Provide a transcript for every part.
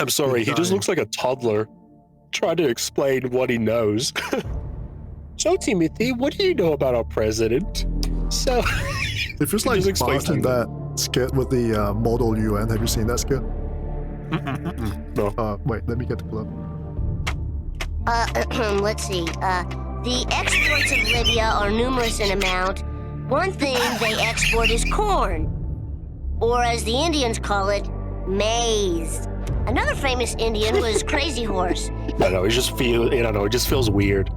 I'm sorry, he just looks like a toddler trying to explain what he knows. So, Timothy, what do you know about our president? So, it feels like Bart in that skit with the model UN. Have you seen that skit? No. Wait, let me get the clip. Let's see. The exports of Libya are numerous in amount. One thing they export is corn, or as the Indians call it, maize. Another famous Indian was Crazy Horse. I don't know, it just feels weird.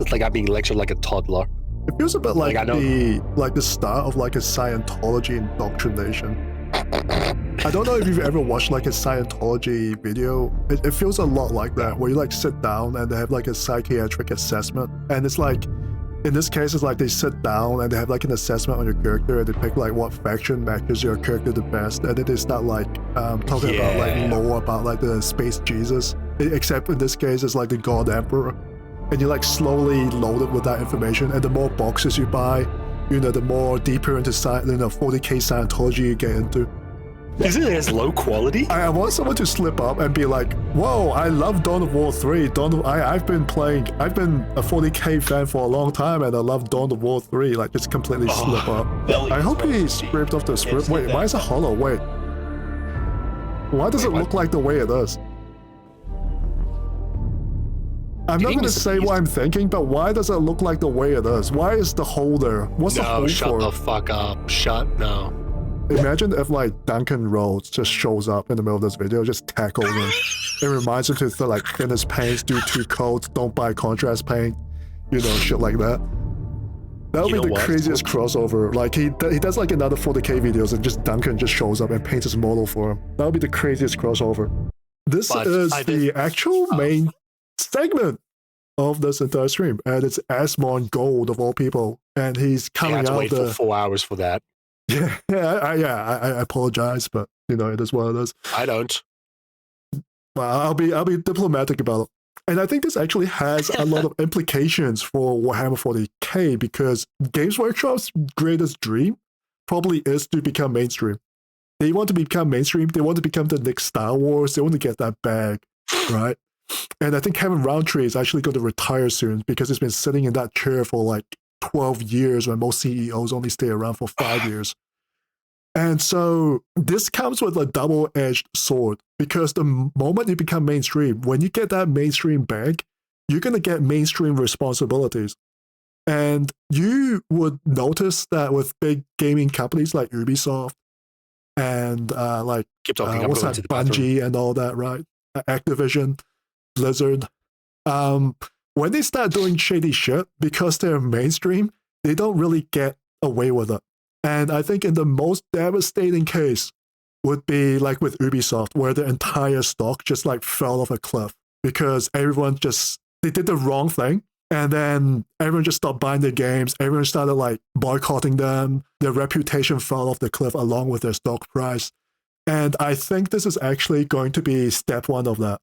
It's like I'm being lectured like a toddler. It feels a bit like the start of like a Scientology indoctrination. I don't know if you've ever watched like a Scientology video. It feels a lot like that, where you like sit down and they have like a psychiatric assessment, and it's like, in this case, it's like they sit down and they have like an assessment on your character, and they pick like what faction matches your character the best, and then they start like talking about like lore about like the space Jesus, except in this case it's like the God Emperor, and you're like slowly loaded with that information, and the more boxes you buy, you know, the more deeper into 40k Scientology you get into. Isn't it as low quality? I want someone to slip up and be like, whoa, I love Dawn of War 3. I've been a 40k fan for a long time, and I love Dawn of War 3. Like, just completely slip up. I hope he scraped off the script. Wait, why is it hollow? Wait. Why does it look like the way it does? I'm not going to say what I'm thinking, but why does it look like the way it does? Why is the hole there? What's the hole for? Shut the fuck up. No. Imagine if like Duncan Rhodes just shows up in the middle of this video, just tackles him. It reminds him to like thin his paints, do 2 coats, don't buy contrast paint, you know, shit like that. That would be the craziest crossover. Like he does like another 40k videos and just Duncan just shows up and paints his model for him. That would be the craziest crossover. This is the actual main segment of this entire stream, and it's Asmongold of all people, and he's coming out. You have to wait for 4 hours for that. I apologize, but you know, it is what it is. I don't. Well, I'll be diplomatic about it. And I think this actually has a lot of implications for Warhammer 40k, because Games Workshop's greatest dream probably is to become mainstream. They want to become mainstream. They want to become the next Star Wars. They want to get that bag, right? And I think Kevin Roundtree is actually going to retire soon, because he's been sitting in that chair for like 12 years when most CEOs only stay around for 5 years. And so this comes with a double-edged sword, because the moment you become mainstream, when you get that mainstream bag, you're going to get mainstream responsibilities. And you would notice that with big gaming companies like Ubisoft and like what's that, Bungie and all that, right? Activision, Blizzard. When they start doing shady shit, because they're mainstream, they don't really get away with it. And I think in the most devastating case would be like with Ubisoft, where the entire stock just like fell off a cliff because they did the wrong thing. And then everyone just stopped buying their games. Everyone started like boycotting them. Their reputation fell off the cliff along with their stock price. And I think this is actually going to be step one of that.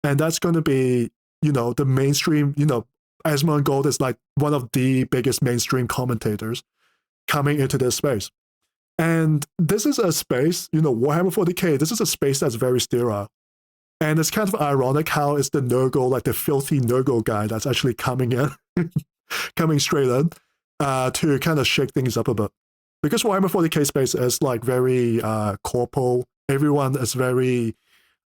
And that's going to be, you know, the mainstream, you know, Asmongold is like one of the biggest mainstream commentators coming into this space. And this is a space, you know, Warhammer 40k, this is a space that's very sterile. And it's kind of ironic how it's the Nurgle, like the filthy Nurgle guy that's actually coming in, coming straight in to kind of shake things up a bit. Because Warhammer 40k space is like very corporal. Everyone is very,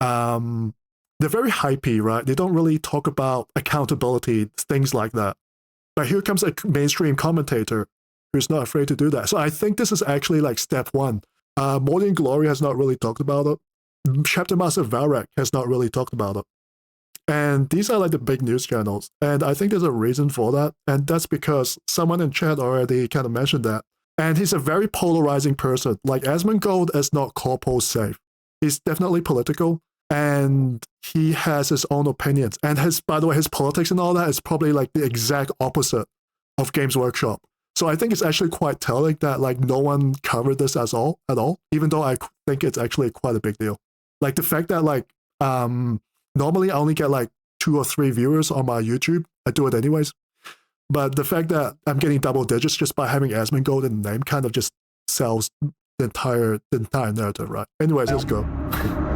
they're very hypey, right? They don't really talk about accountability, things like that. But here comes a mainstream commentator who's not afraid to do that. So I think this is actually like step one. Morning Glory has not really talked about it. Chapter Master Varek has not really talked about it. And these are like the big news channels. And I think there's a reason for that. And that's because someone in chat already kind of mentioned that. And he's a very polarizing person. Like Asmongold is not corpo safe. He's definitely political. And he has his own opinions. And by the way, his politics and all that is probably like the exact opposite of Games Workshop. So I think it's actually quite telling that like no one covered this at all, even though I think it's actually quite a big deal. Like the fact that like, normally I only get like 2 or 3 viewers on my YouTube. I do it anyways. But the fact that I'm getting double digits just by having Asmongold in the name kind of just sells the entire narrative, right? Anyways, let's go.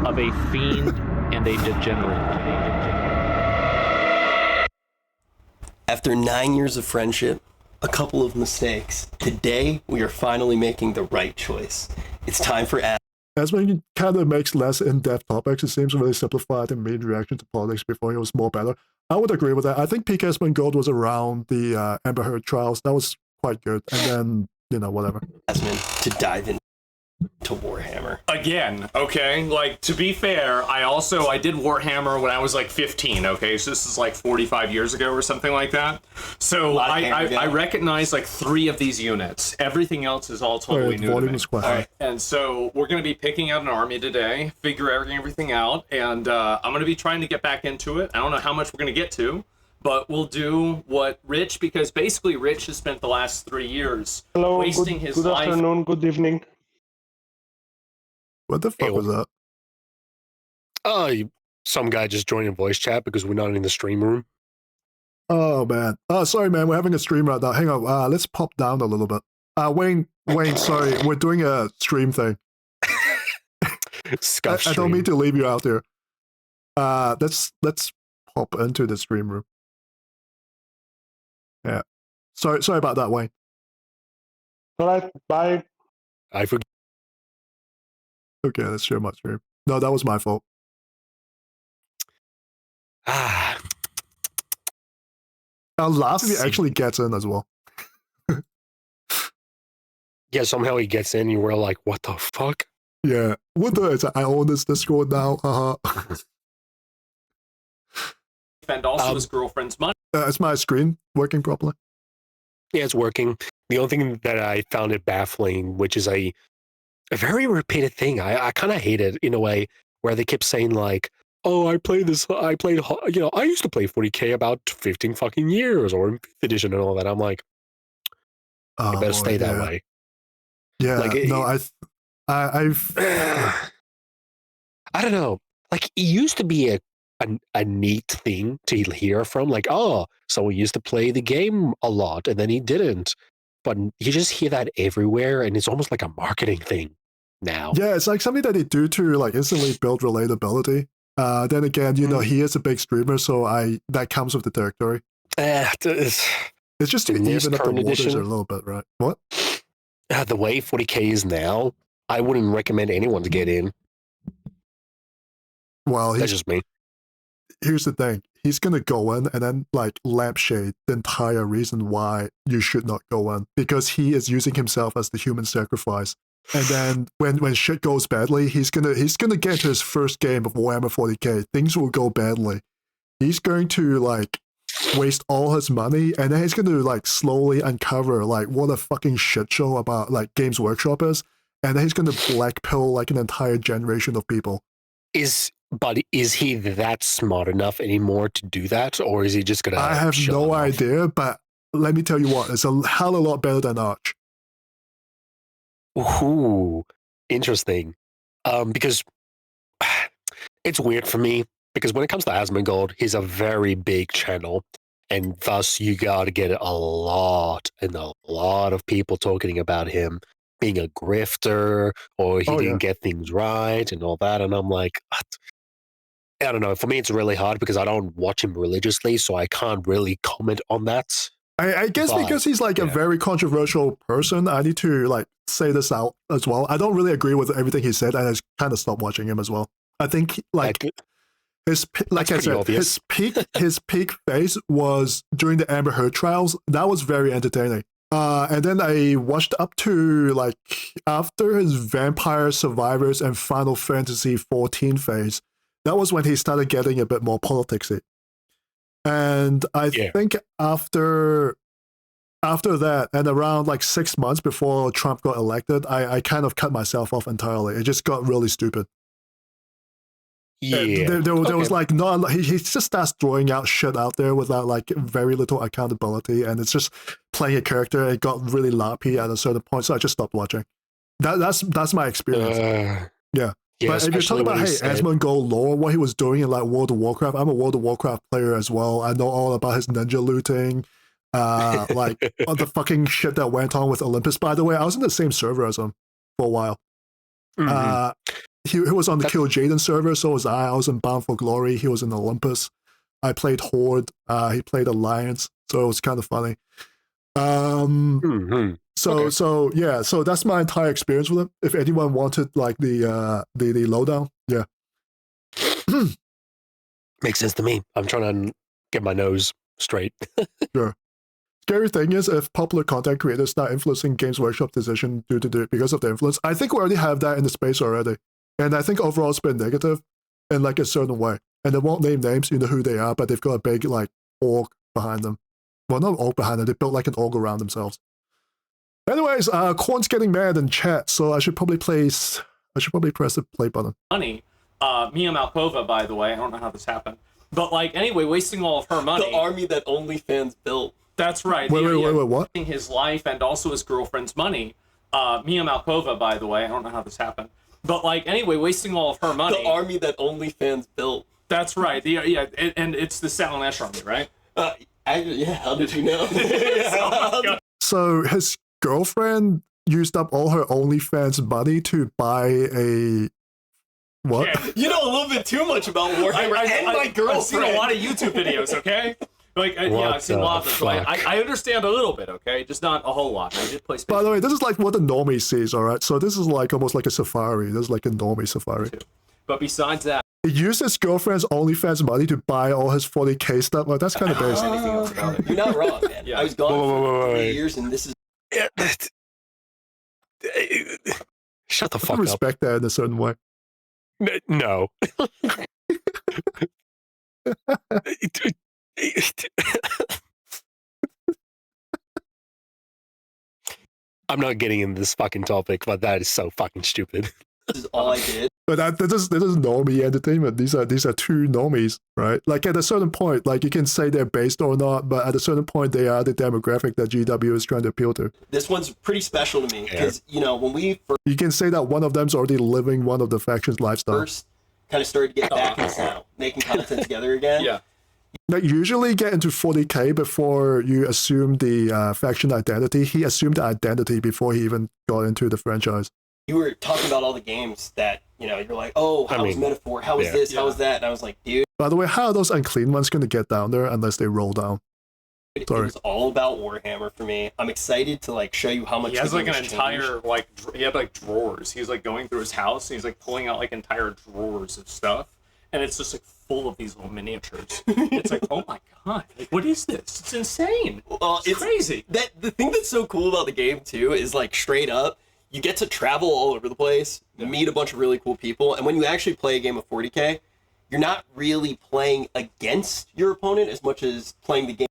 Of a fiend and a degenerate. After 9 years of friendship, a couple of mistakes, today we are finally making the right choice. It's time for Asmongold kind of makes less in-depth topics. It seems really simplified and made reaction to politics before it was more better. I would agree with that. I think peak Asmongold was around the Amber Heard trials. That was quite good. And then, whatever. Asmon to dive into Warhammer. Again, okay? Like, to be fair, I did Warhammer when I was like 15, okay? So this is like 45 years ago or something like that. So I recognize like 3 of these units. Everything else is all totally new to me. All right. And so we're going to be picking out an army today, figure everything out, and I'm going to be trying to get back into it. I don't know how much we're going to get to, but we'll do what Rich, because basically Rich has spent the last 3 years wasting his life. Good afternoon, good evening. What the fuck was that? Some guy just joined in voice chat because we're not in the stream room. Oh, man. Oh, sorry, man. We're having a stream right now. Hang on. Let's pop down a little bit. Wayne, sorry. We're doing a stream thing. I don't mean to leave you out there. Let's pop into the stream room. Yeah. Sorry about that, Wayne. All right, bye. I forget. Okay, let's share my stream. No, that was my fault. Ah. I'll laugh if he actually gets in as well. Yeah, somehow he gets in and we're like, what the fuck? Yeah. What the? It's like, I own this Discord now. And also his girlfriend's money. Is my screen working properly? Yeah, it's working. The only thing that I found it baffling, which is a very repeated thing. I kind of hate it in a way where they kept saying like, oh, I used to play 40K about 15 fucking years or in 5th edition and all that. I'm like, I better stay that way. Yeah, like, I've I don't know. Like, it used to be a neat thing to hear from, like, oh, someone used to play the game a lot and then he didn't. But you just hear that everywhere, and it's almost like a marketing thing now. Yeah, it's like something that they do to like instantly build relatability. Then again, he is a big streamer, so that comes with the territory. It's just to even up the waters a little bit, right? What? The way 40K is now, I wouldn't recommend anyone to get in. Well, that's just me. Here's the thing. He's going to go in and then like lampshade the entire reason why you should not go in, because he is using himself as the human sacrifice. And then when shit goes badly, he's gonna get into his first game of Warhammer 40K. Things will go badly. He's going to like waste all his money, and then he's going to like slowly uncover like what a fucking shit show about like Games Workshop is, and then he's going to black pill like an entire generation of people. But is he that smart enough anymore to do that, or is he just gonna? I have no idea, but let me tell you what, it's a hell of a lot better than Arch. Ooh, interesting. Because it's weird for me, because when it comes to Asmongold, he's a very big channel, and thus you got to get a lot of people talking about him being a grifter, or he didn't get things right and all that, and I'm like, I don't know. For me, it's really hard because I don't watch him religiously, so I can't really comment on that. I guess because he's like a very controversial person, I need to like say this out as well. I don't really agree with everything he said, and I just kind of stopped watching him as well. I think like his peak phase was during the Amber Heard trials. That was very entertaining. And then I watched up to like after his Vampire Survivors and Final Fantasy 14 phase. That was when he started getting a bit more politicsy. And I think after that, and around like 6 months before Trump got elected, I kind of cut myself off entirely. It just got really stupid. Yeah. There was like, no, he just starts throwing out shit out there without like very little accountability, and it's just playing a character. It got really lappy at a certain point, so I just stopped watching. That's my experience. Yeah. But if you're talking about, Asmongold lore, what he was doing in like World of Warcraft, I'm a World of Warcraft player as well. I know all about his ninja looting, like all the fucking shit that went on with Olympus. By the way, I was in the same server as him for a while. he was on the Kill Jaden server, so was I. I was in Bound for Glory. He was in Olympus. I played Horde. He played Alliance, so it was kind of funny. So yeah, so that's my entire experience with him. If anyone wanted like the lowdown, yeah. Makes sense to me. I'm trying to get my nose straight. Sure. Scary thing is, if popular content creators start influencing Games Workshop decision because of the influence, I think we already have that in the space already. And I think overall it's been negative in like a certain way. And they won't name names, you know who they are, but they've got a big like org behind them. Well, not org behind them, they built like an org around themselves. Anyways, Corn's getting mad in chat, so I should probably press the play button. Money. Mia Malkova, by the way, I don't know how this happened. But like, anyway, wasting all of her money. The army that OnlyFans built. That's right. Wait, what? His life and also his girlfriend's money. Mia Malkova, by the way, I don't know how this happened. But like, anyway, wasting all of her money. The army that OnlyFans built. That's right. And it's the Salanesh army, right? Yeah, how did you know? So his girlfriend used up all her OnlyFans money to buy a... What? Yeah. You know a little bit too much about Warhammer and my girlfriend. I've seen a lot of YouTube videos, okay? Like, I've seen a lot of them. So I understand a little bit, okay? Just not a whole lot. I did play Space. By the way, this is like what the normie sees, all right? So this is like almost like a safari. This is like a normie safari. But besides that... He used his girlfriend's OnlyFans money to buy all his 40K stuff. Like, that's kind of basic. Anything else about it. You're not wrong, man. Yeah. I was gone for 3 Wait. years, and this is... Shut the I fuck up. respect that in a certain way. No. I'm not getting into this fucking topic, but that is so fucking stupid. This is all I did. But this is normie entertainment. These are two normies, right? Like at a certain point, like you can say they're based or not, but at a certain point, they are the demographic that GW is trying to appeal to. This one's pretty special to me because, you know, when we You can say that one of them's already living one of the faction's lifestyle. first kind of started to get back into making content together again. Yeah. Like usually get into 40K before you assume the faction identity. He assumed the identity before he even got into the franchise. You were talking about all the games that, you know, you're like, oh, how was Metaphor? How was this? How was that? And I was like, dude. By the way, how are those unclean ones going to get down there unless they roll down? It Sorry. was all about Warhammer for me. I'm excited to like show you how much He has the like game an has entire changed. he had like drawers. He's like going through his house and he's like pulling out like entire drawers of stuff, and it's just like full of these little miniatures. It's like, oh my god, like, what is this? It's insane. Well, It's crazy. That the thing that's so cool about the game too is like straight up, you get to travel all over the place, meet a bunch of really cool people, and when you actually play a game of 40K, you're not really playing against your opponent as much as playing the game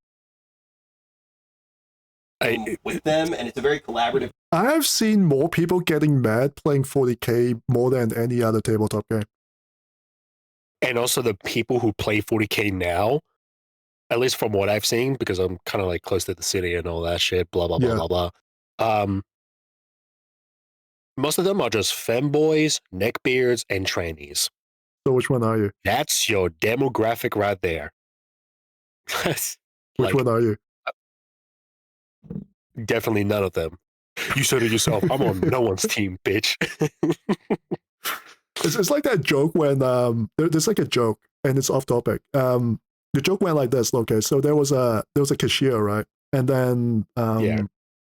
with them, and it's a very collaborative. I've seen more people getting mad playing 40K more than any other tabletop game. And also the people who play 40K now, at least from what I've seen, because I'm kind of like close to the city and all that shit, blah, blah, blah, blah, blah. Most of them are just femboys, neckbeards, and trannies. So which one are you? That's your demographic right there. Which one are you? Definitely none of them. You said it yourself. I'm on no one's team, bitch. It's like that joke when there's like a joke and it's off topic. The joke went like this. Okay, so there was a cashier, right? And then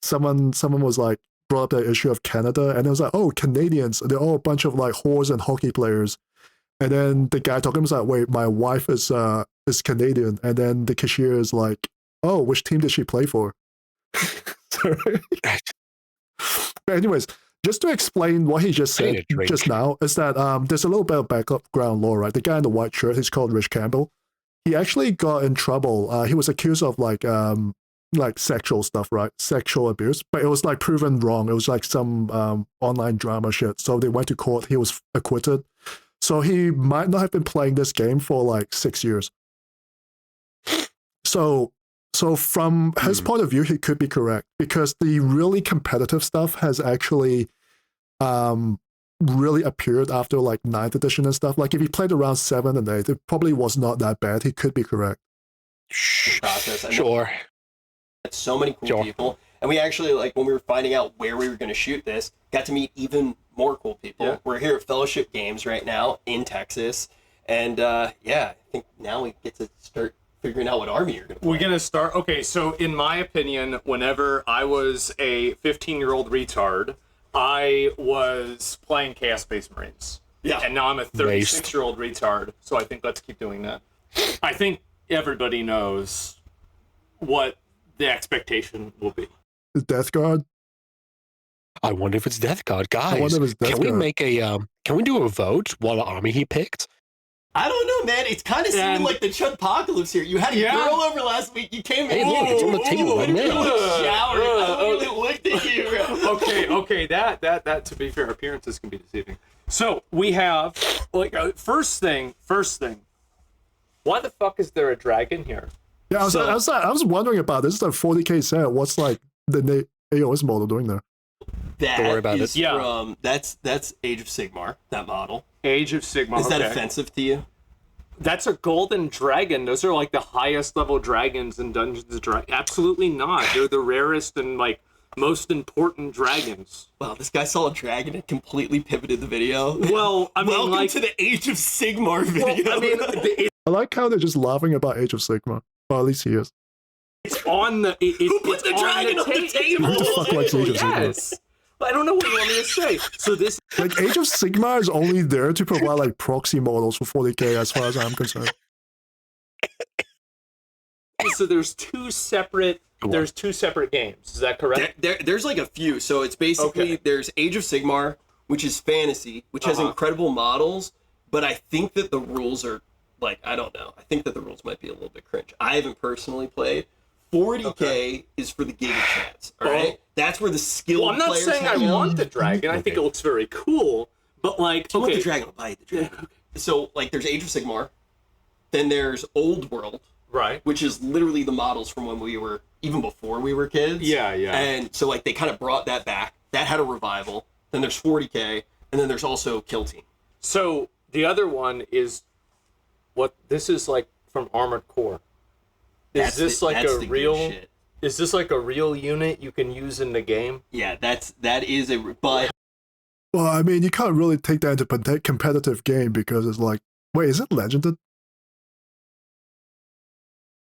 someone was like brought up the issue of Canada, and it was like, oh, Canadians, they're all a bunch of like whores and hockey players. And then the guy talking was like, wait, my wife is Canadian. And then the cashier is like, oh, which team did she play for? But anyways, just to explain what he just said just now is that there's a little bit of background lore, right? The guy in the white shirt, he's called Rich Campbell. He actually got in trouble. He was accused of like sexual stuff, right? Sexual abuse, but it was like proven wrong. It was like some online drama shit. So they went to court. He was acquitted. So he might not have been playing this game for like 6 years. So from his point of view, he could be correct because the really competitive stuff has actually really appeared after like 9th edition and stuff. Like if he played around 7 and 8, it probably was not that bad. He could be correct. Sure. So many cool people. And we actually, like, when we were finding out where we were going to shoot this, got to meet even more cool people. Yeah. We're here at Fellowship Games right now in Texas. And I think now we get to start figuring out what army you're going to play. We're going to start. Okay, so in my opinion, whenever I was a 15-year-old retard, I was playing Chaos Space Marines. Yeah. And now I'm a 36-year-old retard, so I think let's keep doing that. I think everybody knows what the expectation will be. The Death Guard. I wonder if it's Death Guard. I Guys, wonder if it's Death can we Guard. make a, can we do a vote what army he picked? I don't know, man. It's kind of seeming like the Chudpocalypse here. You had a girl over last week. You came in. Hey, look, it's on the table right now. Showered. I literally looked at you, bro. Okay. That to be fair, appearances can be deceiving. So we have first thing. Why the fuck is there a dragon here? Yeah, I was wondering about this. It's a 40k set. What's like the AOS model doing there? Don't worry about it. From that's Age of Sigmar. That model. Age of Sigmar. Is that offensive to you? That's a golden dragon. Those are like the highest level dragons in Dungeons and Dragons. Absolutely not. They're the rarest and like most important dragons. Wow, this guy saw a dragon and completely pivoted the video. Well, I mean, welcome to the Age of Sigmar video. Well, I mean, I like how they're just laughing about Age of Sigmar. Well, at least he is. it's on the. Who put the dragon on the table? Who the fuck likes Age of Sigmar? Yes. I don't know what you want me to say. So this. Like Age of Sigmar is only there to provide like proxy models for 40k, as far as I'm concerned. So there's two separate. There's two separate games. Is that correct? There's like a few. So it's basically there's Age of Sigmar, which is fantasy, which has incredible models, but I think that the rules are like, I don't know. I think that the rules might be a little bit cringe. I haven't personally played. 40k is for the Giga Chats, all right? That's where the skilled Well, I'm not players saying I want the dragon. I think it looks very cool, but like, If you want the dragon, I'll buy you the dragon. So like there's Age of Sigmar, then there's Old World, right? which is literally the models from when we were, even before we were kids. Yeah. And so like they kind of brought that back. That had a revival. Then there's 40k, and then there's also Kill Team. So the other one is what this is like from Armored Core. Is this like a real? Shit. Is this like a real unit you can use in the game? Yeah, that is a but. Well, I mean, you can't really take that into competitive game because it's like, wait, is it legended?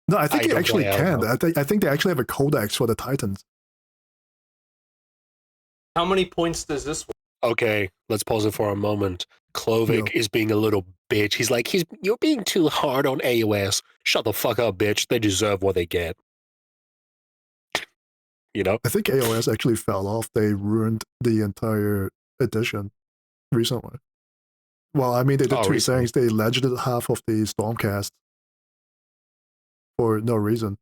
No, I think you actually can. I think they actually have a codex for the Titans. How many points does this one? Okay, let's pause it for a moment. Clovic is being a little bitch. He's like, you're being too hard on AOS. Shut the fuck up, bitch. They deserve what they get. You know? I think AOS actually fell off. They ruined the entire edition recently. Well, I mean, they did two things. They legended half of the Stormcast for no reason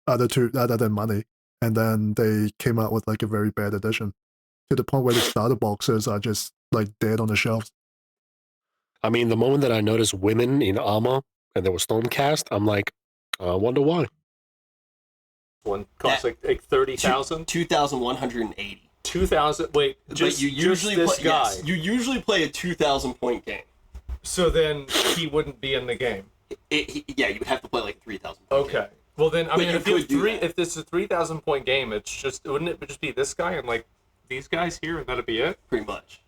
other than money. And then they came out with like a very bad edition to the point where the starter boxes are just like dead on the shelves. I mean, the moment that I noticed women in armor and there was Stormcast, I'm like, I wonder why. One costs like 30,000? 2,180. 2,000. Wait, just, but you usually just this play, guy. Yes, you usually play a 2,000 point game. So then he wouldn't be in the game. Yeah, you would have to play like 3,000. Okay. Well then, I mean, if this is a 3,000 point game, it's just wouldn't it just be this guy and like these guys here, and that'd be it? Pretty much.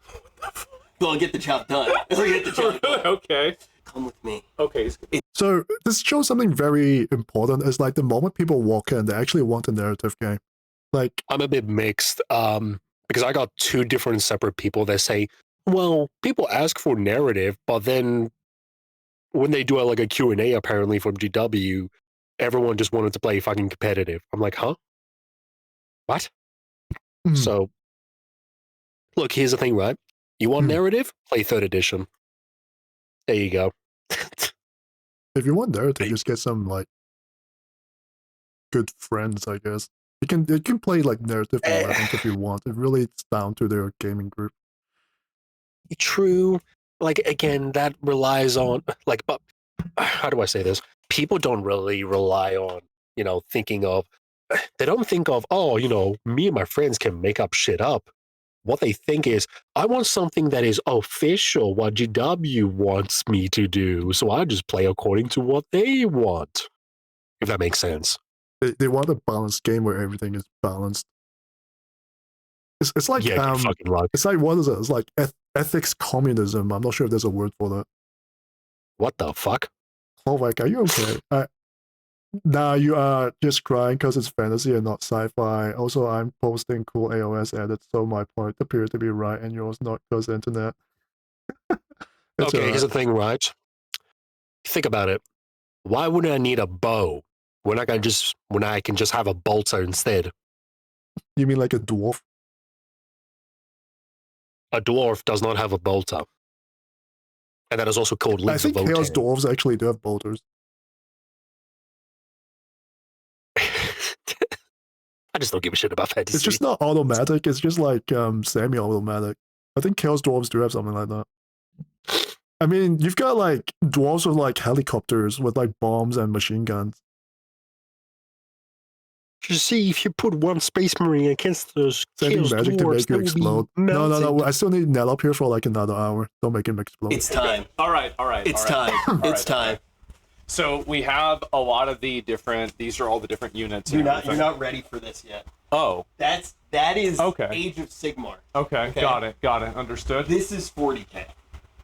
Well, get the job done. Get the job done. Okay. Come with me. Okay. So this shows something very important. Is like the moment people walk in, they actually want a narrative game. Like I'm a bit mixed because I got two different separate people that say, well, people ask for narrative, but then when they do like a Q&A apparently from GW, everyone just wanted to play fucking competitive. I'm like, huh? What? So, look, here's the thing, right? You want narrative? Play 3rd edition. There you go. If you want narrative, just get some like good friends, I guess. You can play like narrative 11th if you want. It really it's down to their gaming group. True. Like, again, that relies on, like, but how do I say this? People don't really rely on, thinking of, they don't think of, oh, me and my friends can make up shit up. What they think is, I want something that is official, what GW wants me to do. So I just play according to what they want. If that makes sense. They want a balanced game where everything is balanced. It's like Yeah, good fucking luck. it's like what is it? It's like ethics communism. I'm not sure if there's a word for that. What the fuck? Oh, like, are you okay? Nah, you are just crying because it's fantasy and not sci-fi. Also, I'm posting cool AOS edits, so my point appears to be right and yours not because internet. Okay, here's the thing, right? Think about it. Why wouldn't I need a bow when I can just have a bolter instead? You mean like a dwarf? A dwarf does not have a bolter. And that is also called I Leaves of think Chaos Votan. Dwarves actually do have bolters. I just don't give a shit about fantasy. It's just not automatic. It's just like semi-automatic. I think Chaos Dwarves do have something like that. I mean, you've got like dwarves with like helicopters with like bombs and machine guns. You see, if you put one Space Marine against those Sending Chaos magic to Dwarves, make you they will be explode. No, melted. I still need Nellop here for like another hour. Don't make him explode. It's time. All right. It's time. It's time. So we have a lot of the different. These are all the different units. You're not ready for this yet. Oh. That is Okay. Age of Sigmar. Okay. Got it. Understood. This is 40K.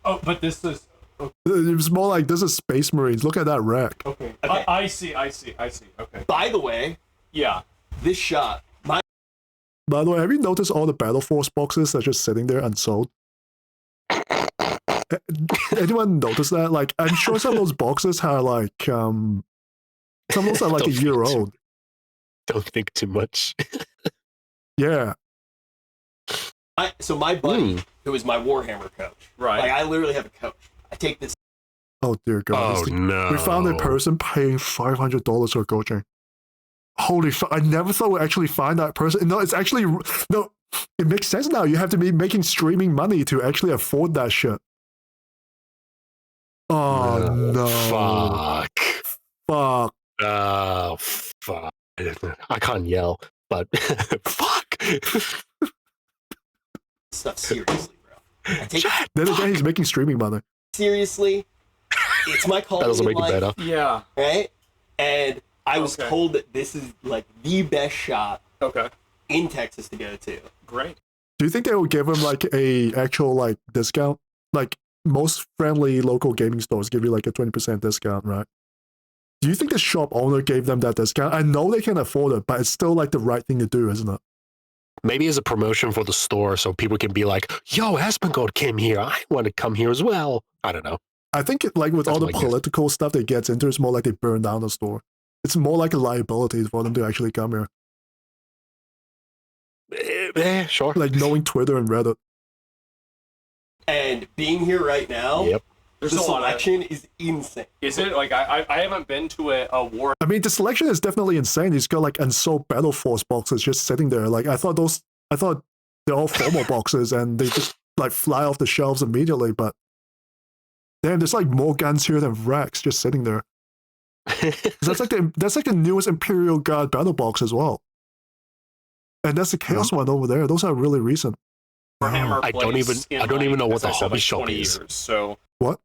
Oh, but this is It's more like this is Space Marines. Look at that wreck. okay. Okay. I see. Okay. By the way, Yeah. this shot, By the way, have you noticed all the Battle Force boxes are just sitting there unsold? Anyone notice that? Like, I'm sure some of those boxes are like, some of those are like a year old. Don't think too much. Yeah. my buddy, who is my Warhammer coach, Right. like I literally have a coach. I take this. Oh dear God. Oh, no. We found a person paying $500 for coaching. Holy fuck! I never thought we'd actually find that person. No, it's actually no. It makes sense now. You have to be making streaming money to actually afford that shit. Oh no! Fuck. Fuck! Oh, fuck. I can't yell, but fuck. Stuff seriously, bro. I take it Then again, he's making streaming money. seriously. It's my call. That doesn't make it better. Yeah. Right? And I was Okay. told that this is like the best shop Okay. in Texas to go to. Great. Do you think they will give him like a actual like discount? Like most friendly local gaming stores give you like a 20% discount, right? Do you think the shop owner gave them that discount? I know they can afford it, but it's still like the right thing to do, isn't it? Maybe as a promotion for the store so people can be like, yo, Asmongold came here. I want to come here as well. I don't know. I think like with That's all the my guess. political stuff they get into, it's more like they burn down the store. It's more like a liability for them to actually come here. Sure. Like knowing Twitter and Reddit. And being here right now, Yep. the There's a lot of. selection is insane. Is it like I haven't been to a war. I mean, the selection is definitely insane. He's got like unsold Battle Force boxes just sitting there. Like I thought they're all formal boxes and they just like fly off the shelves immediately. But damn, there's like more guns here than racks just sitting there. That's like the newest Imperial Guard battle box as well. And that's the Chaos one over there. Those are really recent. Warhammer I don't place even- in, I don't even know what as the I said, hobby like, shop 20 is. years, so What?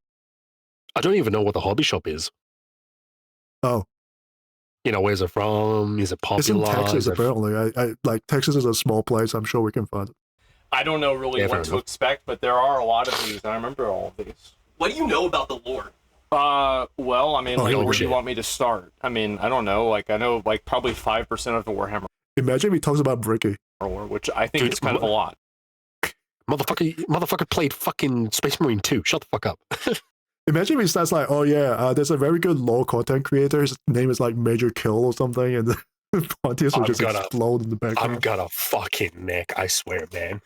I don't even know what the hobby shop is. Oh, You know, where's it from? Is it it's in popular? Texas Is it- apparently. I like Texas is a small place. I'm sure we can find it. I don't know really Yeah, fair what to enough. expect, but there are a lot of these, and I remember all of these. What do you know about the lore? Well, I mean, Oh, like, holy where do you shit. want me to start? I mean, I don't know. Like, I know, like, probably 5% of the Warhammer Imagine if he talks about Bricky. lore, which I think Dude, is kind of a lot. Motherfucker played fucking Space Marine 2. Shut the fuck up. Imagine if he starts like, oh yeah, there's a very good lore content creator. His name is like Major Kill or something, and the Pontius will I'm just gonna- explode in the I'm background. gonna fucking neck, I swear, man.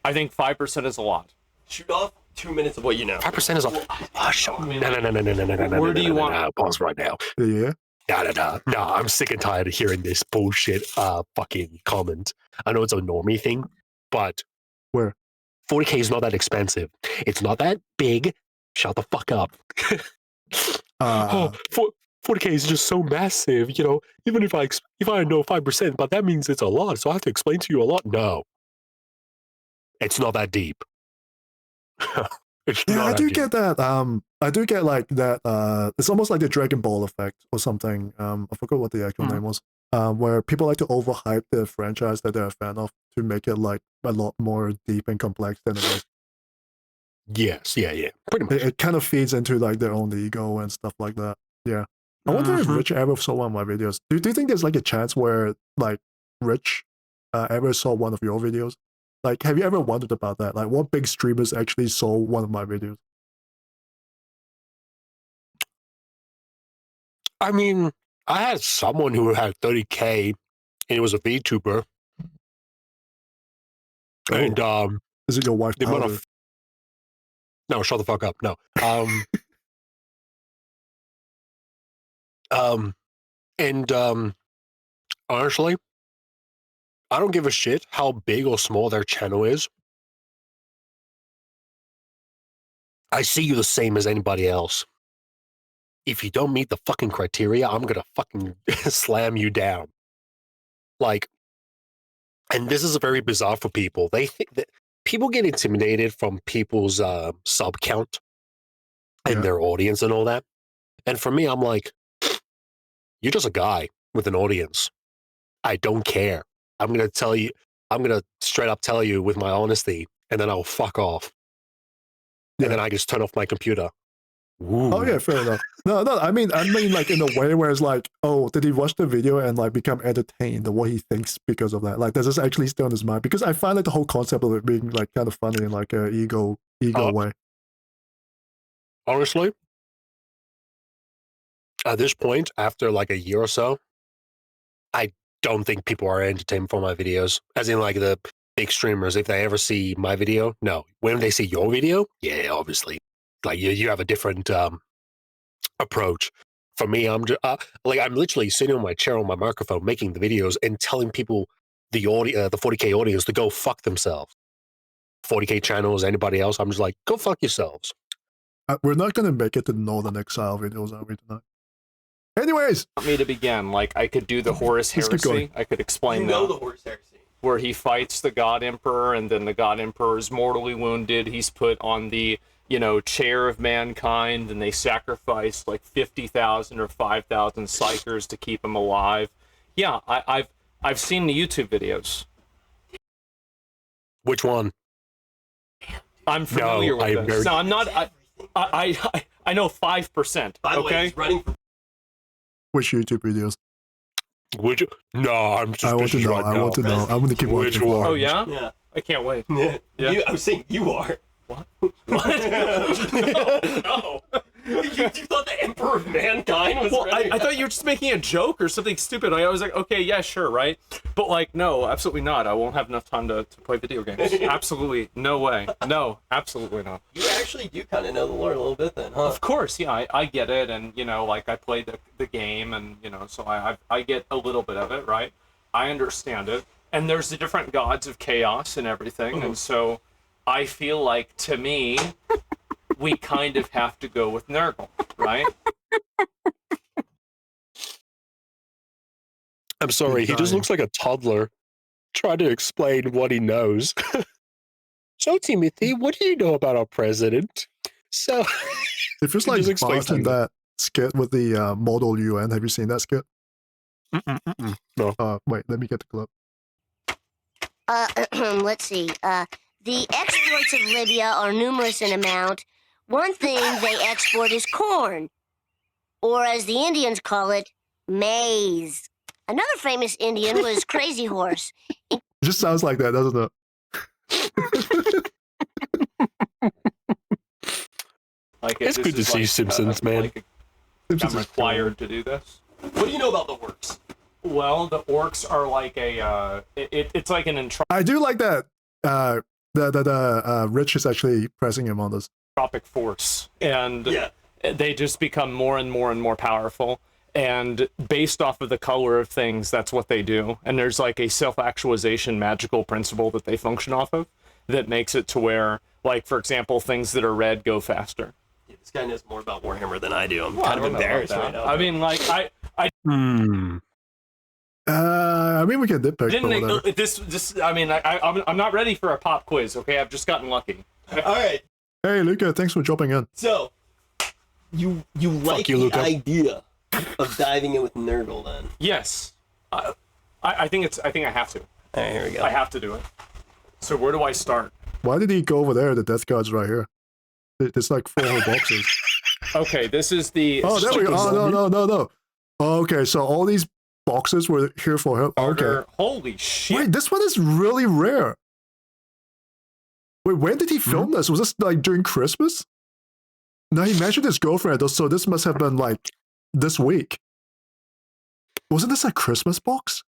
I think 5% is a lot. Shoot off 2 minutes of what you know. 5% is a... Oh, shut... No. Where do you want- Pause right now. Yeah. No, I'm sick and tired of hearing this bullshit fucking comment. I know it's a normie thing, but... Where? 40K is not that expensive. It's not that big. Shut the fuck up. Uh, 40K is just so massive, you know. Even if I know 5%, but that means it's a lot, so I have to explain to you a lot. No, it's not that deep. It's Yeah, not I do ideal. get that. I do get like that. It's almost like the Dragon Ball effect or something. I forgot what the actual name was. Where people like to overhype the franchise that they're a fan of to make it like a lot more deep and complex than it is. Yes, yeah, pretty much. It kind of feeds into like their own ego and stuff like that. Yeah. I wonder if Rich ever saw one of my videos. Do you think there's like a chance where like Rich ever saw one of your videos? Like, have you ever wondered about that? Like, what big streamers actually saw one of my videos? I mean, I had someone who had 30K, and it was a VTuber, and Is it your wife? the amount of no, shut the fuck up. No, and honestly, I don't give a shit how big or small their channel is. I see you the same as anybody else. If you don't meet the fucking criteria, I'm gonna fucking slam you down. Like, and this is very bizarre for people. They think that people get intimidated from people's sub count and their audience and all that. And for me, I'm like, you're just a guy with an audience. I don't care. I'm gonna tell you. I'm gonna straight up tell you with my honesty, and then I'll fuck off. And then I just turn off my computer. Ooh. Oh yeah, fair enough. No, I mean like in a way where it's like, oh, did he watch the video and like become entertained or what he thinks because of that? Like, does this actually stay on his mind? Because I find like the whole concept of it being like kind of funny in like a ego way. Honestly, at this point, after like a year or so, I don't think people are entertained from my videos. As in like the big streamers, if they ever see my video, no. When they see your video, yeah, obviously. Like you have a different approach. For me, I'm just, like I'm literally sitting on my chair on my microphone making the videos and telling people the 40K audience to go fuck themselves. 40K channels, anybody else, I'm just like, go fuck yourselves. We're not gonna make it to the Northern Exile videos, are we tonight? Anyways, Want me to begin? Like I could do the Horus Let's keep heresy. going. I could explain You know that. the Horus heresy. Where he fights the God Emperor, and then the God Emperor is mortally wounded. He's put on the, chair of mankind, and they sacrifice like 50,000 or 5,000 psychers to keep him alive. Yeah, I've seen the YouTube videos. Which one? I'm familiar No, with this. No, I'm not. I know 5%. By the way, Okay. he's running for which YouTube videos? Would you? No, I'm I want to suspicious know. right I now. want to know. I'm gonna keep Which watching. one? Oh yeah. yeah. I can't wait. Yeah. Yeah. I was saying you are. What? No. You thought the Emperor of Mankind was Well, ready? I thought you were just making a joke or something stupid. I was like, okay, yeah, sure, right? But like, no, absolutely not. I won't have enough time to play video games. Absolutely, no way. No, absolutely not. You actually do kind of know the lore a little bit then, huh? Of course, yeah, I get it, and like I played the game, and so I get a little bit of it, right? I understand it, and there's the different gods of chaos and everything, and so I feel like to me, we kind of have to go with Nurgle, right? I'm sorry, he just looks like a toddler trying to explain what he knows. So, Timothy, what do you know about our president? So, It feels like Bart in that skit with the model UN. Have you seen that skit? No. Wait, let me get the clip. Let's see. The exploits of Libya are numerous in amount. One thing they export is corn, or as the Indians call it, maize. Another famous Indian was Crazy Horse. It just sounds like that, doesn't it? Like it's good to see Simpsons, man. I'm required to do this. What do you know about the orcs? Well, the orcs are like a it's like an I do like that. Rich is actually pressing him on this. entropic force, and Yeah. they just become more and more and more powerful. And based off of the color of things, that's what they do. And there's like a self-actualization magical principle that they function off of that makes it to where, like, for example, things that are red go faster. Yeah, this guy knows more about Warhammer than I do. I'm Well, I kind of don't know about embarrassed that. right now. I mean, like, I I mean, we can nitpick. didn't But whatever. this. I mean, I'm not ready for a pop quiz. Okay, I've just gotten lucky. All right. Hey, Luca, thanks for dropping in. So, you like you, the Luca. idea of diving in with Nurgle then? Yes. I think I have to. All right, here we go. I have to do it. So where do I start? Why did he go over there? The death guard's right here. There's like 4 whole boxes. Okay, this is the. Oh, there we go. Oh, no. Okay, so all these boxes were here for him. Okay. Starter. Holy shit! Wait, this one is really rare. Wait, when did he film this? Was this like during Christmas? No, he mentioned his girlfriend, so this must have been like this week. Wasn't this a Christmas box?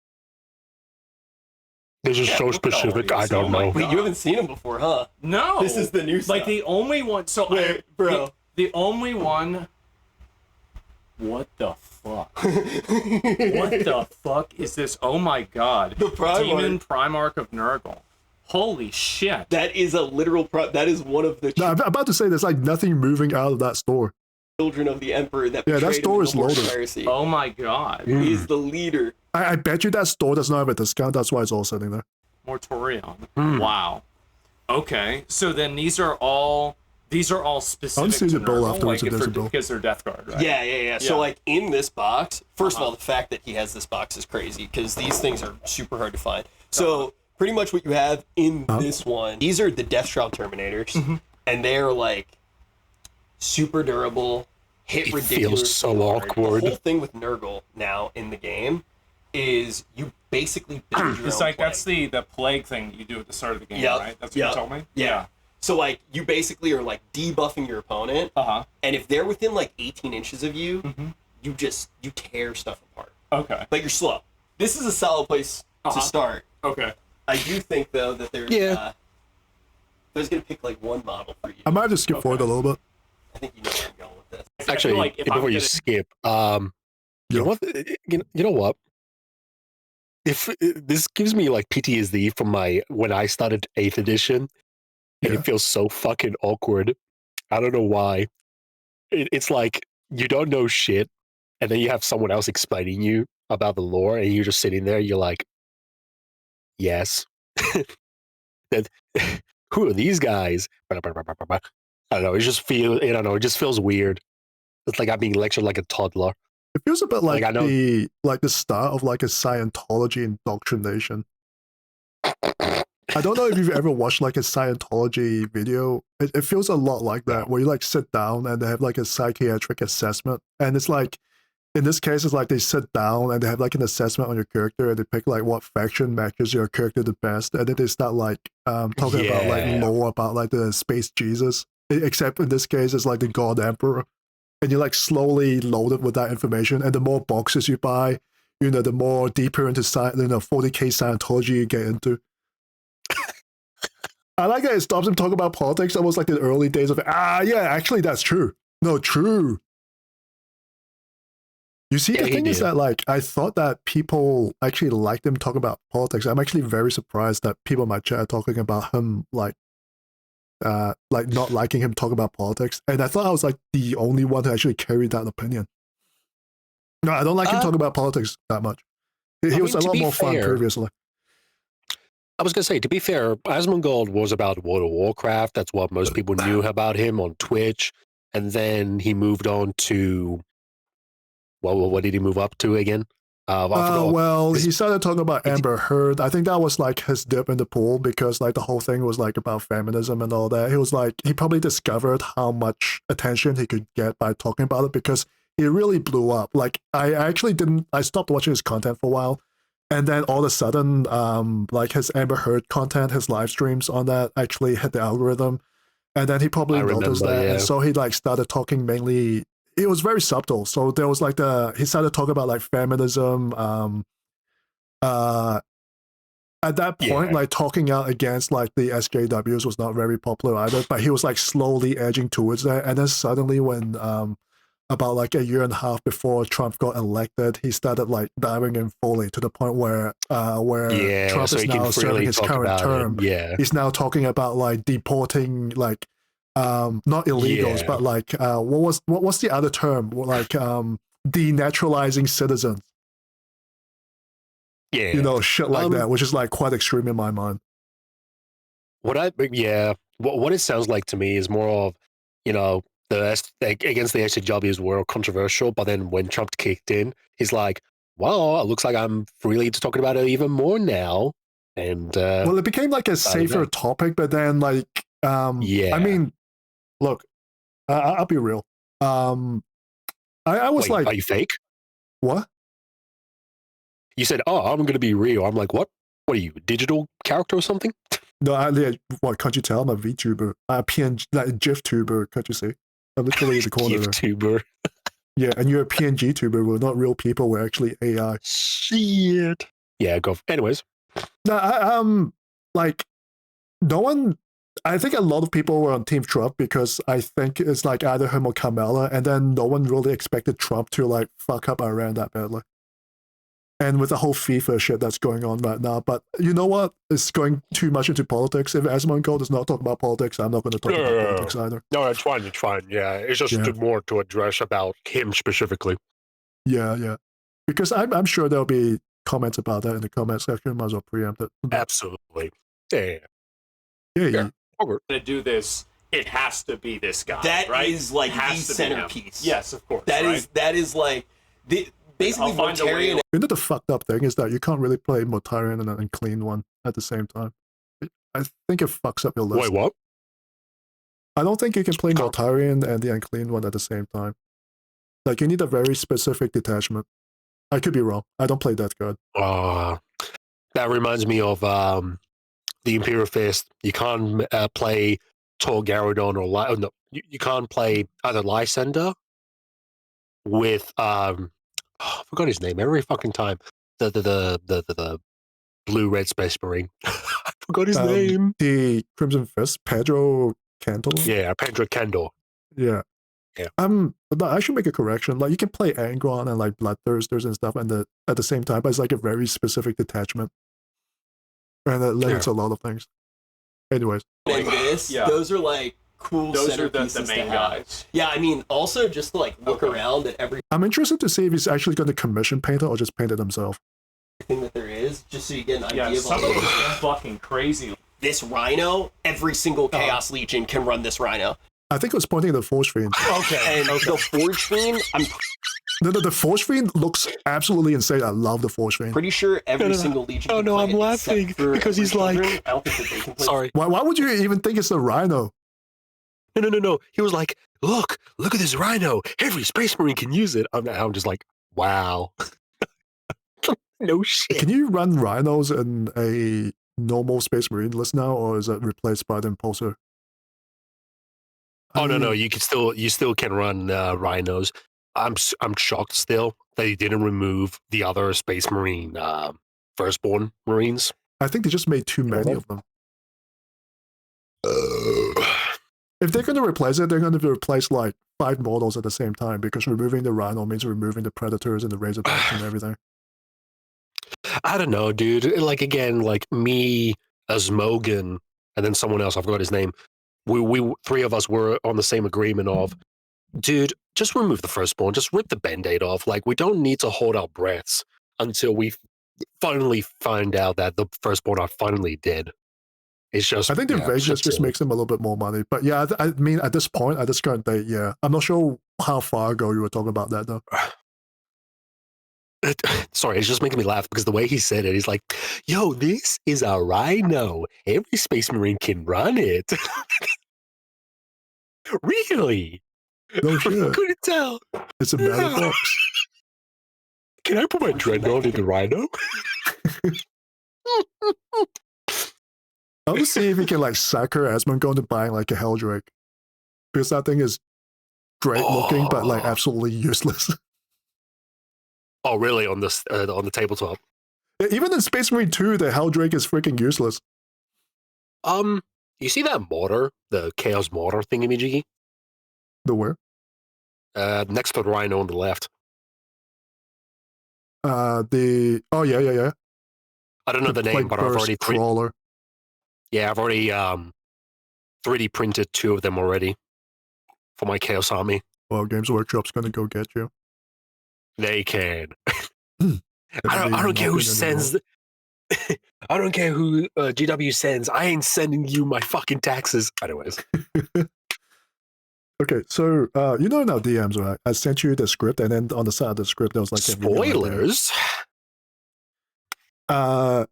This is so look at all specific. these. I don't Oh my know. God. Wait, you haven't seen him before, huh? No, This is the new stuff. Like the only one. So Wait, bro. the only one. What the fuck? What the fuck is this? Oh my god! The Primarch. Demon Primarch of Nurgle. Holy shit! That is a literal that is one of the No, I'm about to say there's like nothing moving out of that store. children of the Emperor that Yeah, that betrayed him store in is the Horse loaded. Piracy. Oh my god! He is the leader. I bet you that store does not have a discount. That's why it's all sitting there. Mortorion. Wow. Okay, so then these are all specific see to the bill Nurgle, afterwards if there's a bill. because they're Death Guard, right? Yeah. So like in this box, first Uh-huh. of all, the fact that he has this box is crazy because these things are super hard to find. So pretty much what you have in this one, these are the Deathshroud Terminators, and they're like super durable, hit It ridiculous. feels so awkward. The whole thing with Nurgle now in the game is you basically build your It's own like that's plague. the plague thing you do at the start of the game, Yep. right? That's what Yep. you told me. Yeah. So like you basically are like debuffing your opponent, Uh and if they're within like 18 inches of you, huh. you tear stuff apart. Okay. But you're slow. This is a solid place to start. Okay. I do think though that there's Yeah. if I was gonna pick like one model for you, I might have to skip forward a little bit. I think you know where I'm going with this. I feel Actually, like if I'm before you gonna- skip, you know what? You know what? If this gives me like PTSD from when I started 8th edition, and Yeah. it feels so fucking awkward. I don't know why. It's like you don't know shit, and then you have someone else explaining you about the lore, and you're just sitting there. You're like, yes. That who are these guys? I don't know. It just feels. I don't know. It just feels weird. It's like I'm being lectured like a toddler. It feels a bit like, Like, I know- the start of like a Scientology indoctrination. I don't know if you've ever watched like a Scientology video. It feels a lot like that, where you like sit down and they have like a psychiatric assessment, and it's like in this case, it's like they sit down and they have like an assessment on your character, and they pick like what faction matches your character the best, and then they start like talking about like Yeah. lore about like the space Jesus. Except in this case, it's like the God Emperor, and you're like slowly loaded with that information. And the more boxes you buy, the more deeper into 40K Scientology you get into. I like that it stops him talking about politics, almost like the early days of yeah, actually that's true. No, true. You see, Yeah, the he thing is did. that like I thought that people actually liked him talking about politics. I'm actually very surprised that people in my chat are talking about him like not liking him talk about politics. And I thought I was like the only one who actually carried that opinion. No, I don't like him talking about politics that much. He was mean, a to lot be more fun fair, previously. I was gonna say, to be fair, Asmongold was about World of Warcraft. That's what most people knew about him on Twitch. And then he moved on to what did he move up to again? I forgot. Well, His- he started talking about Amber Heard. I think that was like his dip in the pool because like the whole thing was like about feminism and all that. He was like, he probably discovered how much attention he could get by talking about it because he really blew up. Like I stopped watching his content for a while. And then all of a sudden, like his Amber Heard content, his live streams on that actually hit the algorithm. And then he probably I noticed remember, that. yeah. And so he like started talking mainly, it was very subtle. So there was like he started talking about like feminism. At that point, Yeah. like talking out against like the SJWs was not very popular either, but he was like slowly edging towards that. And then suddenly when, about like a year and a half before Trump got elected, he started like diving in fully to the point where Yeah, Trump so is he can now serving freely his talk current about term. it. Yeah. He's now talking about like deporting like not illegals, Yeah. but like what's the other term? Like denaturalizing citizens. Yeah. Shit like that, which is like quite extreme in my mind. Yeah. what it sounds like to me is more of, you know, against the SJWs were controversial, but then when Trump kicked in, he's like, well, it looks like I'm freely talking about it even more now. And well, it became like a safer topic, but then like, yeah. I mean, look, I'll be real. I was Wait, like, are you fake? what? You said, oh, I'm going to be real. I'm like, what? What are you, a digital character or something? No, what can't you tell? I'm a VTuber, a PNG, like GIF tuber. Can't you see? I'm literally in the corner. GIF tuber. Yeah, and you're a PNG tuber. We're not real people. We're actually AI. Shit. Yeah, go. Anyways. No, like no one. I think a lot of people were on Team Trump because I think it's like either him or Kamala, and then no one really expected Trump to like fuck up Iran that badly. And with the whole FIFA shit that's going on right now. But you know what? It's going too much into politics. If Asmongold is not talking about politics, I'm not going to talk about politics either. No, it's fine. It's fine. Yeah, it's just more to address about him specifically. Yeah. Because I'm sure there'll be comments about that in the comment section. Might as well preempt it. Absolutely. Yeah. We're going to do this. It has to be this guy. That right? is like the centerpiece. Yes, of course. That is like basically Mortarion. You know the fucked up thing is that you can't really play Mortarion and Clean One at the same time. I think it fucks up your list. Wait, what? I don't think you can play Mortarion and the Unclean One at the same time. Like, you need a very specific detachment. I could be wrong. I don't play that good. That reminds me of the Imperial Fist. You can't play Tor Garadon or no, you can't play either Lysander with I forgot his name every fucking time. The blue-red Space Marine. I forgot his name. The Crimson Fist, Pedro Candor. Yeah, Pedro Candor. Yeah. But I should make a correction. Like, you can play Angron and like Bloodthirsters and stuff, and at the same time, but it's like a very specific detachment, and it limits a lot of things. Anyways, and those are like cool. Those are the main guys. Yeah, I mean, also just to like look around at every. I'm interested to see if he's actually going to commission paint it or just paint it himself. Thing that there is, just so you get an idea of some of it's fucking crazy. This Rhino, every single Chaos Legion can run this Rhino. I think it was pointing at the Force Fiend. Okay. And the Forge Fiend, the Force Fiend looks absolutely insane. I love the Force Fiend. Pretty sure every single Legion. Oh no, I'm laughing because he's like. Sorry. Why would you even think it's a Rhino? No. He was like, look at this Rhino. Every Space Marine can use it. I'm just like, wow. No shit. Can you run Rhinos in a normal Space Marine list now, or is that replaced by the Impulsor? Oh no, you still can run Rhinos. I'm shocked still that he didn't remove the other Space Marine Firstborn Marines. I think they just made too many of them. If they're going to replace it, they're going to replace like 5 models at the same time, because removing the Rhino means removing the Predators and the Razorbacks and everything. I don't know, dude. Like, again, like me, Asmongold, and then someone else, I forgot his name. We 3 of us were on the same agreement of, dude, just remove the Firstborn. Just rip the Band-Aid off. Like, we don't need to hold our breaths until we finally find out that the Firstborn are finally dead. It's just, I think the Invasions just makes them a little bit more money. But yeah, I mean, at this point, at this current date, yeah. I'm not sure how far ago you were talking about that, though. Sorry, it's just making me laugh because the way he said it, he's like, yo, this is a Rhino. Every Space Marine can run it. Really? No shit. I couldn't tell. It's a battle box. Can I put my Dreadnought in the Rhino? I'll just see if he can like sucker Asmongold into buying like a Helldrake. Because that thing is great looking, but like absolutely useless. Oh, really? On the tabletop? Even in Space Marine 2, the Helldrake is freaking useless. You see that mortar? The Chaos Mortar thingamajiggy? The where? Next to the Rhino on the left. Oh yeah. I don't know the name, but I've already crawler. Yeah, I've already 3D printed 2 of them already for my Chaos Army. Well, Games Workshop's gonna go get you. They can. I don't care who sends. I don't care who GW sends. I ain't sending you my fucking taxes. Anyways. Okay, so you know in our DMs, right? I sent you the script, and then on the side of the script there was like a video right there. Spoilers. I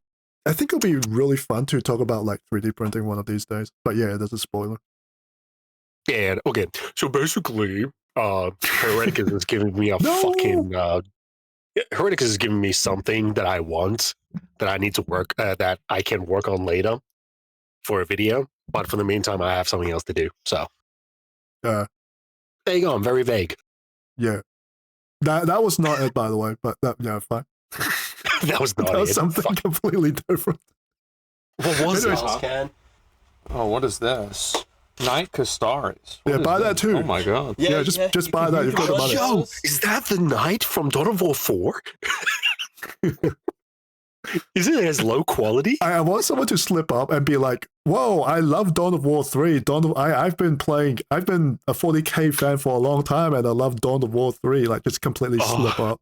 think it'll be really fun to talk about like 3D printing one of these days. But yeah, there's a spoiler. Yeah, okay. So basically, Hereticus is giving me a fucking Hereticus is giving me something that I want, that I need to work, that I can work on later for a video. But for the meantime, I have something else to do. So there you go. I'm very vague. Yeah, that was not it, by the way. But yeah, fine. That was not That was it. something completely different. What was it? Ken. Oh, what is this? Night Castaris. Yeah, buy that too. Oh my god. Yeah, just buy that. You've got the money. Yo, is that the knight from Dawn of War 4? Isn't it as low quality? I want someone to slip up and be like, "Whoa, I love Dawn of War 3. I've been a 40k fan for a long time, and I love Dawn of War 3." Like, just completely slip up.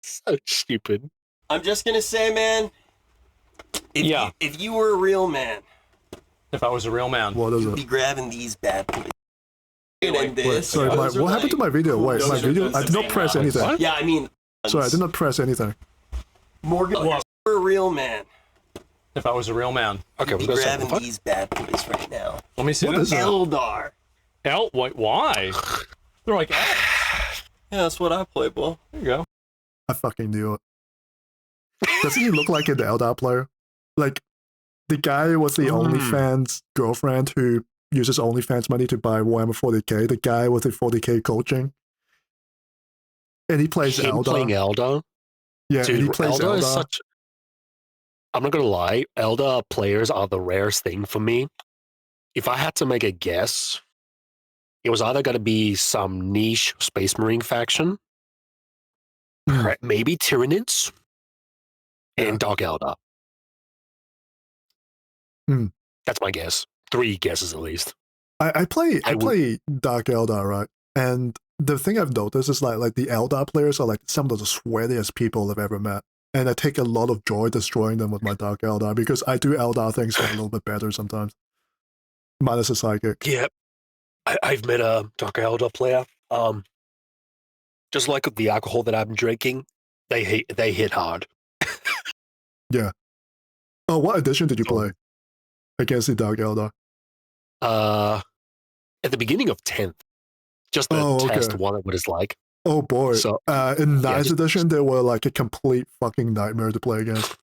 So stupid. I'm just gonna say, man. If you were a real man, If I was a real man. What is you'd be it? grabbing these bad boys. And Wait, this. sorry, what happened to my video? Wait, my video. I did not press anything. What? Yeah, I mean. Sorry, I did not press anything. Morgan, if you were a real man, If I was a real man. Okay, you'd we're be gonna grabbing say these bad boys right now. Let me see What this. is it? Eldar. Wait, why? They're like, Yeah, that's what I play, boy. there you go. I fucking knew it. Doesn't he look like an Eldar player? Like, the guy was the OnlyFans girlfriend who uses OnlyFans money to buy Warhammer 40k. The guy with the 40k coaching. And he plays him Eldar. playing Eldar. Yeah, Dude, and he plays Eldar Eldar. is such. I'm not gonna lie, Eldar players are the rarest thing for me. If I had to make a guess, it was either gonna be some niche Space Marine faction, maybe Tyranids, and Dark Eldar. Hmm. That's my guess. 3 guesses at least. I play Dark Eldar, right? And the thing I've noticed is like the Eldar players are like some of the sweatiest people I've ever met. And I take a lot of joy destroying them with my Dark Eldar because I do Eldar things a little bit better sometimes. Minus a psychic. Yeah, I've met a Dark Eldar player. Just like the alcohol that I'm drinking, they hit hard. Yeah. Oh, what edition did you play against the Dark Eldar? At the beginning of 10th, just to test what it's like. Oh boy. So, in 9th edition, they were like a complete fucking nightmare to play against.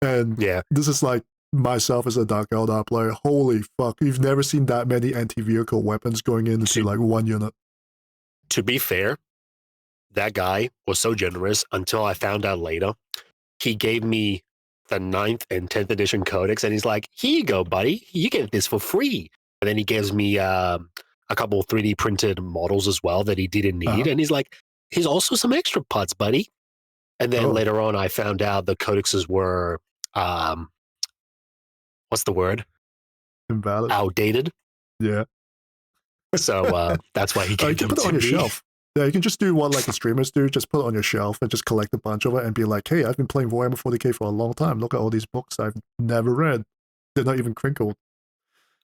And yeah, this is like myself as a Dark Eldar player. Holy fuck. You've never seen that many anti-vehicle weapons going into like one unit. To be fair, that guy was so generous until I found out later. He gave me the 9th and 10th edition codex, and he's like, "Here you go, buddy. You get this for free." And then he gives me a couple 3D printed models as well that he didn't need. And he's like, "Here's also some extra parts, buddy." And then later on, I found out the codexes were, what's the word? Invalid. Outdated. Yeah. So that's why he gave you them can put it to on your me. shelf. Yeah, you can just do what like the streamers do. Just put it on your shelf and just collect a bunch of it and be like, "Hey, I've been playing Warhammer 40k for a long time. Look at all these books I've never read. They're not even crinkled."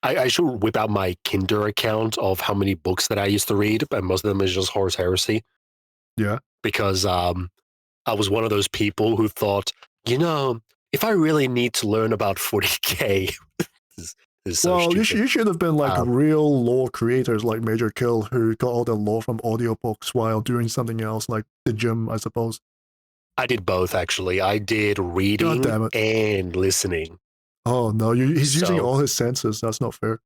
I should whip out my Kinder account of how many books that I used to read, and most of them is just Horus Heresy. Yeah. Because I was one of those people who thought, if I really need to learn about 40k, this is so well, stupid. you should have been like real lore creators like Major Kill who got all their lore from audiobooks while doing something else like the gym, I suppose. I did both, actually. I did reading and listening. Oh, no, he's using all his senses. That's not fair.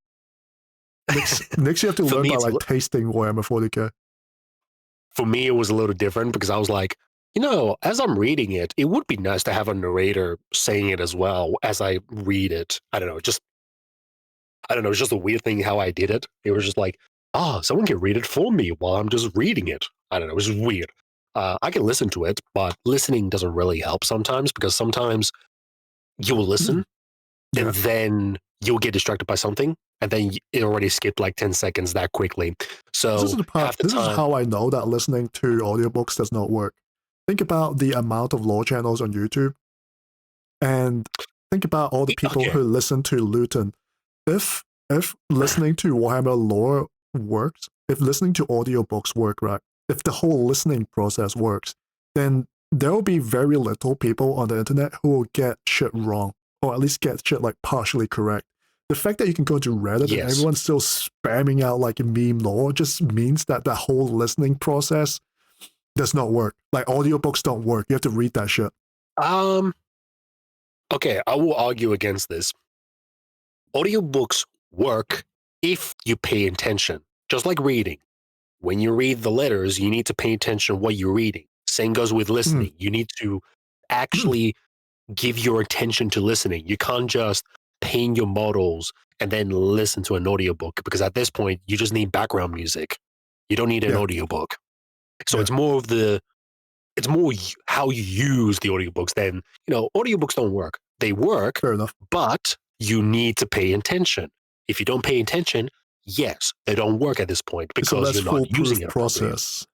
Next you have to learn by like tasting Warhammer 40k. For me, it was a little different because I was like, as I'm reading it, it would be nice to have a narrator saying it as well as I read it. I don't know. It's just a weird thing how I did it. It was just like, someone can read it for me while I'm just reading it. I don't know. It was just weird. I can listen to it, but listening doesn't really help sometimes because sometimes you will listen and then you'll get distracted by something and then it already skipped like 10 seconds that quickly. So this is how I know that listening to audiobooks does not work. think about the amount of lore channels on YouTube, and think about all the people who listen to Luton. If listening to Warhammer lore works, if listening to audiobooks work, right, if the whole listening process works, then there will be very little people on the internet who will get shit wrong, or at least get shit like partially correct. The fact that you can go to Reddit and everyone's still spamming out like meme lore just means that the whole listening process does not work. Like audiobooks don't work. You have to read that shit. Okay, I will argue against this. Audiobooks work if you pay attention, just like reading. When you read the letters, you need to pay attention to what you're reading. Same goes with listening. You need to actually give your attention to listening. You can't just paint your models and then listen to an audiobook, because at this point, you just need background music. You don't need an audiobook. So it's more how you use the audiobooks than, audiobooks don't work. They work, fair enough, but you need to pay attention. If you don't pay attention, yes, they don't work at this point because you're not using it. Process.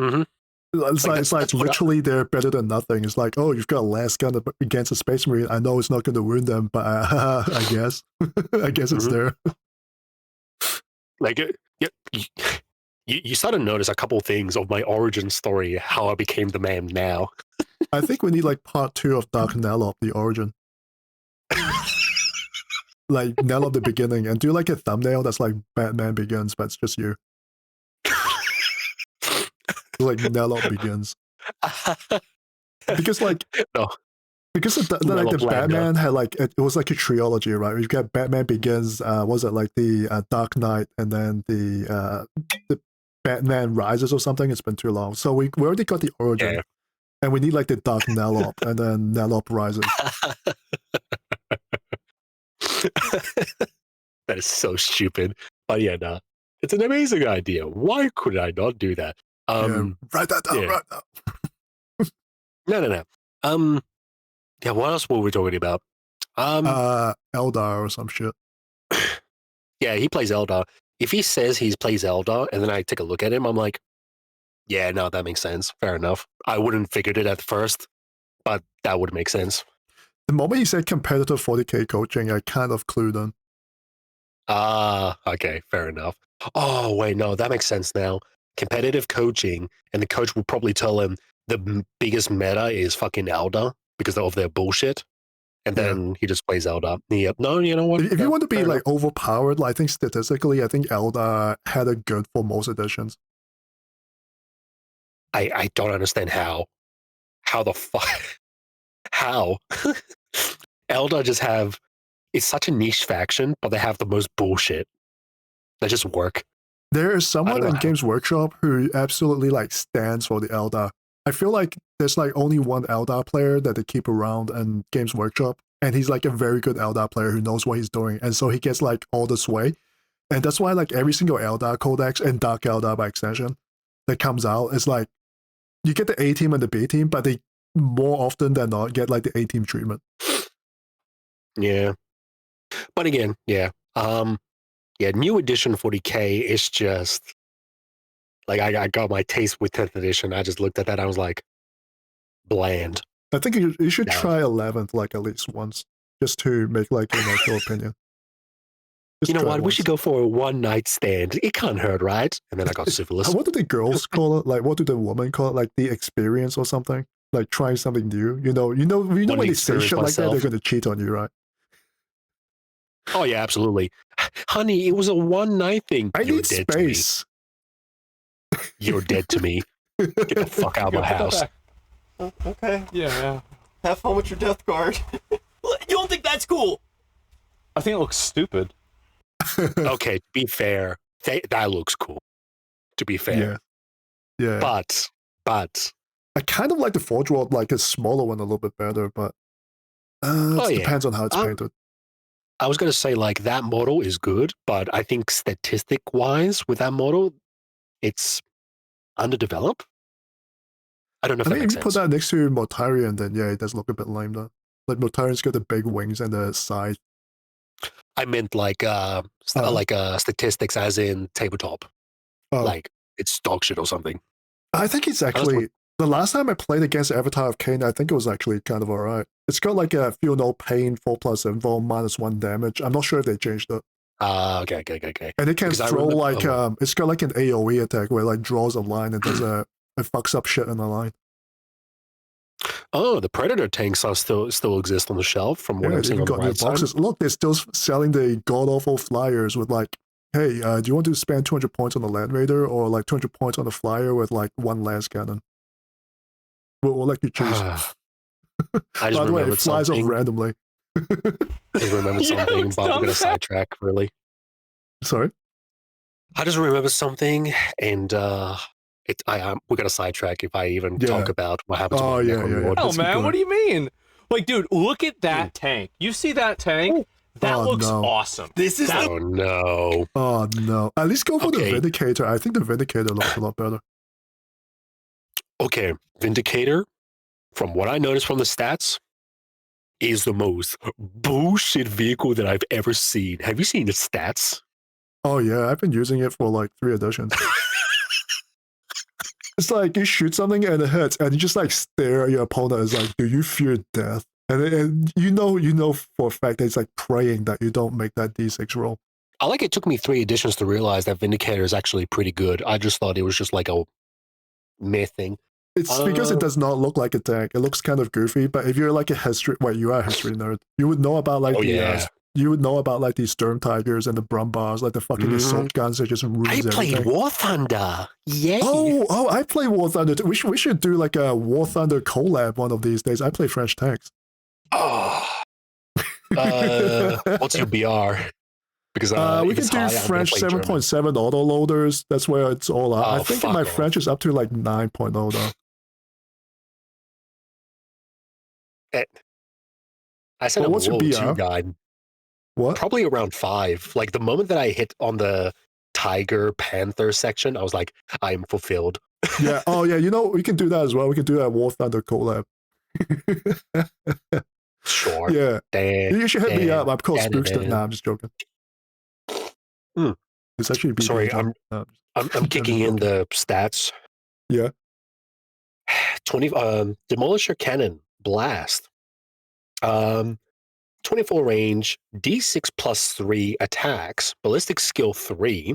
Mm-hmm. It's like literally they're better than nothing. It's like, oh, you've got a last gun against a space marine. I know it's not going to wound them, but I guess it's there. Like, you start to notice a couple things of my origin story, how I became the man now. I think we need like part 2 of Dark Nellop, the origin. Like Nellop the beginning, and do like a thumbnail that's like Batman Begins, but it's just you. Like Nellop Begins. Because like because the Batman had like it was like a trilogy, right? We've got Batman Begins, was it like the Dark Knight, and then the Batman Rises or something. It's been too long, so we already got the origin, and we need like the Dark Nellop, and then Nellop Rises. That is so stupid. But yeah, no, it's an amazing idea. Why could I not do that? Write that down right now. No. Yeah, what else were we talking about? Eldar or some shit. Yeah, he plays Eldar. If he says he plays Eldar, and then I take a look at him, I'm like, yeah, no, that makes sense. Fair enough. I wouldn't figured it at first, but that would make sense. The moment you said competitive 40K coaching, I kind of clued in. Okay, fair enough. Oh, wait, no, that makes sense now. Competitive coaching, and the coach will probably tell him the biggest meta is fucking Eldar because of their bullshit. And then he just plays Eldar. Yep. No, you know what? If you want to be like overpowered, I think statistically, I think Eldar had it good for most editions. I don't understand how the fuck, how Eldar just have, it's such a niche faction, but they have the most bullshit. They just work. There is someone in Games Workshop who absolutely like stands for the Eldar. I feel like there's like only one Eldar player that they keep around in Games Workshop, and he's like a very good Eldar player who knows what he's doing, and so he gets like all the sway. And that's why like every single Eldar codex and Dark Eldar by extension that comes out is like you get the A team and the B team, but they more often than not get like the A team treatment. Yeah. But again, yeah. New edition 40K is just like I got my taste with 10th edition. I just looked at that. I was like, bland. I think you should try 11th like at least once, just to make like an actual opinion. Just you know what? We should go for a one night stand. It can't hurt, right? And then I got syphilis. What do the girls call it? Like, what do the women call it? Like the experience or something? Like trying something new. You know when they say shit like that, they're going to cheat on you, right? Oh yeah, absolutely. Honey, it was a one night thing. I need space. You're dead to me. Get the fuck out of my house. Okay. Yeah. Have fun with your death card. You don't think that's cool? I think it looks stupid. Okay, to be fair, that looks cool. To be fair. Yeah. But I kind of like the Forge World, like a smaller one a little bit better, but it depends on how it's painted. I was going to say, like, that model is good, but I think statistic-wise with that model, it's underdeveloped. I don't know if that makes sense. If you put that next to Mortarion, then yeah, it does look a bit lame, though. Like, Mortarion's got the big wings and the side. I meant like statistics as in tabletop. Like, it's dog shit or something. I think it's actually The last time I played against Avatar of Cain, I think it was actually kind of alright. It's got like a feel no pain, 4+ invul, -1 damage. I'm not sure if they changed it. Okay. And it can Because I throw remember- like it's got like an AoE attack where it like draws a line and does it fucks up shit in the line. Oh, the Predator tanks are still exist on the shelf from what Yeah, I'm they seeing even on the got new right side. boxes. Look, they're still selling the god awful flyers with like, hey, do you want to spend 200 points on the Land Raider or like 200 points on the flyer with like 1 lance cannon? We'll let you choose. I just By the way, it remembered flies off something. randomly. I just remembered Yeah, something, it's but we're dumb gonna fact. sidetrack. Really, Sorry. I just remember something, and we're gonna sidetrack if I even Yeah. talk about what happened to Oh, my yeah, Necron yeah, yeah. Lord. Oh Let's keep man, going. what do you mean? Like, dude, look at that tank. You see that tank? That Oh, looks no. awesome. This is That- Oh no! Oh no. At least go for the Okay. Vindicator. I think the Vindicator looks a lot better. Okay, Vindicator, from what I noticed from the stats, is the most bullshit vehicle that I've ever seen. Have you seen the stats? Oh yeah, I've been using it for like 3 editions. It's like you shoot something and it hits, and you just like stare at your opponent. It's like, do you fear death? And you know for a fact that it's like praying that you don't make that D6 roll. I like it took me 3 editions to realize that Vindicator is actually pretty good. I just thought it was just like a meh thing. It's because it does not look like a tank. It looks kind of goofy. But if you're like a history, well, you are a history nerd. You would know about like Oh, the yeah. you would know about like these Sturm Tigers and the Brumbars, like the fucking Mhm. assault guns that just ruins I played everything. War Thunder. Yay! Oh, I play War Thunder. We should do like a War Thunder collab one of these days. I play French tanks. Oh. What's your BR? Because we if can it's do high, I'm gonna French play German. 7.7 autoloaders. That's where it's all at. I Oh, think fuck my off. French is up to like 9.0 though. I said Well, I'm what's your low BR? too, guy. What? Probably around 5. Like the moment that I hit on the Tiger Panther section, I was like, I am fulfilled. Yeah. Oh, yeah. You know, we can do that as well. We can do that War Thunder collab. Sure. Yeah. Damn. You should hit me up. I'm called damn, Spookster. damn. Nah, I'm just joking. Hmm. It's actually BB Sorry, joke. I'm kicking in the stats. Yeah. 20 Demolisher Cannon Blast. 24 range, D6 plus 3 attacks, ballistic skill 3.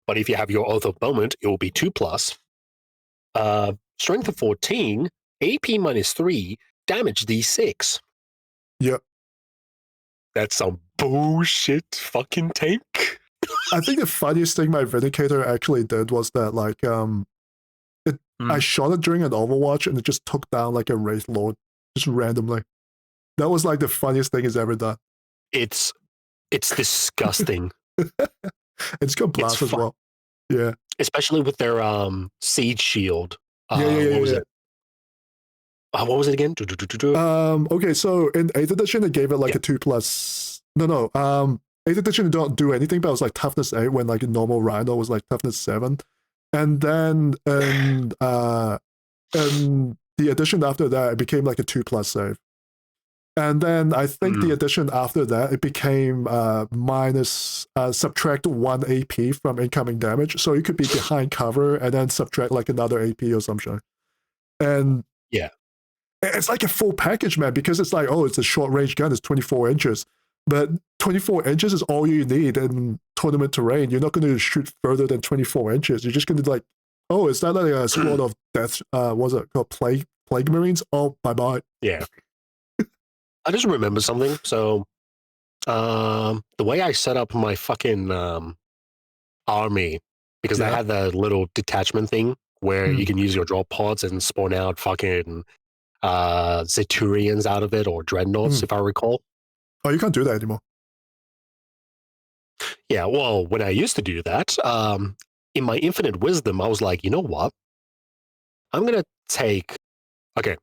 But if you have your Oath of Bowment, it will be 2+. Strength of 14, AP -3, damage D6. Yep. That's some bullshit fucking tank. I think the funniest thing my Vindicator actually did was that like I shot it during an Overwatch and it just took down like a Wraith Lord just randomly. That was like the funniest thing it's ever done. It's disgusting. It's got blast as fu- well. Yeah. Especially with their siege shield. Yeah. What was it? What was it again? Okay, so in 8th edition they gave it like a 2+. No. 8th edition don't do anything, but it was like toughness 8 when like a normal Rhino was like toughness 7. And then in the edition after that it became like a 2+ save. And then I think the edition after that, it became subtract 1 AP from incoming damage. So you could be behind cover and then subtract like another AP or something. And yeah, it's like a full package, man, because it's like, oh, it's a short range gun, it's 24 inches. But 24 inches is all you need in tournament terrain. You're not going to shoot further than 24 inches. You're just going to like, oh, is that like a squad of death? What's it called? Plague Marines? Oh, bye-bye. Yeah. I just remember something. So, the way I set up my fucking army, because I had the little detachment thing where you can use your drop pods and spawn out fucking Zeturians out of it or Dreadnoughts, if I recall. Oh, you can't do that anymore. Yeah, well, when I used to do that, in my infinite wisdom, I was like, you know what? I'm going to take... Okay.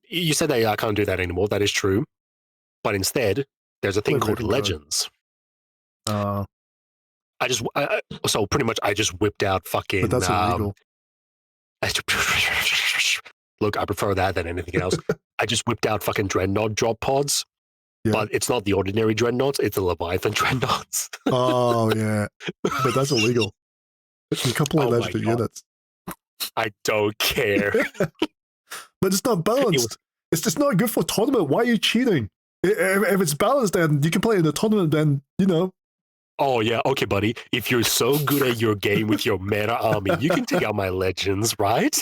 You said that I can't do that anymore. That is true. But instead, there's a thing called Legends. So pretty much I just whipped out fucking... But that's illegal. Look, I prefer that than anything else. I just whipped out fucking Dreadnought drop pods. Yeah. But it's not the ordinary Dreadnoughts, it's the Leviathan Dreadnoughts. Oh, yeah. But that's illegal. You can't play legendary units. I don't care. But it's not balanced. It's just not good for tournament. Why are you cheating? If it's balanced, then you can play in the tournament. Then Oh yeah, okay, buddy. If you're so good at your game with your meta army, you can take out my legends, right?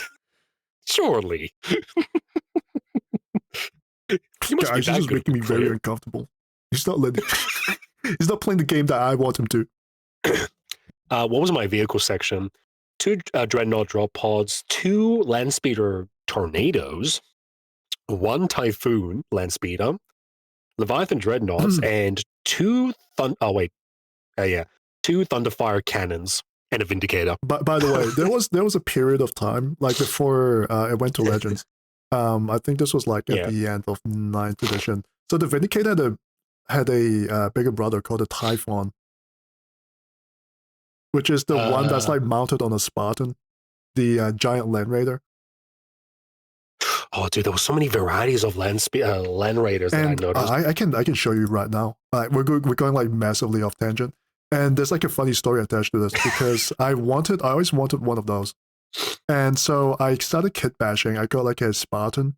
Surely. You must be Guys, that this is good making me at very player. uncomfortable. He's not letting. He's not playing the game that I want him to. What was my vehicle section? 2 Dreadnought drop pods, 2 Landspeeder Tornadoes, 1 Typhoon Landspeeder, Leviathan Dreadnoughts, and 2 2 Thunderfire Cannons and a Vindicator. But by the way, there was a period of time like before it went to Legends. I think this was like at the end of 9th edition. So the Vindicator had a bigger brother called the Typhon, which is the one that's like mounted on a Spartan, the giant Land Raider. Oh, dude, there were so many varieties of Land Raiders that I noticed. I can show you right now. We're going like massively off tangent, and there's like a funny story attached to this because I always wanted one of those, and so I started kit bashing. I got like a Spartan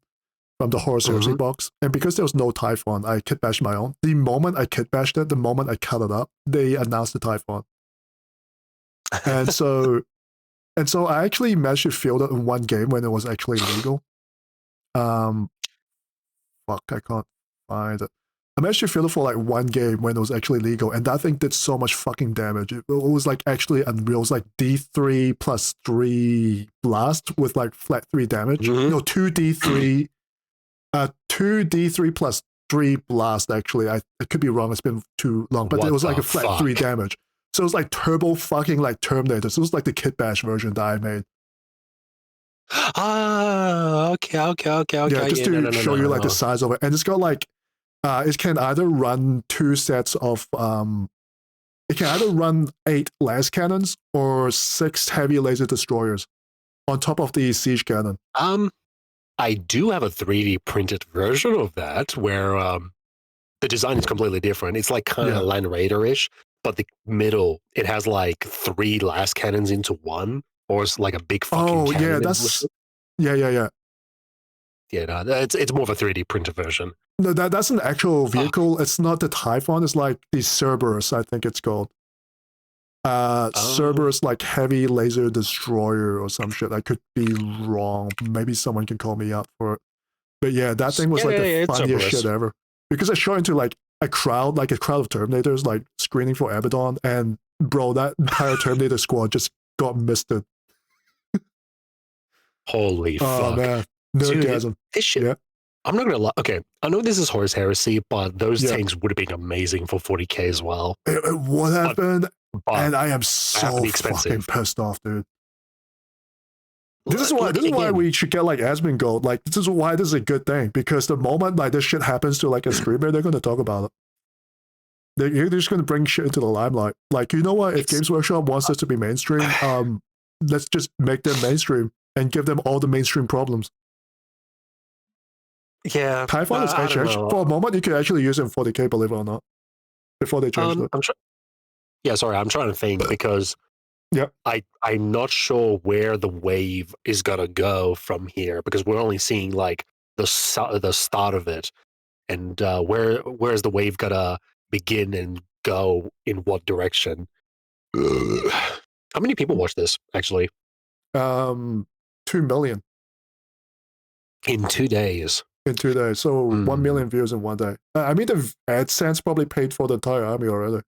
from the Horus Heresy box, and because there was no Typhon, I kit bashed my own. The moment I kit bashed it, the moment I cut it up, they announced the Typhon, and so I actually managed to field it in one game when it was actually legal. Fuck, I can't find it. I managed to field it for like one game when it was actually legal, and that thing did so much fucking damage. It was like actually unreal. It was like D3 plus 3 blast with like flat 3 damage. No, 2D3, 2D3 plus 3 blast. Actually, I could be wrong. It's been too long, but it was like a flat 3 damage. So it was like turbo fucking like Terminator. So it was like the kit bash version that I made. Okay. Yeah, just to show you like the size of it, and it's got like, it can either run 2 sets of it can either run 8 las cannons or 6 heavy laser destroyers on top of the siege cannon. I do have a 3D printed version of that where the design is completely different. It's like kind of Land Raider-ish, but the middle it has like 3 las cannons into one. Or it's like a big fucking cannon. Yeah, that's yeah. Yeah, no, it's more of a 3D printed version. No, that's an actual vehicle. It's not the Typhon. It's like the Cerberus, I think it's called. Cerberus, like heavy laser destroyer or some shit. I could be wrong. Maybe someone can call me out for it. But yeah, that thing was the funniest shit ever. Because I shot into like a crowd of Terminators, like screening for Abaddon, and bro, that entire Terminator squad just got misted. Holy fuck. Oh man, nerdgasm. This shit. Yeah. I'm not gonna lie. Okay, I know this is Horus Heresy, but those tanks would have been amazing for 40k as well. It would have been, and I am so expensive. fucking pissed off, dude. This is why we should get like Asmongold. Like this is why this is a good thing, because the moment like this shit happens to like a streamer, they're gonna talk about it. They're just gonna bring shit into the limelight. Like, you know what? If Games Workshop wants this to be mainstream, let's just make them mainstream and give them all the mainstream problems. Yeah, Typhon is actually for a moment you could actually use it in 40k, believe it or not, before they changed it. I'm trying to think because I'm not sure where the wave is gonna go from here, because we're only seeing like the start of it, and where's the wave gonna begin and go in what direction? How many people watch this actually? 2 million in 2 days. In 2 days, so 1 million views in one day. I mean, the AdSense probably paid for the entire army already.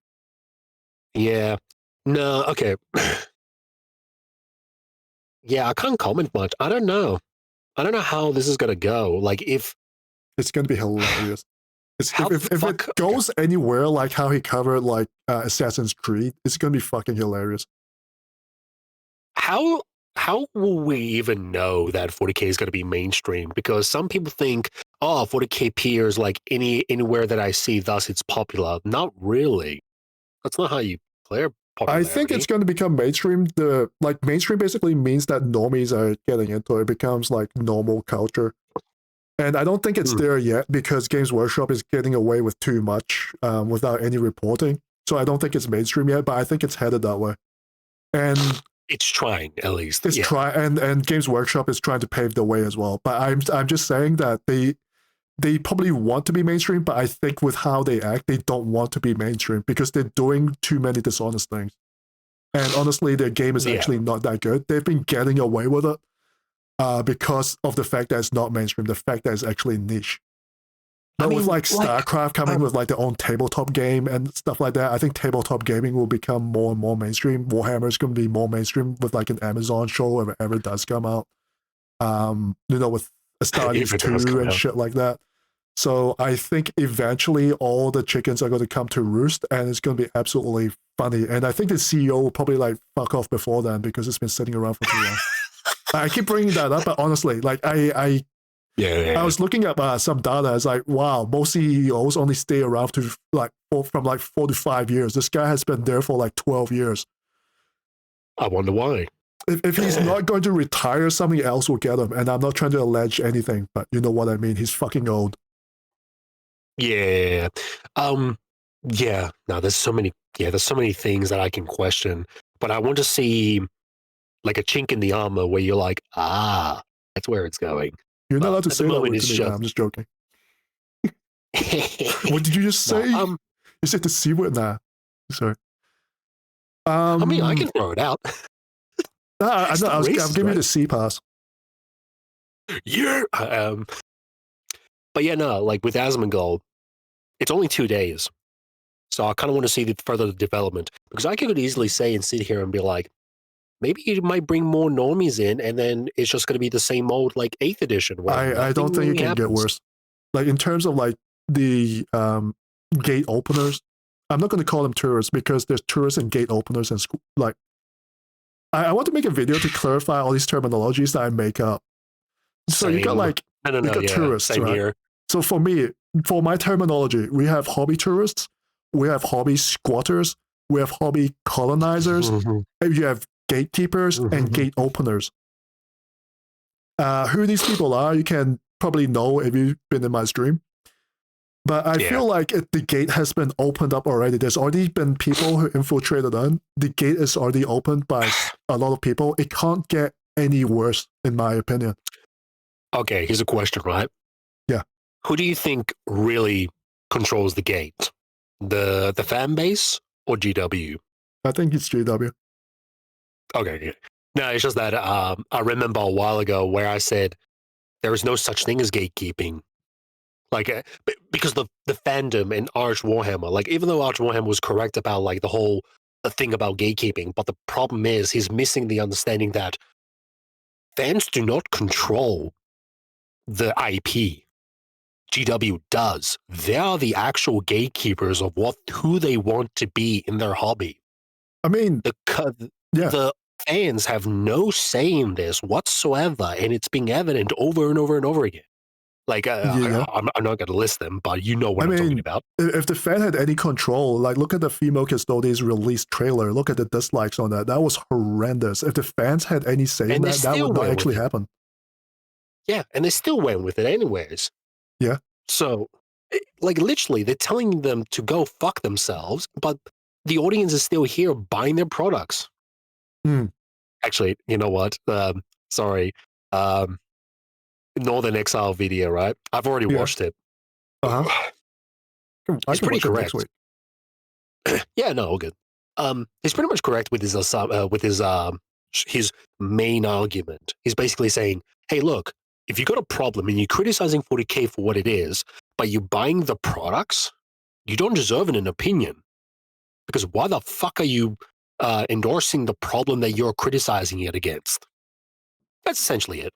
Yeah. No. Okay. Yeah, I can't comment much. I don't know how this is gonna go. Like, if it's gonna be hilarious. If it goes anywhere like how he covered like Assassin's Creed, it's gonna be fucking hilarious. How will we even know that 40k is going to be mainstream? Because some people think, oh, 40k appears like anywhere that I see, thus it's popular. Not really. That's not how you play popularity. I think it's going to become mainstream. Mainstream basically means that normies are getting into it. It becomes like normal culture. And I don't think it's there yet, because Games Workshop is getting away with too much without any reporting. So I don't think it's mainstream yet, but I think it's headed that way. And It's trying, at least. It's and Games Workshop is trying to pave the way as well. But I'm just saying that they probably want to be mainstream, but I think with how they act, they don't want to be mainstream because they're doing too many dishonest things. And honestly, their game is actually not that good. They've been getting away with it because of the fact that it's not mainstream, the fact that it's actually niche. But with like StarCraft coming with like their own tabletop game and stuff like that, I think tabletop gaming will become more and more mainstream. Warhammer is going to be more mainstream with like an Amazon show if it ever does come out. With Astartes 2 and shit like that. So I think eventually all the chickens are going to come to roost and it's going to be absolutely funny. And I think the CEO will probably like fuck off before then because it's been sitting around for too long. I keep bringing that up, but honestly, like I was looking at some data. It's like, wow, most CEOs only stay around to from 4 to 5 years. This guy has been there for like 12 years. I wonder why. If he's not going to retire, something else will get him. And I'm not trying to allege anything, but you know what I mean. He's fucking old. Yeah. No, there's so many things that I can question, but I want to see like a chink in the armor where you're like, that's where it's going. You're not allowed to say that word to me. No, I'm just joking. What did you just say? You said the C word? Nah. Sorry. I mean, I can throw it out. I'm giving you the C pass. Yeah. But yeah, no, like with Asmongold, it's only 2 days. So I kind of want to see the further development because I could easily say and sit here and be like, maybe you might bring more normies in and then it's just going to be the same old like 8th edition. I don't think it can get worse. Like in terms of like the gate openers, I'm not going to call them tourists because there's tourists and gate openers and like, I want to make a video to clarify all these terminologies that I make up. So you got like, you got tourists, right? Here. So for me, for my terminology, we have hobby tourists, we have hobby squatters, we have hobby colonizers, and you have gatekeepers and gate openers. Who these people are, you can probably know if you've been in my stream. But I feel like the gate has been opened up already. There's already been people who infiltrated in. The gate is already opened by a lot of people. It can't get any worse, in my opinion. Okay, here's a question, right? Yeah. Who do you think really controls the gate? The fan base or GW? I think it's GW. Okay. No, it's just that I remember a while ago where I said there is no such thing as gatekeeping. Like, because the fandom in Arch Warhammer, like, even though Arch Warhammer was correct about, like, the thing about gatekeeping, but the problem is he's missing the understanding that fans do not control the IP. GW does. They are the actual gatekeepers of who they want to be in their hobby. I mean, the fans have no say in this whatsoever, and it's being evident over and over and over again. Like, I'm not going to list them, but you know what I'm talking about. If the fan had any control, like, look at the Female Custodians release trailer. Look at the dislikes on that. That was horrendous. If the fans had any say in that would not actually happen. Yeah, and they still went with it anyways. Yeah. So, like, literally, they're telling them to go fuck themselves, but the audience is still here buying their products. Actually, you know what? Sorry. Northern Exile video, right? I've already watched it. It's pretty correct. Yeah, no, all good. He's pretty much correct with his main argument. He's basically saying, hey, look, if you got a problem and you're criticizing 40K for what it is, but you're buying the products, you don't deserve an opinion. Because why the fuck are you endorsing the problem that you're criticizing it against? That's essentially it.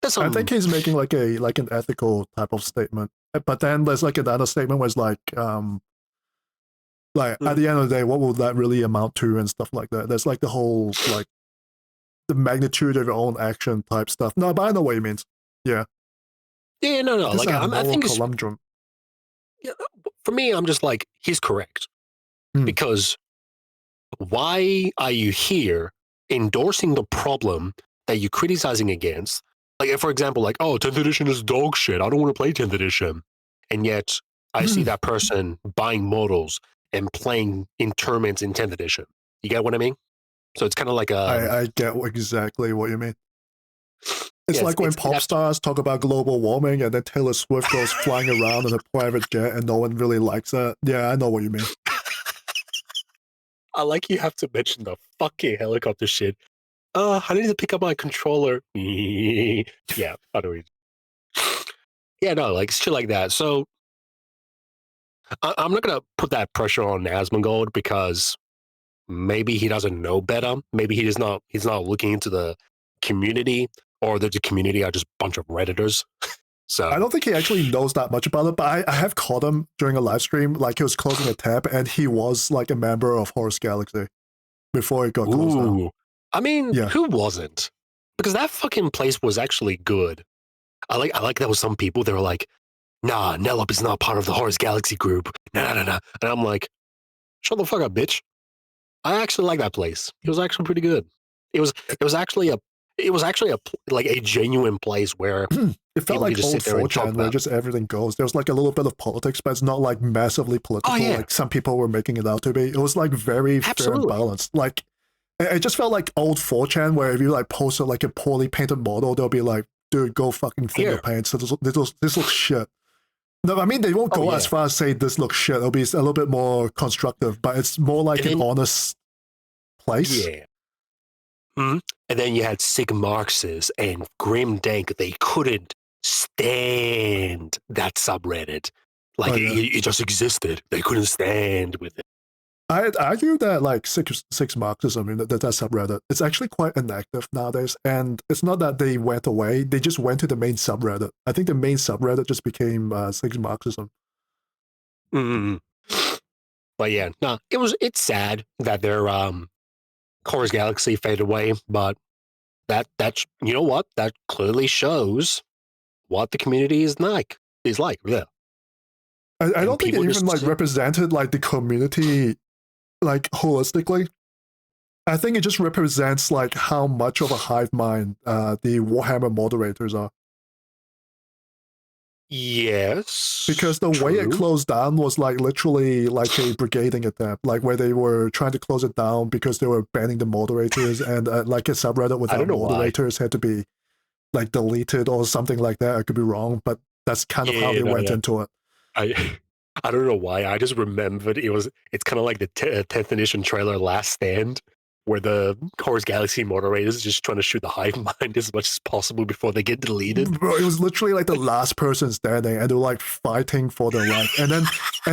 I think he's making like an ethical type of statement. But then there's like another statement where it's like at the end of the day, what will that really amount to and stuff like that. There's like the whole like the magnitude of your own action type stuff. No, but I know what he means. Yeah. Yeah, no. It's like I think it's conundrum. Yeah, for me, I'm just like, he's correct. Because why are you here endorsing the problem that you're criticizing against? Like, for example, like, oh, 10th edition is dog shit. I don't want to play 10th edition. And yet I see that person buying models and playing in tournaments in 10th edition. You get what I mean? So it's kind of like a I get exactly what you mean. It's yes, like when it's- pop stars talk about global warming and then Taylor Swift goes flying around in a private jet and no one really likes it. Yeah, I know what you mean. I like you have to mention the fucking helicopter shit. I need to pick up my controller. Yeah, I know. Yeah, no, like shit like that. So I'm not gonna put that pressure on Asmongold because maybe he doesn't know better. Maybe he's not looking into the community, or the community are just a bunch of redditors. So I don't think he actually knows that much about it, but I have caught him during a live stream, like he was closing a tab and he was like a member of Horus Galaxy before it got closed down. ooh, I mean, Yeah. who wasn't? Because that fucking place was actually good. I like there was some people that were like, nah, Nellop is not part of the Horus Galaxy group. Nah. And I'm like, shut the fuck up, bitch. I actually like that place. It was actually pretty good. It was actually like a genuine place where It felt people like could just old sit there and talk 4chan where about. just everything goes. There was like a little bit of politics, but it's not like massively political yeah. like some people were making it out to be. It was like very fair and Absolutely. balanced. Like it just felt like old 4chan where if you like posted like a poorly painted model, they'll be like, dude, go fucking finger Here. paint. So this looks shit. No, I mean they won't go yeah. as far as say this looks shit. It'll be a little bit more constructive, but it's more like And an then- honest place. Yeah. Mhm. And then you had Sig Marxes and Grim Dank. They couldn't stand that subreddit. Like Oh, yeah. it just existed. They couldn't stand with it. I'd argue that like six Marxism, I mean, that subreddit, it's actually quite inactive nowadays. And it's not that they went away; they just went to the main subreddit. I think the main subreddit just became six Marxism. Mm. But yeah, no, it's sad that their Horus Galaxy faded away. But that's you know what, that clearly shows what the community is like. Yeah. I And don't think it people even just like sit- represented like the community like holistically. I think it just represents like how much of a hive mind the Warhammer moderators are. Yes, Because the way it true. closed down was like literally like a brigading attempt, like where they were trying to close it down because they were banning the moderators, and like a subreddit without know why. moderators had to be like deleted or something like that. I could be wrong, but that's kind of how Yeah, they no, went no. into it. I don't know why. I just remembered it's kind of like the 10th edition trailer Last Stand, where the Horus Galaxy moderators are just trying to shoot the hive mind as much as possible before they get deleted. Bro, it was literally like the last person standing, and they were like fighting for their life. And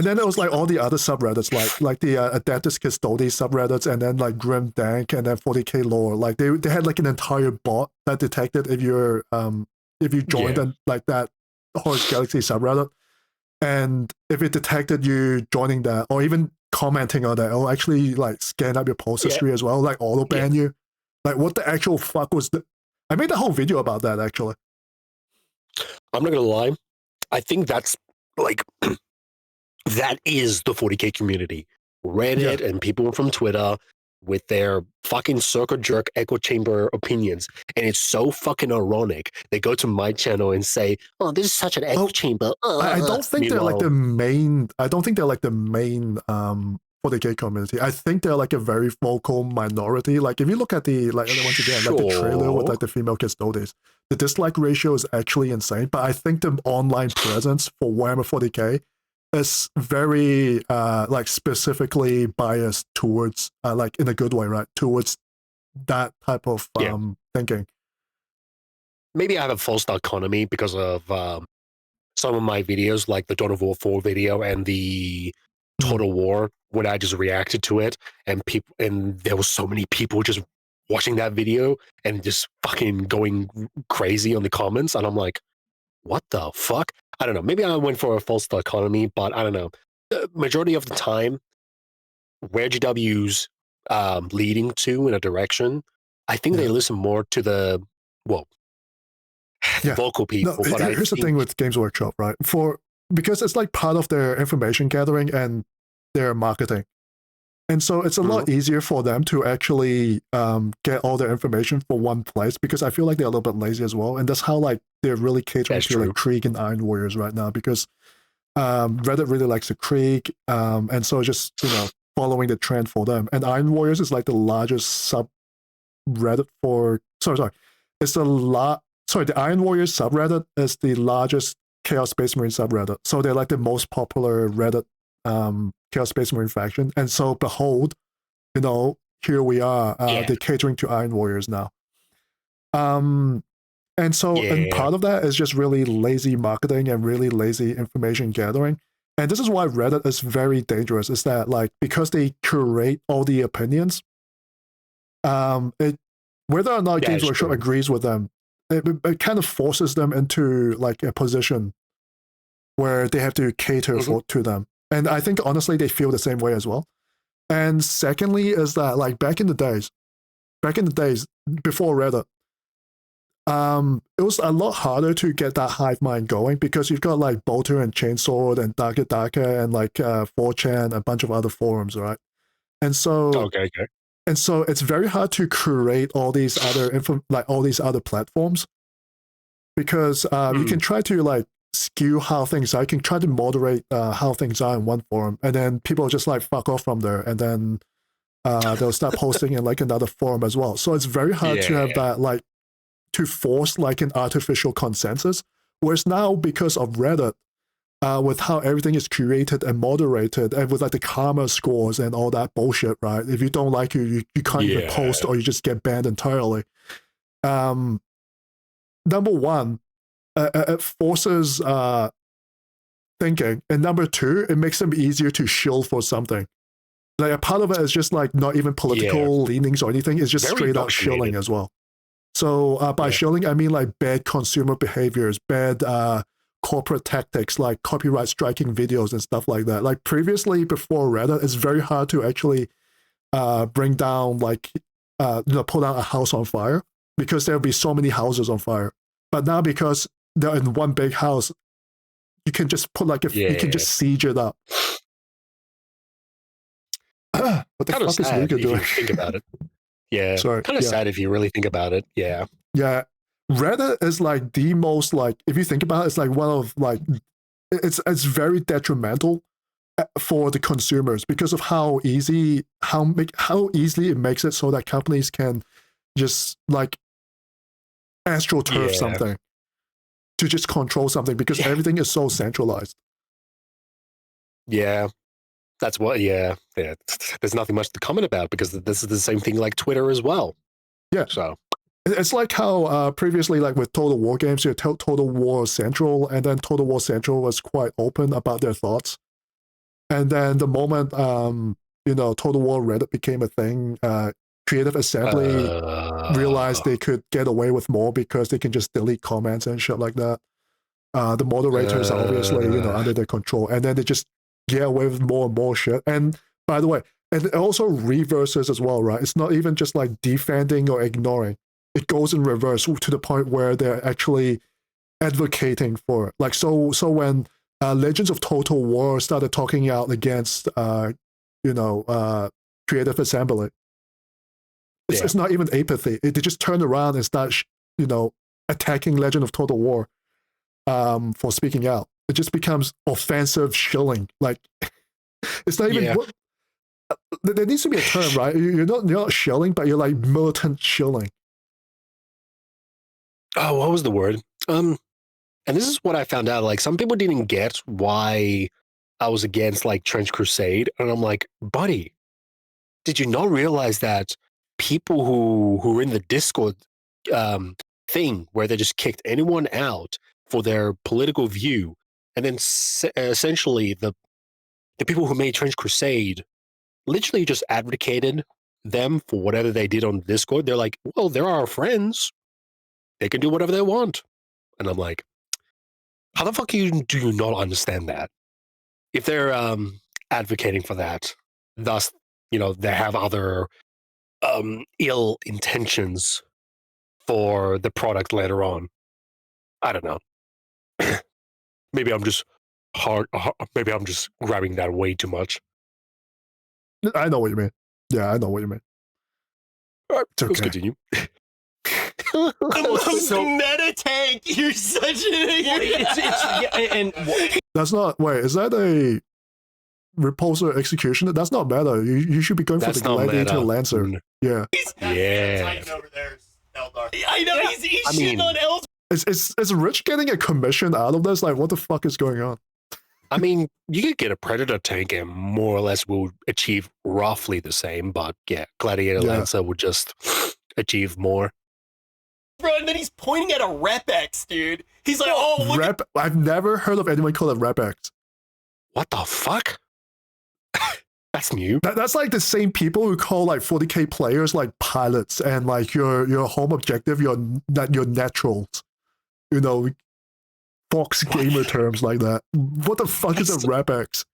then there was like all the other subreddits, like the Adeptus Custodes subreddits, and then like Grim Dank, and then 40k lore. Like they had like an entire bot that detected if you're if you joined Yeah. like that Horus Galaxy subreddit, and if it detected you joining that or even commenting on that, it'll actually like scan up your post Yeah. history as well, like auto ban you. Like what the actual fuck was the? I made a whole video about that actually. I'm not gonna lie. I think that's like that is the 40k community. Reddit and people from Twitter with their fucking circle jerk echo chamber opinions. And it's so fucking ironic. They go to my channel and say, oh, this is such an echo Oh, chamber. I don't think they're like the main. I don't think they're like the main for the gay community. I think they're like a very vocal minority. Like if you look at the like once again like the trailer with Sure. like the female custodes, the dislike ratio is actually insane. But I think the online presence for Warhammer 40k is very like specifically biased towards like in a good way, right? Towards that type of Yeah. thinking. Maybe I have a false dichotomy because of some of my videos, like the Dawn of War 4 video and the Total War, when I just reacted to it, and there was so many people just watching that video and just fucking going crazy on the comments, and I'm like, what the fuck? I don't know. Maybe I went for a false dichotomy, but I don't know. The majority of the time, where GW's leading to in a direction, I think they Yeah. listen more to the Yeah. vocal people. No, but here's the thing with Games Workshop, right? Because it's like part of their information gathering and their marketing. And so it's a lot easier for them to actually get all their information for one place, because I feel like they're a little bit lazy as well. And that's how like they're really catering That's to true. like Krieg and Iron Warriors right now, because Reddit really likes the Krieg, and so just following the trend for them. And Iron Warriors is like the largest Reddit for it's the Iron Warriors subreddit is the largest Chaos Space Marine subreddit. So they're like the most popular Reddit Chaos Space Marine faction. And so behold, here we are, they're catering to Iron Warriors now. And so and part of that is just really lazy marketing and really lazy information gathering. And this is why Reddit is very dangerous, is that like because they curate all the opinions, whether or not Games Workshop agrees with them, it kind of forces them into like a position where they have to cater to them. And I think honestly they feel the same way as well. And secondly is that like back in the days before Reddit, it was a lot harder to get that hive mind going because you've got like Bolter and Chainsword and Darker and like 4chan, a bunch of other forums, right? And so and so it's very hard to curate all these other all these other platforms because you can try to like skew how things are. You can try to moderate how things are in one forum, and then people just like fuck off from there, and then they'll start posting in like another forum as well. So it's very hard to have that like to force like an artificial consensus. Whereas now, because of Reddit, with how everything is curated and moderated, and with like the karma scores and all that bullshit, right? If you don't like you can't even post, or you just get banned entirely. Number one, it forces thinking, and number two, it makes them easier to shill for something. Like a part of it is just like not even political leanings or anything; it's just straight up shilling as well. So by shilling, I mean like bad consumer behaviors, bad corporate tactics, like copyright striking videos and stuff like that. Like previously, before Reddit, it's very hard to actually bring down like put down a house on fire because there'll be so many houses on fire. But now because they're in one big house, you can just put like you can just siege it up. What the fuck is Luca doing? Think about it. Yeah, sorry. Kind of sad if you really think about it. Yeah. Yeah. Reddit is like the most like, if you think about it, it's like one of like, it's very detrimental for the consumers because of how easily it makes it so that companies can just like astroturf something to just control something because everything is so centralized. Yeah. That's what, there's nothing much to comment about because this is the same thing like Twitter as well. Yeah. So it's like how previously, like with Total War games, you had Total War Central, and then Total War Central was quite open about their thoughts. And then the moment, Total War Reddit became a thing, Creative Assembly realized they could get away with more because they can just delete comments and shit like that. The moderators are obviously, under their control, and then they just get away with more and more shit. And by the way, and it also reverses as well, right? It's not even just like defending or ignoring. It goes in reverse to the point where they're actually advocating for it. Like so when Legends of Total War started talking out against Creative Assembly, it's not even apathy. They just turn around and start attacking Legend of Total War for speaking out. It just becomes offensive shilling. Like it's not even. There needs to be a term, right? You're not shilling, but you're like militant shilling. Oh, what was the word? And this is what I found out. Like some people didn't get why I was against like Trench Crusade, and I'm like, buddy, did you not realize that people who are in the Discord thing where they just kicked anyone out for their political view, and then essentially the people who made Trench Crusade literally just advocated them for whatever they did on Discord. They're like, well, they're our friends. They can do whatever they want. And I'm like, how the fuck do you not understand that? If they're advocating for that, thus, they have other ill intentions for the product later on. I don't know. Maybe I'm just maybe I'm just grabbing that way too much. I know what you mean. Yeah, I know what you mean. All right, let's continue. Meta tank. You're such an That's not. Wait, is that a? repulsor executioner, that's not meta. You should be going That's for the not gladiator meta. lancer. Yeah. Yeah. over there is Eldar. I know he's I shitting mean- on Eldar. Is Rich getting a commission out of this? Like, what the fuck is going on? I mean, you could get a Predator tank and more or less will achieve roughly the same, but yeah, Gladiator Yeah. Lancer would just achieve more. Bro, and then he's pointing at a Rep-X, dude. He's like, oh, look at I've never heard of anyone call it Rep-X. What the fuck? That's new. That's like the same people who call like 40k players like pilots and like your home objective, your naturals. You know, Fox gamer terms like that. What the fuck is a Rep-X?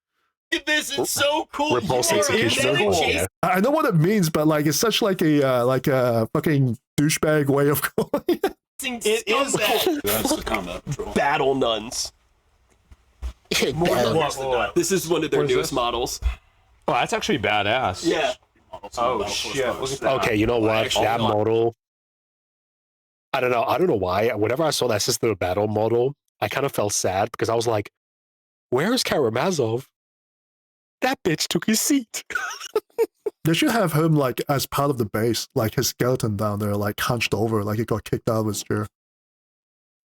this. It's so cool. Repulse You are executioner. embedded Yeah. chase I know what it means, but like it's such like a fucking douchebag way of calling it. It is that. That's the combat patrol. Battle nuns. This is one of their What is newest this? models. Oh, that's actually badass. Yeah. Oh shit! Look at that. Okay, you know what? actually, That model. I don't know. I don't know why. Whenever I saw that System of Battle model, I kind of felt sad because I was like, "Where is Karamazov? That bitch took his seat." They should have him like as part of the base, like his skeleton down there, like hunched over, like he got kicked out of his chair.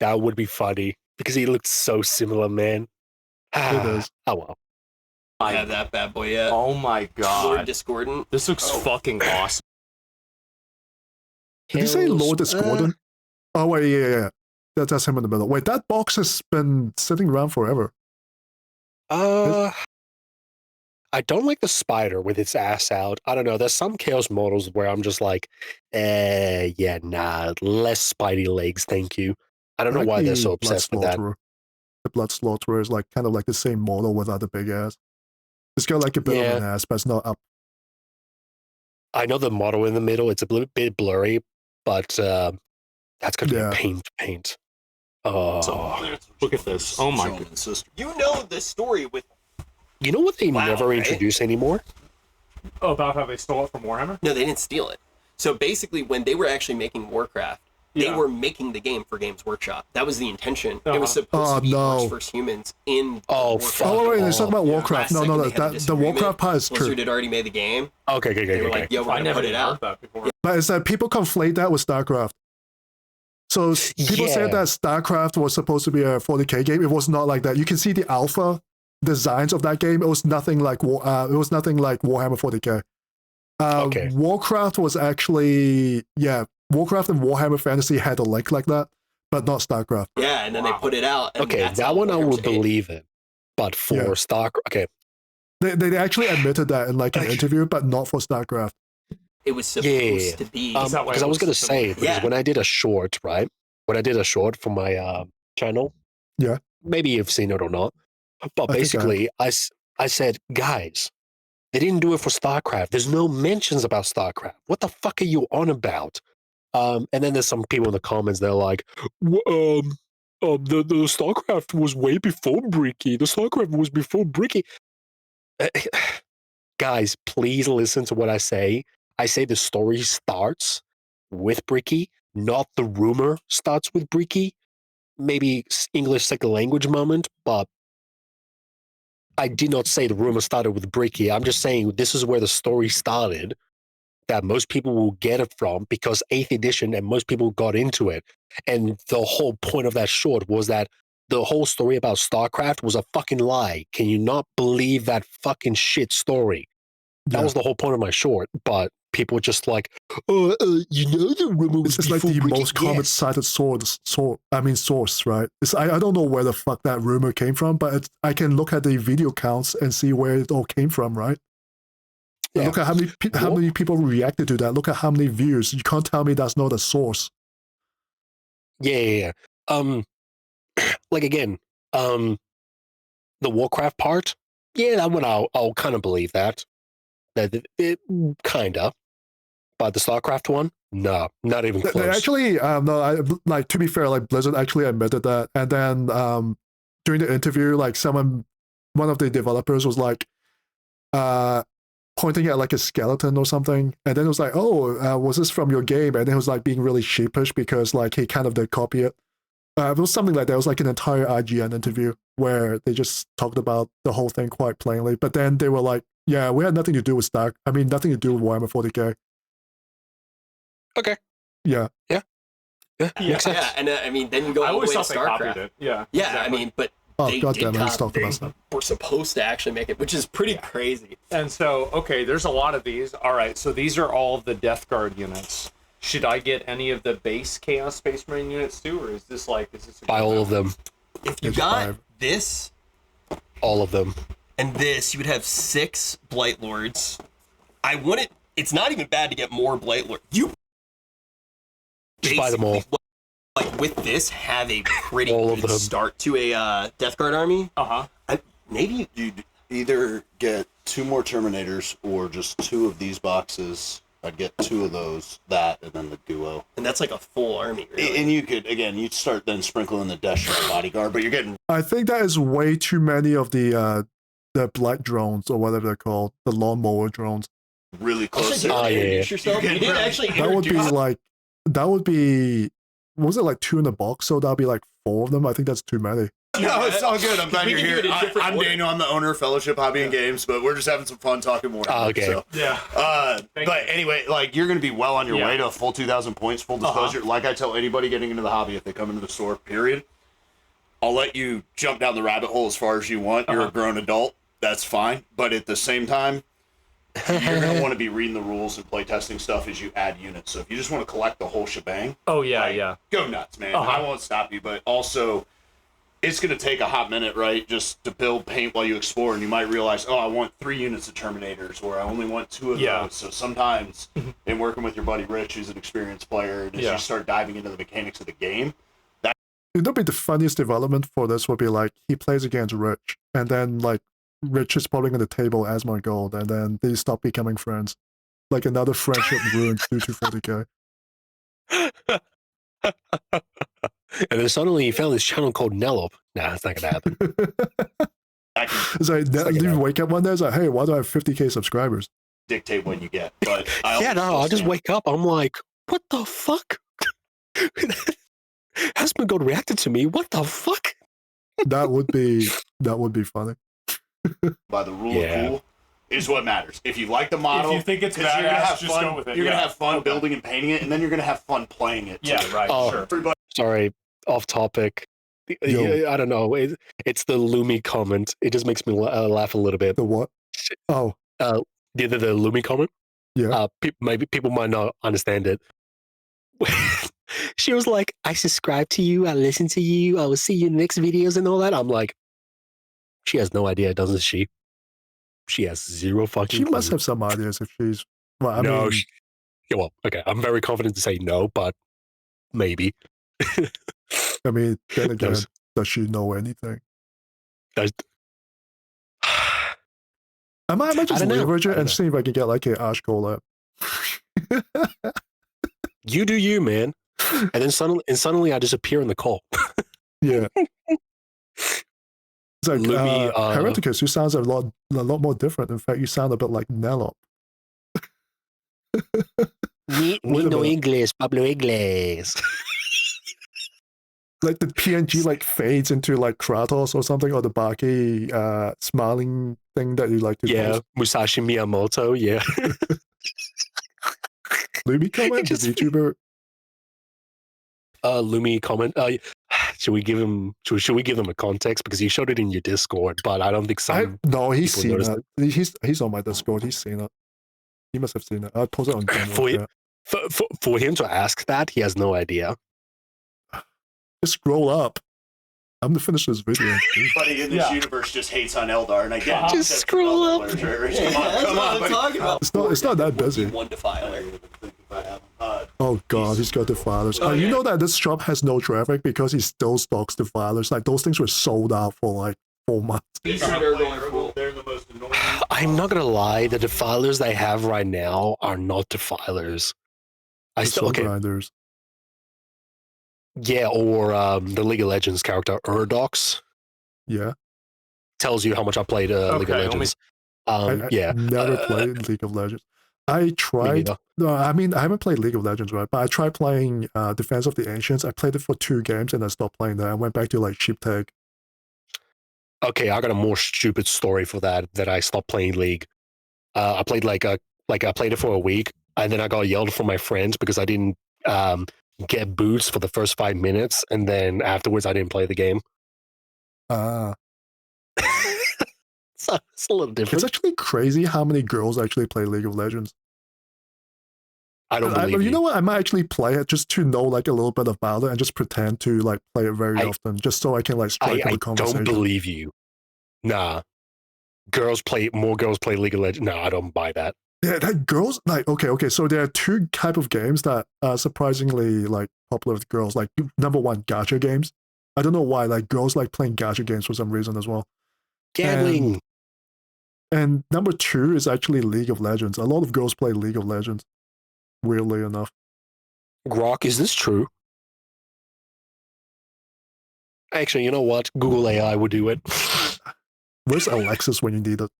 That would be funny because he looked so similar, man. It is. Oh well. I have that bad boy yet. Oh my Lord god! Discordant. This looks fucking awesome. Did you say Lord Discordant? Oh wait, yeah. That's him in the middle. Wait, that box has been sitting around forever. I don't like the spider with its ass out. I don't know. There's some Chaos models where I'm just like, yeah, nah, less spidey legs, thank you. I don't know like why they're the so obsessed with Blood that. Slaughterer. The Blood Slaughterer is like kind of like the same model without the big ass. It's got like a bit of an ass, but it's not up. I know the model in the middle, it's a bit blurry, but that's going to Yeah. be paint. Oh. Look at this. Oh my god. You know the story with. You know what they Wow, never right? introduce anymore? Oh, about how they stole it from Warhammer? No, they didn't steal it. So basically, when they were actually making Warcraft, they Yeah. were making the game for Games Workshop. That was the intention. It was Uh-huh. supposed to be Oh, no. Orcs vs. Humans in. Oh, Warcraft. fuck. Oh wait, let's talk about yeah. Warcraft. Last No, second, they had a the disagreement. Warcraft part is true. Blizzard had already made the game. Okay. They were like, "Yo, we're I gonna never put it even out." heard that before. But it's that people conflate that with StarCraft. So people Yeah. said that StarCraft was supposed to be a 40k game. It was not like that. You can see the alpha designs of that game. It was nothing like Warhammer 40k. Okay. Warcraft was actually Warcraft and Warhammer Fantasy had a link like that, but not StarCraft. Yeah, and then they put it out. And Okay, that's that how one I Warhammer's would made. believe it. But for Yeah. StarCraft, okay. They actually admitted that in like an interview, but not for StarCraft. It was supposed Yeah. to be. Is that why Because it I was was going to so say, much? because Yeah. when I did a short, right? When I did a short for my channel, Yeah. maybe you've seen it or not. But I think I have. basically, I said, guys, they didn't do it for StarCraft. There's no mentions about StarCraft. What the fuck are you on about? And then there's some people in the comments, they're like, the StarCraft was way before Bricky. The StarCraft was before Bricky. Guys, please listen to what I say. I say the story starts with Bricky, not the rumor starts with Bricky. Maybe English second language moment, but I did not say the rumor started with Bricky. I'm just saying this is where the story started, that most people will get it from because 8th edition and most people got into it. And the whole point of that short was that the whole story about StarCraft was a fucking lie. Can you not believe that fucking shit story? That Yeah. was the whole point of my short, but people were just like, you know the rumor was It's just like before the Bricky. most common Yes. cited source, right? I don't know where the fuck that rumor came from, but I can look at the video counts and see where it all came from, right? Yeah. Look at how many people reacted to that. Look at how many views. You can't tell me that's not a source. Yeah. Like again, the Warcraft part, yeah, that one I'll kind of believe that. That it kinda. But the StarCraft one, no, not even close. They actually, like to be fair, like Blizzard actually admitted that, and then during the interview, like one of the developers was like, pointing at like a skeleton or something, and then it was like, oh, was this from your game? And then it was like being really sheepish because like he kind of did copy it. It was something like that. It was like an entire IGN interview where they just talked about the whole thing quite plainly. But then they were like, "Yeah, we had nothing to do with Stark. I mean, nothing to do with Warhammer 40k." Okay. Yeah. Makes sense. Yeah, and I mean, then you go I all the always way to thought they copied StarCraft. it. Yeah. Yeah, exactly. I mean, but Oh, they God did damn it, let's talk they about that. were supposed to actually make it, which is pretty crazy. And so, okay, there's a lot of these. All right, so these are all of the Death Guard units. Should I get any of the base Chaos Space Marine units too, or is this a Buy all of them. If you It's got 5. this All of them. and this, you would have 6 Blight Lords. I wouldn't. It's not even bad to get more Blight Lords. You Just buy them all. basically, like with this, have a pretty All of good them. start to a Death Guard army. Maybe You'd either get 2 more Terminators or just 2 of these boxes. I'd get 2 of those, that, and then the duo. and that's like a full army. Really. And you could, again, you'd start then sprinkling the Death Shot bodyguard, but you're getting I think that is way too many of the black drones or whatever they're called, the lawnmower drones. really close. Also, Oh, you yeah. introduce yourself. You You get didn't really- actually That would be introduce. like, was it like 2 in the box? So that'd be like 4 of them. I think that's too many. No, it's all good. I'm glad We you're can do here. it in different I'm order. Daniel. I'm the owner of Fellowship Hobby and Games, but we're just having some fun talking more. Okay. So, Yeah. Thank but anyway, like you're going to be well on your Yeah. way to a full 2,000 points, full disclosure. Like I tell anybody getting into the hobby, if they come into the store, period, I'll let you jump down the rabbit hole as far as you want. You're a grown adult. That's fine. But at the same time, you're going to want to be reading the rules and play testing stuff as you add units. So if you just want to collect the whole shebang, Oh yeah, go nuts, man. Uh-huh. I won't stop you, but also it's going to take a hot minute, right? Just to build paint while you explore, and you might realize, oh, I want 3 units of Terminators, or I only want 2 of Yeah. those. So sometimes, in working with your buddy Rich, who's an experienced player, and as Yeah. you start diving into the mechanics of the game, It'll be the funniest development for this would be like he plays against Rich, and then like Rich is probably going to table Asmongold, and then they stop becoming friends. Like another friendship ruined due to 40k. And then suddenly you found this channel called Nellop. Nah, that's not gonna happen. I can It's like, you wake up one day, it's like, hey, why do I have 50k subscribers? dictate when you get. But Yeah, no, I'll just wake up. I'm like, what the fuck? Asmongold reacted to me. What the fuck? That would be funny. by the rule Yeah. of cool is what matters. If you like the model, If you think it's 'cause you're gonna badass, have just fun, go with it. You're Yeah. gonna have fun Okay. building and painting it, and then you're gonna have fun playing it. Too. Yeah, right. Oh. Sure. Everybody, Sorry, off topic. Yo. I don't know. It's the Lumi comment. It just makes me laugh a little bit. The what? Oh, The Lumi comment. yeah. Maybe people might not understand it. She was like, "I subscribe to you. I listen to you. I will see you in the next videos and all that." I'm like, she has no idea, doesn't she? She has zero fucking. She must clue. have some ideas if she's. Well, I no. mean, Yeah, well, okay. I'm very confident to say no, but maybe. then again, Those- does she know anything? There's- I might just don't know. leverage I it don't and know. see if I can get like a Ash collab. You do you, man. And then suddenly I disappear in the call. Yeah. It's like Lumi, Hereticus, you sounds a lot more different. In fact, you sound a bit like Nellop. Ni Wait a no minute. inglés, Pablo Inglés. Like the PNG like fades into like Kratos or something, or the Baki smiling thing that you like to Yeah, post. Musashi Miyamoto. Yeah. Lumi comment, the just- VTuber. Lumi comment. Should we give him? Should we give him a context because you showed it in your Discord, but I don't think some. No, he's people seen noticed it. He's on my Discord. He's seen it. He must have seen it. I posted it on general For chat. For him to ask that, he has no idea. Just scroll up. I'm gonna finish this video. Everybody in this Yeah. universe just hates on Eldar, and I get Just that's scroll the up. players, right, Rich? Yeah, Come on, that's come what on, I'm buddy. talking about. It's not that busy. One defiler. Oh god, he's got defilers. Oh, You yeah. know that this shop has no traffic because he still stocks defilers. Like those things were sold out for like 4 months. These are going cool. They're the most annoying. I'm not gonna lie. The defilers they have right now are not defilers. I The still soul okay. grinders. Yeah, or the League of Legends character Urdox Yeah. tells you how much I played League Okay, of let me- Legends. I Yeah, never played League of Legends. I tried. neither. No, I mean, I haven't played League of Legends, right? But I tried playing Defense of the Ancients. I played it for 2 games and I stopped playing that. I went back to like Sheep Tag. Okay, I got a more stupid story for that I stopped playing League. I played I played it for a week, and then I got yelled from my friends because I didn't get boots for the first 5 minutes, and then afterwards I didn't play the game. Ah. So it's a little different. It's actually crazy how many girls actually play League of Legends. I don't believe you know what? I might actually play it just to know like a little bit about it and just pretend to like play it very often, just so I can like strike up a conversation. I don't believe you. Nah. More girls play League of Legends. No, I don't buy that. Yeah, that girls like okay. So there are 2 type of games that are surprisingly like popular with girls. Like number 1, gacha games. I don't know why. Like girls like playing gacha games for some reason as well. Gambling. And number 2 is actually League of Legends. A lot of girls play League of Legends. Weirdly enough. Grok, is this true? Actually, you know what? Google AI would do it. Where's Alexis when you need it?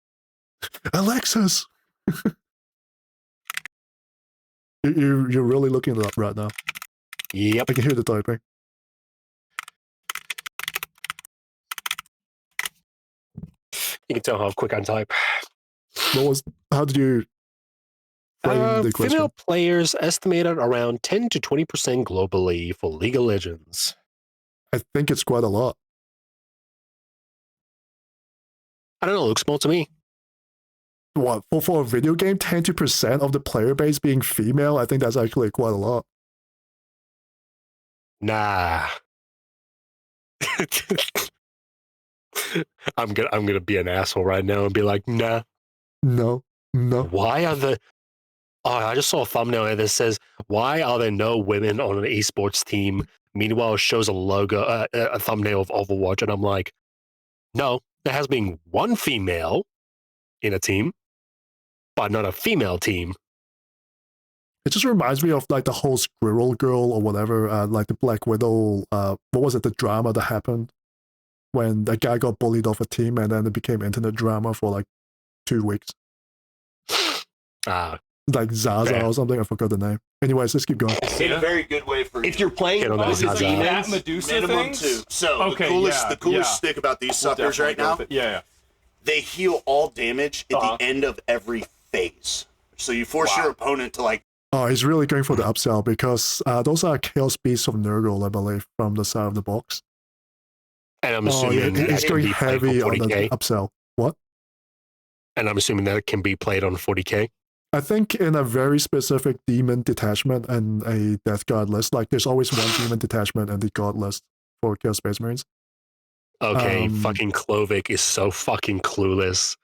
Alexis! You're really looking it up right now. Yep. I can hear the typing. You can tell how quick I type. How did you frame the question? Female players estimated around 10 to 20% globally for League of Legends. I think it's quite a lot. I don't know, it looks small to me. What, for a video game, 10% of the player base being female? I think that's actually quite a lot. Nah. I'm gonna be an asshole right now and be like, nah. No. Why are the... Oh, I just saw a thumbnail that says, why are there no women on an esports team? Meanwhile, it shows a logo, a thumbnail of Overwatch, and I'm like, no, there has been one female in a team, but not a female team. It just reminds me of like the whole Squirrel Girl or whatever, like the Black Widow, what was it, the drama that happened when that guy got bullied off a team and then it became internet drama for like 2 weeks. Like Zaza or something, I forgot the name. Anyways, let's keep going. In a very good way for If you're playing Get on Oh, is it Zaza. like that Medusa minimum things? 2. So Okay, the coolest stick about these suckers right now, Yeah. they heal all damage at the end of every phase. So you force your opponent to like... Oh, he's really going for the upsell because those are Chaos Beasts of Nurgle, I believe, from the side of the box. And I'm Oh, assuming yeah, that he's can going be played heavy on on the 40K. upsell. What? And I'm assuming that it can be played on 40K. I think in a very specific demon detachment and a Death Guard list, like there's always one demon detachment and the God list for Chaos Space Marines. Okay, fucking Clovic is so fucking clueless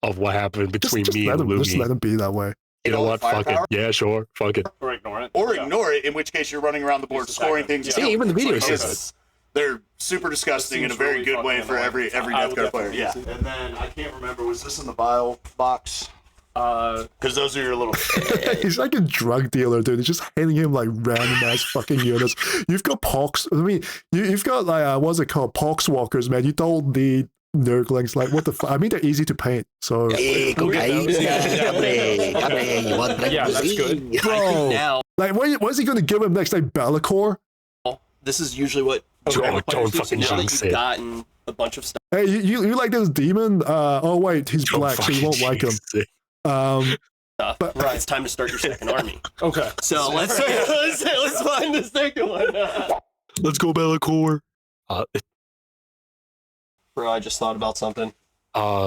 of what happened between me and Lumi. Just let him be that way. You know what? Fuck it. Firepower? Yeah, sure. Fuck it. Or ignore it. Or ignore it, in which case you're running around the board scoring things. See, even the video says It's- They're super disgusting in a seems very really good way fucking for annoying. every I Death would Guard player. definitely Yeah. use it. And then I can't remember, was this in the vial box? Because those are your little... He's like a drug dealer, dude. He's just handing him like random ass fucking units. You've got pox. I mean, you've got like what's it called? Pox walkers, man. You don't need Nurglings. Like what the fuck? I mean, they're easy to paint. So Hey, Go get those. Yeah, that's good. bro, Now, like what is he going to give him next? Like Be'lakor? this is usually what Don't players do. So fucking now that jinx you've it. gotten a bunch of stuff. Hey, you like this demon? Oh wait, he's Don't black, so you won't fucking like him. jinx it. But- It's time to start your second army. Okay. So let's find the second one. Let's go, Be'lakor. Bro, I just thought about something.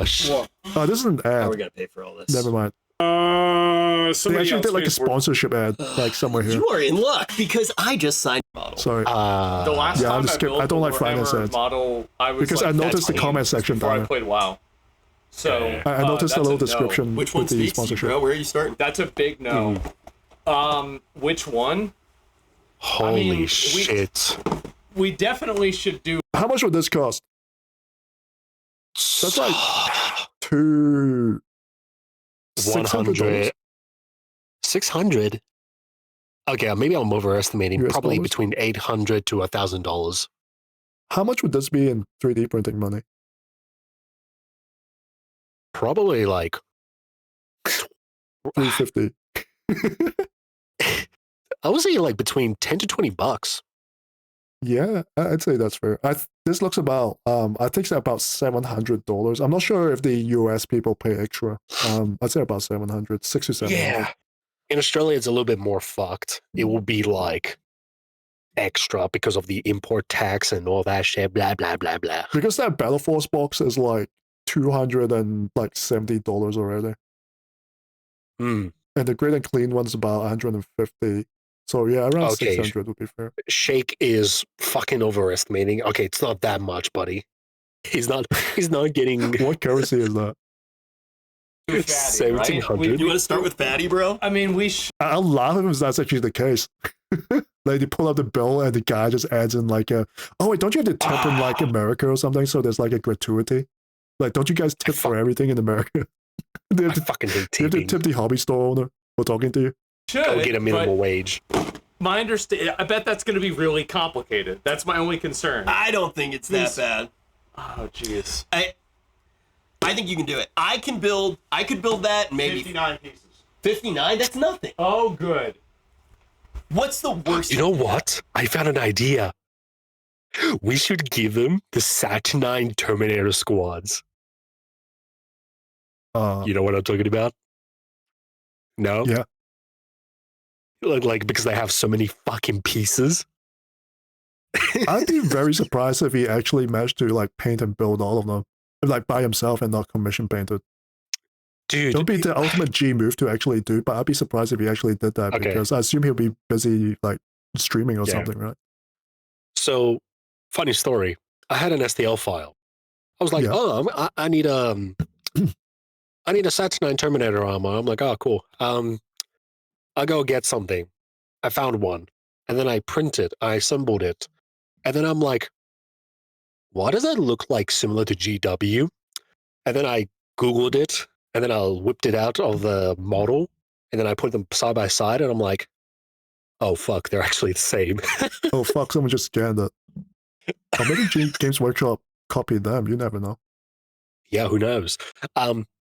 Shit. Oh, this is an How are we ad. gonna pay for all this? Never mind. They Somebody actually else did like a pays for it. sponsorship ad, like somewhere here. You are in luck because I just signed a model. Sorry. The last Yeah, I'm time just I kidding. built I don't like the finance Warhammer ads. model, I was Because like, I noticed the that's comment late section before down I there. played WoW. So I noticed a that's little no. description Which one with the speaks to you, sponsorship. bro? Where are you starting? That's a big no. Which one? Holy mean, shit. We definitely should do. How much would this cost? That's like $600. 100. 600? Okay, maybe I'm overestimating. US Probably dollars? between $800 to $1,000. How much would this be in 3D printing money? Probably like 350. I was saying like between 10 to $20. Yeah, I'd say that's fair. This looks about I think it's about $700. I'm not sure if the US people pay extra. I'd say about 700, 6 to 700. Yeah. In Australia, it's a little bit more fucked. It will be like extra because of the import tax and all that shit, blah, blah, blah, blah. Because that Battle Force box is like $270 already. Hmm. And the Great and Clean one's about 150. So yeah, around Okay. 600 would be fair. Shake is fucking overestimating. Okay, it's not that much, buddy. He's not getting What currency is that? Too fatty, right? 1700. You want to start with fatty, bro? I mean, I'll laugh if that's actually the case. Like they pull up the bill and the guy just adds in like oh wait, don't you have to tip in like America or something? So there's like a gratuity. Like, don't you guys tip for everything in America? I fucking hate You have to tipping. tip the hobby store owner for talking to you. should Go get a minimum but wage. my I bet that's going to be really complicated. That's my only concern. I don't think it's that This- bad. Oh, jeez. I think you can do it. I could build that in maybe 59 pieces. 59. That's nothing. Oh, good. What's the worst? You know what? I found an idea. We should give him the Saturnine Terminator squads. You know what I'm talking about? No? Yeah. Like because they have so many fucking pieces. I'd be very surprised if he actually managed to like paint and build all of them, like by himself and not commission painted. Dude. It would be the ultimate G move to actually do, but I'd be surprised if he actually did that Okay. because I assume he'll be busy like streaming or Yeah. something, right? So, funny story. I had an STL file. I was like, Yeah. oh, I need I need a Saturnine Terminator armor. I'm like, oh, cool. I'll go get something. I found one, and then I printed. I assembled it, and then I'm like, why does that look like similar to GW? And then I Googled it, and then I whipped it out of the model, and then I put them side by side, and I'm like, oh fuck, they're actually the same. Oh fuck, someone just scanned it. Or maybe Games Workshop copied them. You never know. Yeah, who knows?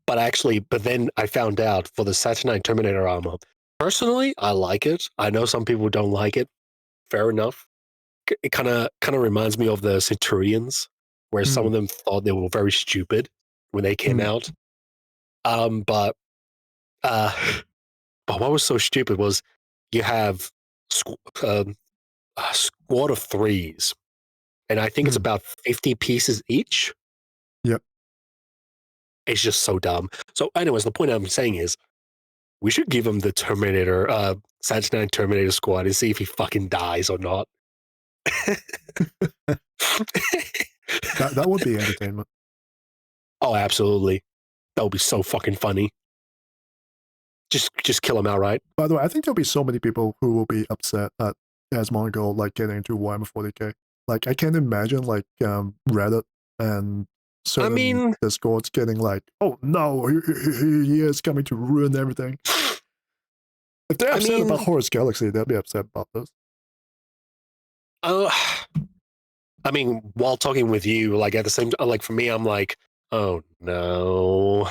But then I found out for the Saturnine Terminator armor. Personally, I like it. I know some people don't like it. Fair enough. It kind of reminds me of the Centurions, where some of them thought they were very stupid when they came out. But what was so stupid was you have a squad of threes, and I think it's about 50 pieces each. Yep. It's just so dumb. So, anyways, the point I'm saying is, we should give him the Terminator, Saturnine Terminator squad and see if he fucking dies or not. That would be entertainment. Oh, absolutely. That would be so fucking funny. Just kill him outright. By the way, I think there'll be so many people who will be upset at Asmongold like getting into Warhammer 40k. Like I can't imagine like Reddit and certain Discords getting like, oh no, he is coming to ruin everything. If they're upset about Horus Galaxy, they'll be upset about this. I mean, while talking with you, like at the same time, like for me, I'm like, oh no,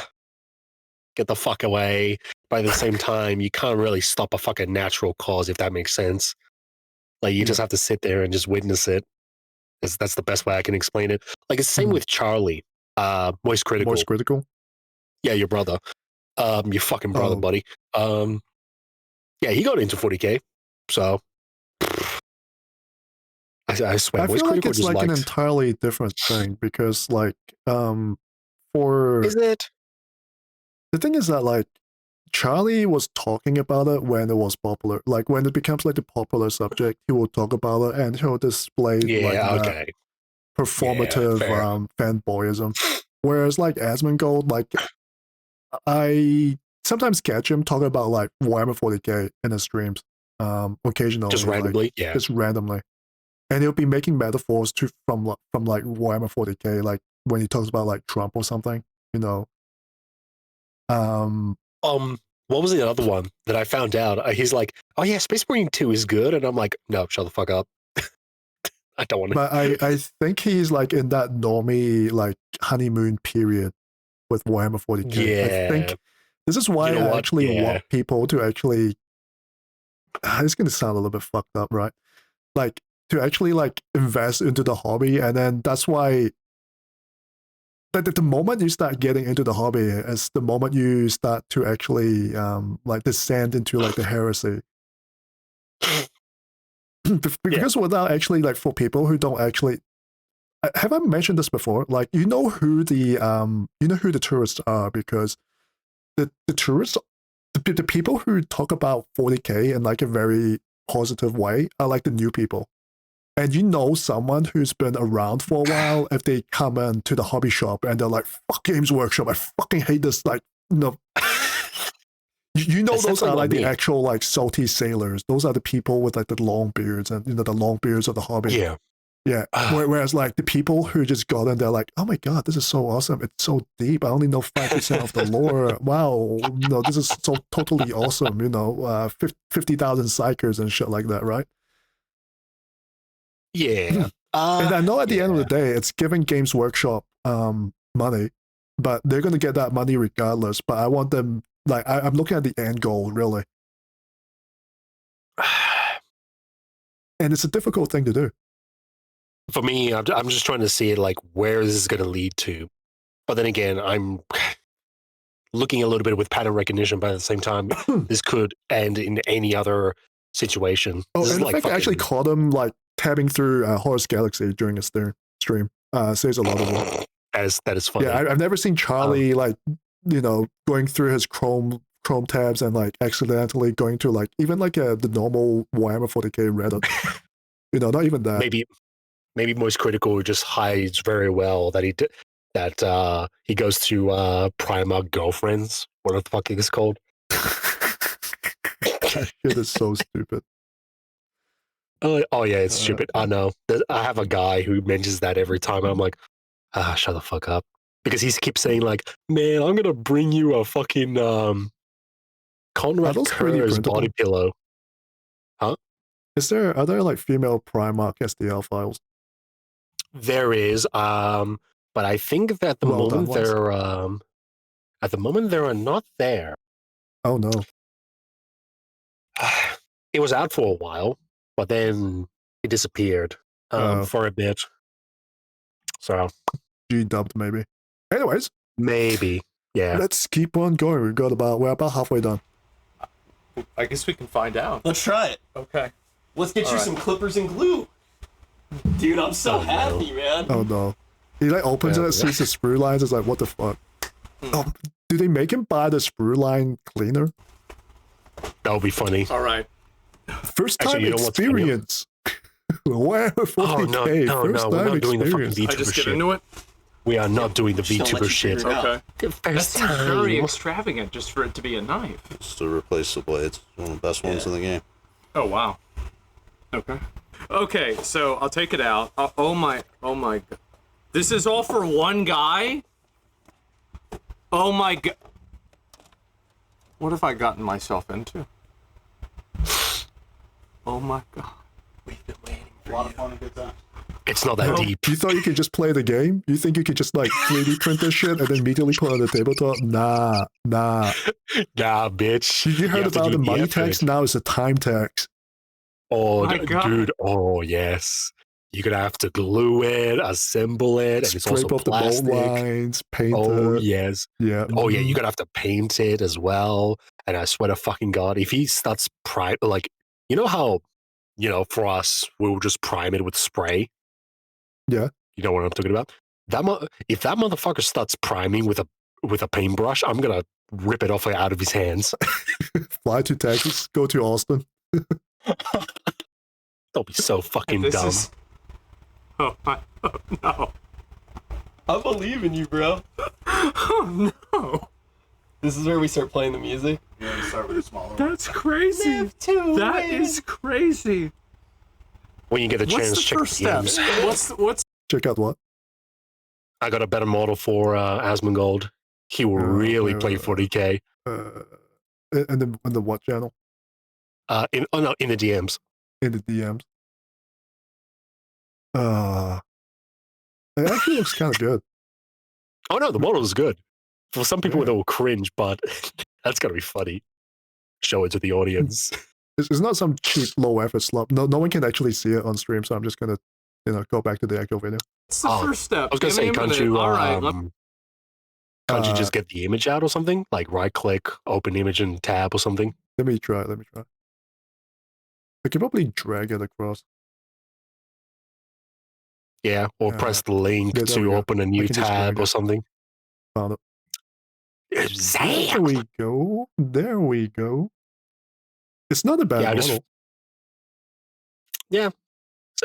get the fuck away. But at the same time, you can't really stop a fucking natural cause, if that makes sense. Like you just have to sit there and just witness it. That's the best way I can explain it. Like it's the same with Charlie, Moist Critical. Moist Critical? Yeah, your brother. Your fucking brother, buddy. Yeah, he got into 40k. So I swear, I Moist feel like Critical it's just like an liked. entirely different thing because like for Is it? the thing is that like Charlie was talking about it when it was popular. Like when it becomes like the popular subject, he will talk about it and he'll display like performative fanboyism. Whereas like Asmongold, like I sometimes catch him talking about like Warhammer 40k in his streams, occasionally, Just randomly, yeah. just randomly, and he'll be making metaphors from like Warhammer 40k, like when he talks about like Trump or something, you know. What was the other one that I found out? He's like, oh yeah, Space Marine 2 is good, and I'm like, no, shut the fuck up. I don't want to. But I think he's like in that normie like honeymoon period with Warhammer 40k. Yeah. I think This is why You know I what? actually Yeah. want people to actually. It's going to sound a little bit fucked up, right? Like to actually like invest into the hobby, and then that's why. The moment you start getting into the hobby is the moment you start to actually like descend into like the heresy. Because without actually like for people who don't actually have I mentioned this before? Like you know who the tourists are because the tourists the people who talk about 40K in like a very positive way are like the new people. And you know someone who's been around for a while if they come into the hobby shop and they're like, fuck Games Workshop, I fucking hate this. Like, no. You know That's those are definitely like not the me. actual like salty sailors. Those are the people with like the long beards and the long beards of the hobby. Yeah. Yeah. Whereas like the people who just got in, they're like, oh my god, this is so awesome. It's so deep. I only know 5% of the lore. Wow. No, this is so totally awesome. 50,000 psychers and shit like that, right? Yeah. And I know at the end of the yeah. day, it's giving Games Workshop money, but they're going to get that money regardless. But I want them, like, I'm looking at the end goal, really. And it's a difficult thing to do. For me, I'm just trying to see it like where this is going to lead to. But then again, I'm looking a little bit with pattern recognition, but at the same time, this could end in any other situation. Oh, This is and the like fact I actually caught him, like, tabbing through Horus Galaxy during a stream says a lot of them. that is funny. Yeah, I've never seen Charlie, like, going through his Chrome tabs and, like, accidentally going to, like, even, like, the normal Warhammer 40K Reddit. Not even that. Maybe Moist Critical just hides very well that he goes to Primark girlfriends. What the fuck is it called? That shit is so stupid. Oh yeah, it's stupid. I know. I have a guy who mentions that every time. And I'm like, shut the fuck up. Because he keeps saying like, man, I'm gonna bring you a fucking Conrad Kerr's body pillow. Huh? Are there like female Primark SDL files? There is, but I think that at the moment they're not there. Oh no. It was out for a while, but then it disappeared for a bit. So G-dubbed maybe. Anyways. Maybe. Yeah. Let's keep on going. We're about halfway done. I guess we can find out. Let's try it. Okay. Let's get you some clippers and glue. Dude, I'm so happy, man. Oh no. He like opens it, sees the sprue lines, is like, what the fuck? Oh, do they make him buy the sprue line cleaner? That would be funny. All right. First time experience. Where 40K? First we're time not doing the fucking experience. VTuber I just shit. get into it? We are not doing the VTuber shit. Okay. First That seems very time. extravagant just for it to be a knife. Just to replace the blades. One of the best ones in the game. Oh, wow. Okay. Okay, so I'll take it out. Oh my god. This is all for one guy? Oh my god. What have I gotten myself into? Oh my god. We've been waiting for A lot of fun and good times. It's not that deep. You thought you could just play the game? You think you could just like 3D print this shit and then immediately put it on the tabletop? Nah. Nah, bitch. You heard have to about do the money effort. tax? Now it's a time tax. Oh, My God. dude. Oh, yes. You're going to have to glue it, assemble it, and it's also Scrape off the plastic. mold lines, paint Oh, it. yes. Yeah. Oh, yeah. You're going to have to paint it as well. And I swear to fucking God, if he starts like, you know how, for us, we'll just prime it with spray? Yeah. You know what I'm talking about? If that motherfucker starts priming with a paintbrush, I'm going to rip it off out of his hands. Fly to Texas, go to Austin. Don't be so fucking This dumb. is... Oh no. I believe in you, bro. Oh no. This is where we start playing the music. You want to start with a smaller one? That's crazy. That is crazy. When you get a What's chance, the check first the step? games. What's Check out what? I got a better model for Asmongold. He will really play 40K. In the what channel? In the DMs. In the DMs. It actually looks kind of good. Oh no, the model is good. For some people, it will cringe, but That's gonna be funny. Show it to the audience. It's not some cheap low effort slop. No one can actually see it on stream, so I'm just gonna, go back to the actual video. It's the first step. I was gonna say, can't you? All right. Can't you just get the image out or something? Like right click, open image and tab or something? Let me try. I can probably drag it across. Yeah, or press the link Yeah, there we to go. open a new can just tab drag or it. something. Found it. There Zam! we go. There we go. It's not a bad Yeah, model.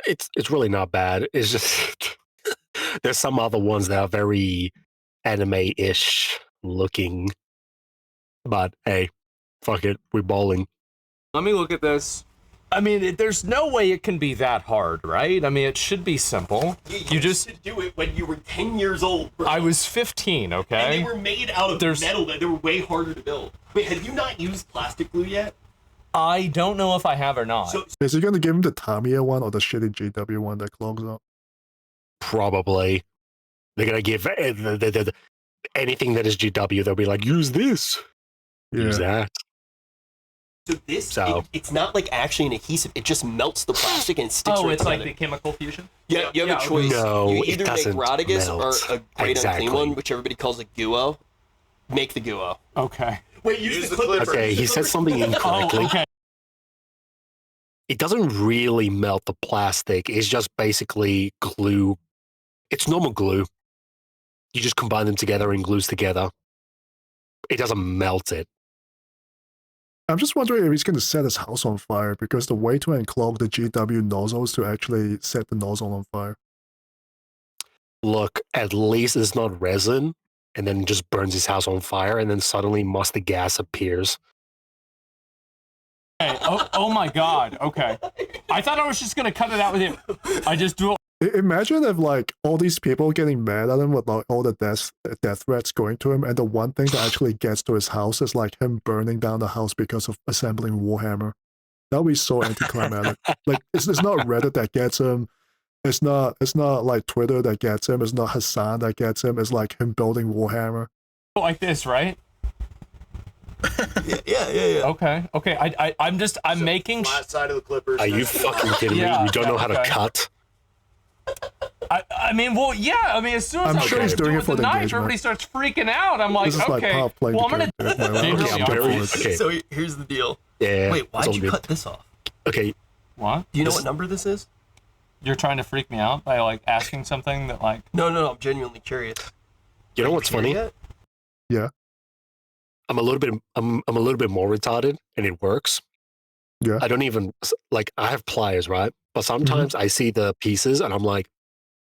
It's really not bad. It's just there's some other ones that are very anime-ish looking. But hey, fuck it, we're bowling. Let me look at this. I mean, there's no way it can be that hard, right? I mean, it should be simple. You just to do it when you were 10 years old, bro. I was 15, And okay? they were made out of metal, that they were way harder to build. Wait, have you not used plastic glue yet? I don't know if I have or not. So, Is he gonna give him the Tamiya one or the shitty GW one that clogs up? Probably. They're gonna give anything that is GW, they'll be like, use this. Use that. so this, So- it's not like actually an adhesive. It just melts the plastic and sticks Oh, right it's like together. the chemical fusion? Yeah, you have Yeah, a choice. No, you it either make doesn't Rodigus or melt. a great Exactly. unclean one, which everybody calls a Guo. Make the Guo. Okay. Wait, use the clipper. Okay, he said something Oh, incorrectly. okay. It doesn't really melt the plastic. It's just basically glue. It's normal glue. You just combine them together and glues together. It doesn't melt it. I'm just wondering if he's gonna set his house on fire, because the way to unclog the GW nozzle is to actually set the nozzle on fire. Look, at least it's not resin, and then just burns his house on fire, and then suddenly mustard gas appears. Okay. Oh my god. Okay. I thought I was just gonna cut it out with him. I just do it. Imagine if like all these people getting mad at him with like all the death threats going to him, and the one thing that actually gets to his house is like him burning down the house because of assembling Warhammer. That would be so anticlimactic. Like it's not Reddit that gets him. It's not like Twitter that gets him. It's not Hassan that gets him. It's like him building Warhammer. Like this, right? Yeah. Okay. I'm making. Flat side of the clippers. Are you fucking kidding me? Yeah, You don't know how to okay. cut? I mean, well, yeah. I mean, as soon as I'm I sure start he's doing doing it for the the knife, engagement. everybody starts freaking out. I'm like, This is okay. like Pop playing Well, I'm the gonna. character. They Okay, really I'm are. very okay. So here's the deal. Yeah. Wait, it's why'd all you good. cut this off? Okay, What? Do you know what number this is? You're trying to freak me out by like asking something that like. No, I'm genuinely curious. you know what's funny? Yet? Yeah. I'm a little bit more retarded, and it works. Yeah. I don't even like. I have pliers, right? But sometimes I see the pieces, and I'm like,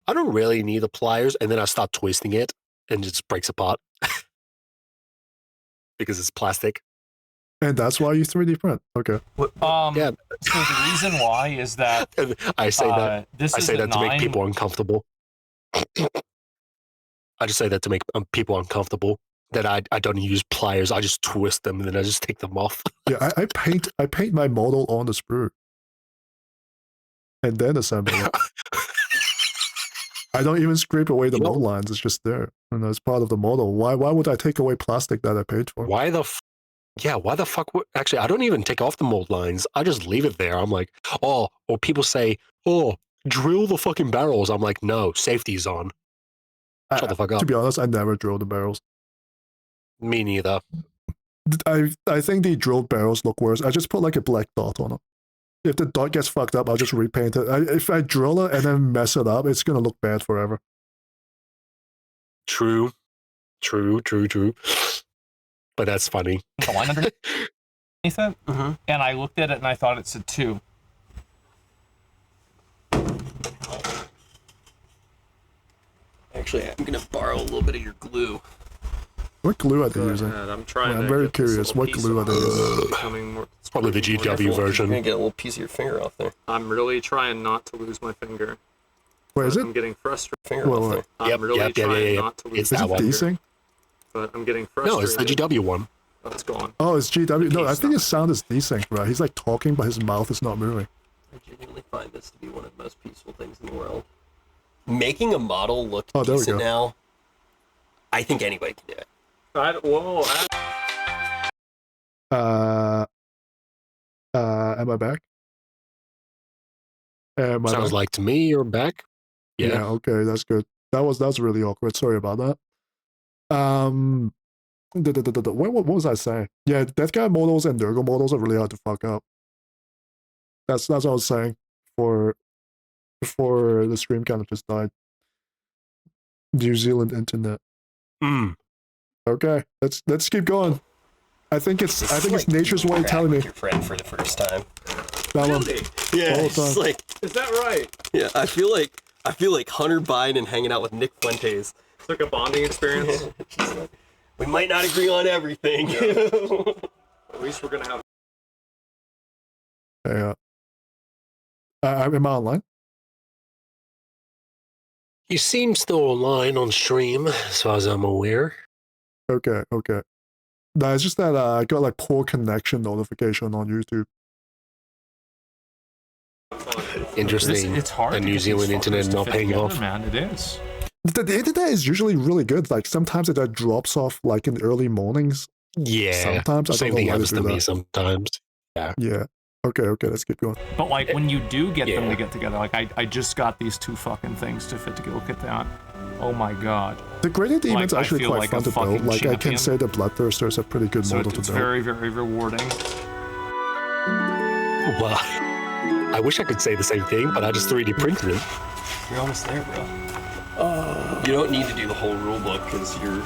I don't really need the pliers, and then I start twisting it, and it just breaks apart because it's plastic. And that's why you 3D print. Okay. Yeah. So the reason why is that And I say that. this I is say a that to make 9. people uncomfortable. I just say that to make people uncomfortable. That I don't use pliers. I just twist them and then I just take them off. Yeah, I paint my model on the sprue. And then assemble it. I don't even scrape away the mold lines. It's just there. And it's part of the model. Why would I take away plastic that I paid for? Why the fuck would... Actually, I don't even take off the mold lines. I just leave it there. I'm like, or people say, drill the fucking barrels. I'm like, no, safety's on. Shut the fuck up. To be honest, I never drill the barrels. Me neither. I think the drilled barrels look worse. I just put like a black dot on it. If the dot gets fucked up, I'll just repaint it. If I drill it and then mess it up, it's gonna look bad forever. True. But that's funny. The line underneath it, Mm-hmm. and I looked at it and I thought it said 2. Actually, I'm gonna borrow a little bit of your glue. What glue are they using? I'm trying. I'm very curious. What glue are they using? It's probably the GW You're gonna version. get a little piece of your finger off there. I'm really trying not to lose my finger. Where is it? I'm getting frustrated. Finger Wait, off wait. there. Yep, I'm really yep, trying yeah. not to lose It's Is that it one. desync? but I'm getting No, frustrated. it's the GW one. Oh, it's gone. Oh, it's GW. No, I think his sound is desync, right? He's like talking, but his mouth is not moving. I genuinely find this to be one of the most peaceful things in the world. Making a model look Oh, there we decent go. now, I think anybody can do it. Whoa. Am I back? Am I Sounds back? like to me you're back. Yeah. Okay, that's good. That's really awkward. Sorry about that. What was I saying? Yeah, that guy models and Nurgle models are really hard to fuck up. That's what I was saying. Before the stream kind of just died. New Zealand internet. Okay, let's keep going. I think it's nature's way of telling me. Your friend for the first time. Really? Yeah, All the it's just time. like, Is that right? yeah, I feel like Hunter Biden hanging out with Nick Fuentes. It's like a bonding experience. Just like, we might not agree on everything. At least we're gonna have. Yeah. Am I online? You seem still online on stream, as far as I'm aware. Okay. No, it's just that I got like poor connection notification on YouTube. Interesting. It's hard. The to New get Zealand these internet fuckers to not fit paying together, off. man. It is. The internet is usually really good. Like sometimes it drops off like in the early mornings. Yeah. Sometimes I Same don't know thing why they happens do to me that. sometimes. Yeah. Okay, let's keep going. But like when you do get them Yeah. to get together, like I just got these two fucking things to fit together. Look at that. Oh my god. The Gradient Demon's I actually feel quite like fun a to build. fucking Like I can champion. say the Bloodthirster's a pretty good So model it's to build. very, very rewarding. Well, I wish I could say the same thing, but I just 3D printed it. You're almost there, bro. You don't need to do the whole rule book because you're.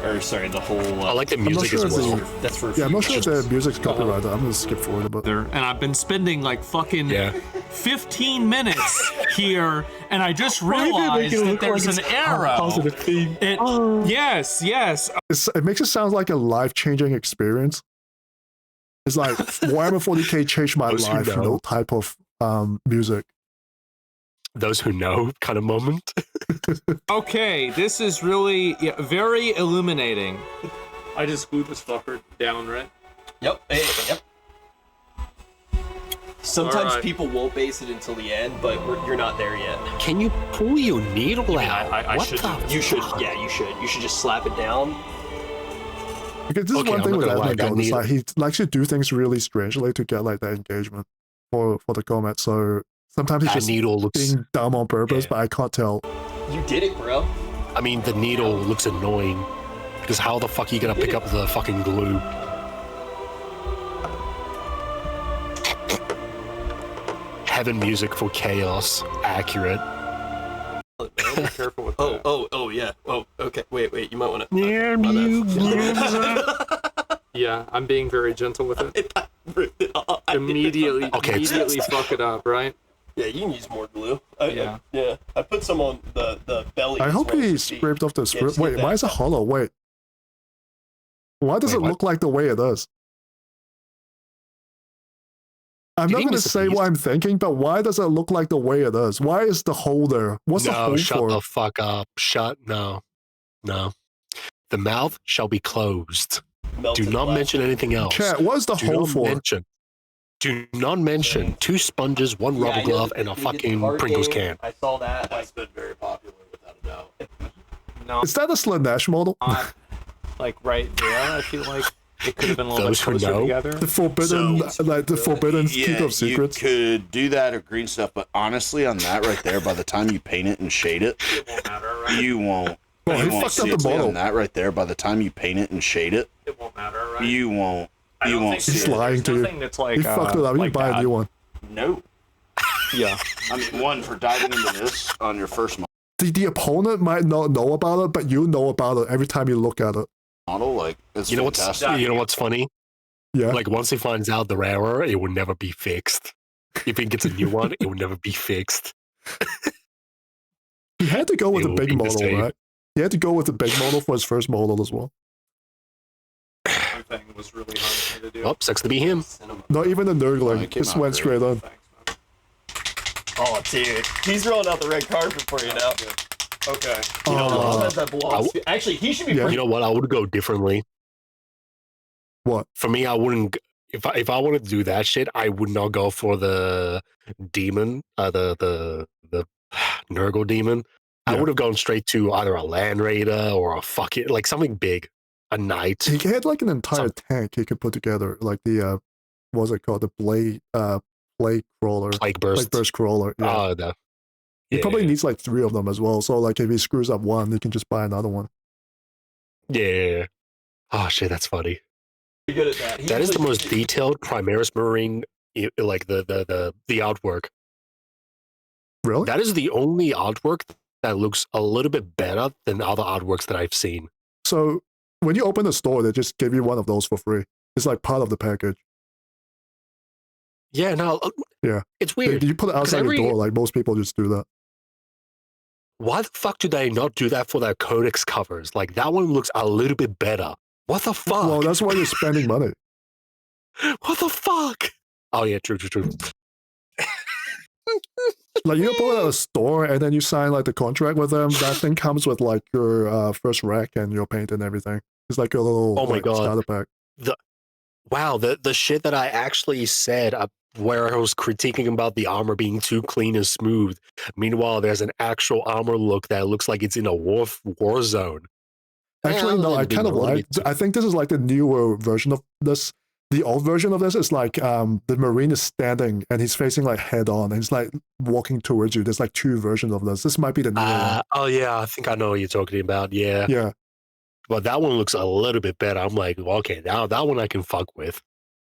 Or sorry, the whole. I like the I'm not music sure as if well. That's for. Yeah, I'm not sure if the music's Uh-huh. copyrighted. I'm gonna skip forward a bit. And I've been spending like fucking Yeah. 15 minutes here, and I just realized that there's an arrow. Positive theme. Yes. It makes it sound like a life-changing experience. It's like Warhammer 40k changed my Those who life, know. type of music. Those who know kind of moment. Okay, this is really very illuminating. I just glued this fucker down, right? Yep. Yep. Sometimes Alright. people won't base it until the end, but you're not there yet. Can you pull your needle out? I What should the do this. You should. Yeah, you should. You should just slap it down. Because this is Okay, one I'm thing not with gonna lie, Asmongold, that it's like he likes to do things really strangely to get like that engagement for the comment. So sometimes he's That just needle looks. being dumb on purpose, Yeah. but I can't tell. You did it, bro. I mean, the needle looks annoying because how the fuck are you gonna pick up the fucking glue? Heaven music for chaos. Accurate. Be careful with that. Oh, yeah. Oh, okay. Wait. You might want to. Yeah, Yeah, I'm being very gentle with it. Ripped it off. Immediately Okay, fuck it up, right? Yeah, you can use more glue. Yeah. Yeah. I put some on the belly. I as hope well he as the feet. scraped off the Yeah, script. just get Wait, that. why is it hollow? Wait. Why does Wait, it what? look like the way it does? I'm You not think going to Mr. say what Beast- I'm thinking, but why does it look like the way it does? Why is the hole there? What's the No, hole shut for? the fuck up. No. The mouth shall be closed. Melted Do not glass. mention anything else. Chat, what is the Do hole not for? mention. Do not mention 2 sponges, 1 Yeah, rubber I know glove, that and a we did the fucking card Pringles game. can. I saw that. That's been very popular without a doubt. No, Is that a Slanesh model? not like right there. I feel like it could have been a little Those bit who closer know. together. The forbidden, the forbidden keep of secrets. You could do that or green stuff, but honestly, on that right there, by the time you paint it and shade it, It won't matter, right? you won't. Well, he you won't fucked up see the it. model. On that right there, by the time you paint it and shade it, It won't matter, right? you won't. I You don't won't think see He's it. there's lying to you. nothing that's like, He fucked it up. You like buy a that. new one. No. Yeah. I mean, one for diving into this on your first The opponent might not know about it, but you know about it every time you look at it. model, like it's You know fantastic. what's funny? Yeah. Like once he finds out the error, it will never be fixed. If he gets a new one, it will never be fixed. He had to go with It a will big be the model, same. right? He had to go with the big model for his first model as well. Everything was really hard for me to do. Oh, sucks to be him. Cinema. Not even the Oh, nerdling. it came Just out went great. straight on. Thanks, man. Oh, dude. He's rolling out the red carpet for you now. Okay. You know, Oh. Rob has that belongs to. Actually, he should be Yeah. You know what? I would go differently. What? For me, I wouldn't. If I wanted to do that shit, I would not go for the demon, the Nurgle demon. I Yeah. would have gone straight to either a Land Raider or a fucking like something big. a knight. He had like an entire tank he could put together, like the what's it called, the plague crawler, Plague burst crawler. Yeah, Oh, no. he probably Yeah. needs like 3 of them as well. So like if he screws up one, he can just buy another one. Yeah. Oh shit, that's funny. Pretty good at that. That is the most detailed Primaris Marine, like the artwork. Really? That is the only artwork that looks a little bit better than other artworks that I've seen. So when you open the store, they just give you one of those for free. It's like part of the package. Yeah, no. Yeah. It's weird. You put it outside your door, like most people just do that. Why the fuck do they not do that for their Codex covers? Like, that one looks a little bit better. What the fuck? Well, that's why you're spending money. What the fuck? Oh, yeah, true. Like you put it at a store and then you sign like the contract with them. That thing comes with like your first rack and your paint and everything. It's like a little Oh my God. starter pack. Wow, the shit that I actually said where I was critiquing about the armor being too clean and smooth. Meanwhile, there's an actual armor look that looks like it's in a war zone. Actually, no, I kind of like. I think this is like the newer version of this. The old version of this is like the Marine is standing and he's facing like head on and he's like walking towards you. There's like 2 versions of this. This might be the newer one. Oh yeah, I think I know what you're talking about. Yeah. Yeah. But that one looks a little bit better. I'm like, well, okay, now that one I can fuck with,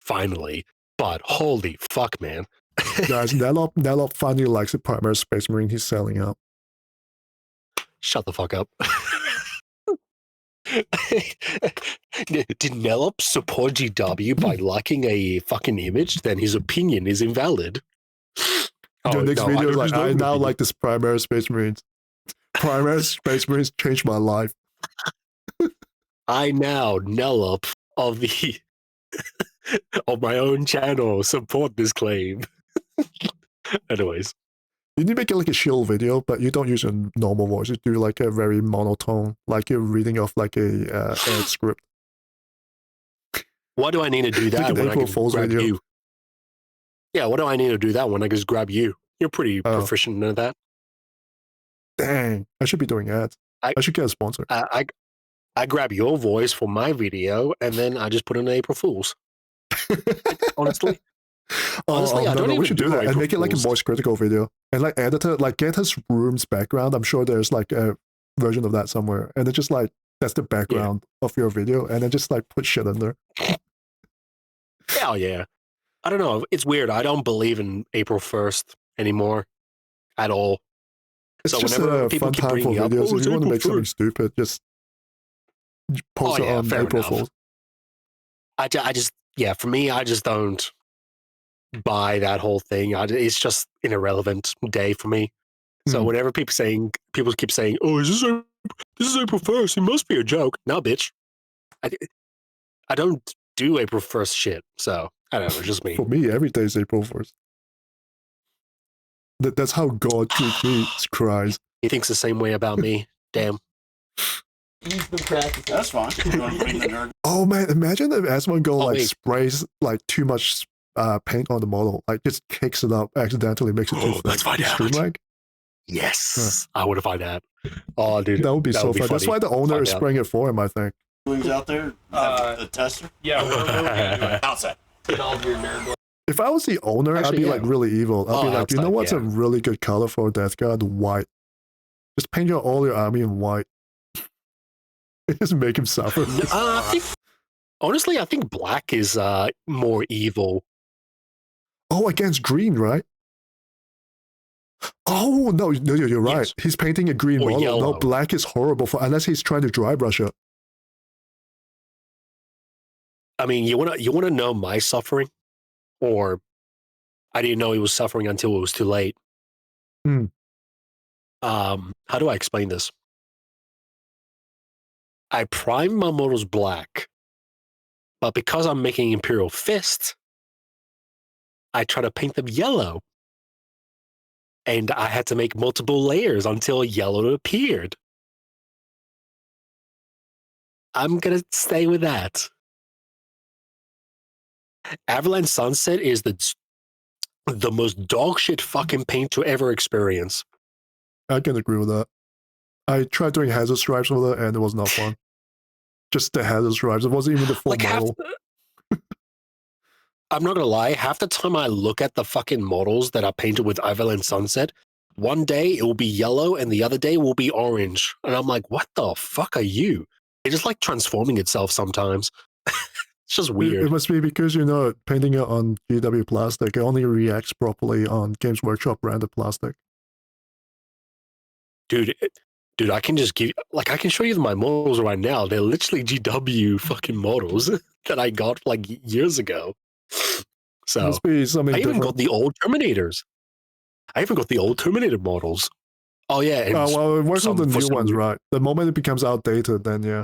finally. But holy fuck, man. Guys, Nellop finally likes the Primaris Space Marine he's selling out. Shut the fuck up. Did Nellop support GW by liking a fucking image? Then his opinion is invalid. The next video is like, I now like this Primaris Space Marines. Primaris Space Marines changed my life. I now, Nellop of the of my own channel, support this claim. Anyways. You need to make it like a shield video, but you don't use a normal voice. You do like a very monotone, like you're reading off like a ad script. Why do I need to do that Like an when I April can Fool's grab video. you? Yeah, what do I need to do that when I just grab you? You're pretty proficient in that. Dang, I should be doing ads. I should get a sponsor. I grab your voice for my video, and then I just put in April Fool's. Honestly. Honestly, I don't even we should do that and April make it like a Fool's. voice critical video and like edit it, like get his room's background. I'm sure there's like a version of that somewhere, and it's just like that's the background of your video, and then just like put shit in there. Hell yeah. I don't know. It's weird. I don't believe in April 1st anymore at all. It's So just whenever a people fun keep time for bringing up, videos. "Oh, If it's you want to April make something 1st." stupid, just post it on fair April enough. Fool's. I just, for me, I just don't buy that whole thing. It's just an irrelevant day for me. So whenever people keep saying, "Oh, this is April 1st. It must be a joke." No, bitch. I don't do April 1st shit. So I don't know. It's just me. For me, every day is April 1st. That's how God treats me, Christ. He thinks the same way about me. Damn. He's been practicing. That's fine. You want to bring the nerd? Oh man, imagine if Asmongold like wait. sprays like too much paint on the model, like just kicks it up, accidentally makes it too thick. Let's find out. Streamline? Yes, I want to find that. Oh, dude, That would be so fun. That's why the owner is spraying it for him, I think. Who's out there? The tester? Yeah, we're gonna do it. Outside. Take all of your nerd. If I was the owner, I'd Actually, be yeah. like really evil. I'd be like, you know outside, what's a yeah. really good color for Death Guard? White. Just paint all your army in white. Just make him suffer. Honestly, I think black is more evil. Oh, against green, right? Oh, no, you're right. Yes. He's painting a green Or model. No, yellow. black is horrible for unless he's trying to dry brush it. I mean, you wanna know my suffering, or I didn't know he was suffering until it was too late. How do I explain this? I prime my models black, but because I'm making Imperial Fist, I try to paint them yellow. And I had to make multiple layers until yellow appeared. I'm gonna stay with that. Avalanche Sunset is the most dogshit fucking paint to ever experience. I can agree with that. I tried doing hazard stripes with it, and it was not fun. just the header stripes. It wasn't even the full Like model. I'm not gonna lie, half the time I look at the fucking models that are painted with Iverland Sunset, one day it will be yellow and the other day will be orange. And I'm like, what the fuck are you? It's just like transforming itself sometimes. It's just weird. It must be because, painting it on GW plastic, it only reacts properly on Games Workshop branded plastic. Dude, I can just I can show you my models right now. They're literally GW fucking models that I got like years ago. So Must be something I even different. got the old Terminators. I even got the old Terminator models. Oh yeah, and well, it works on the for new some ones, reason- right? The moment it becomes outdated, then yeah.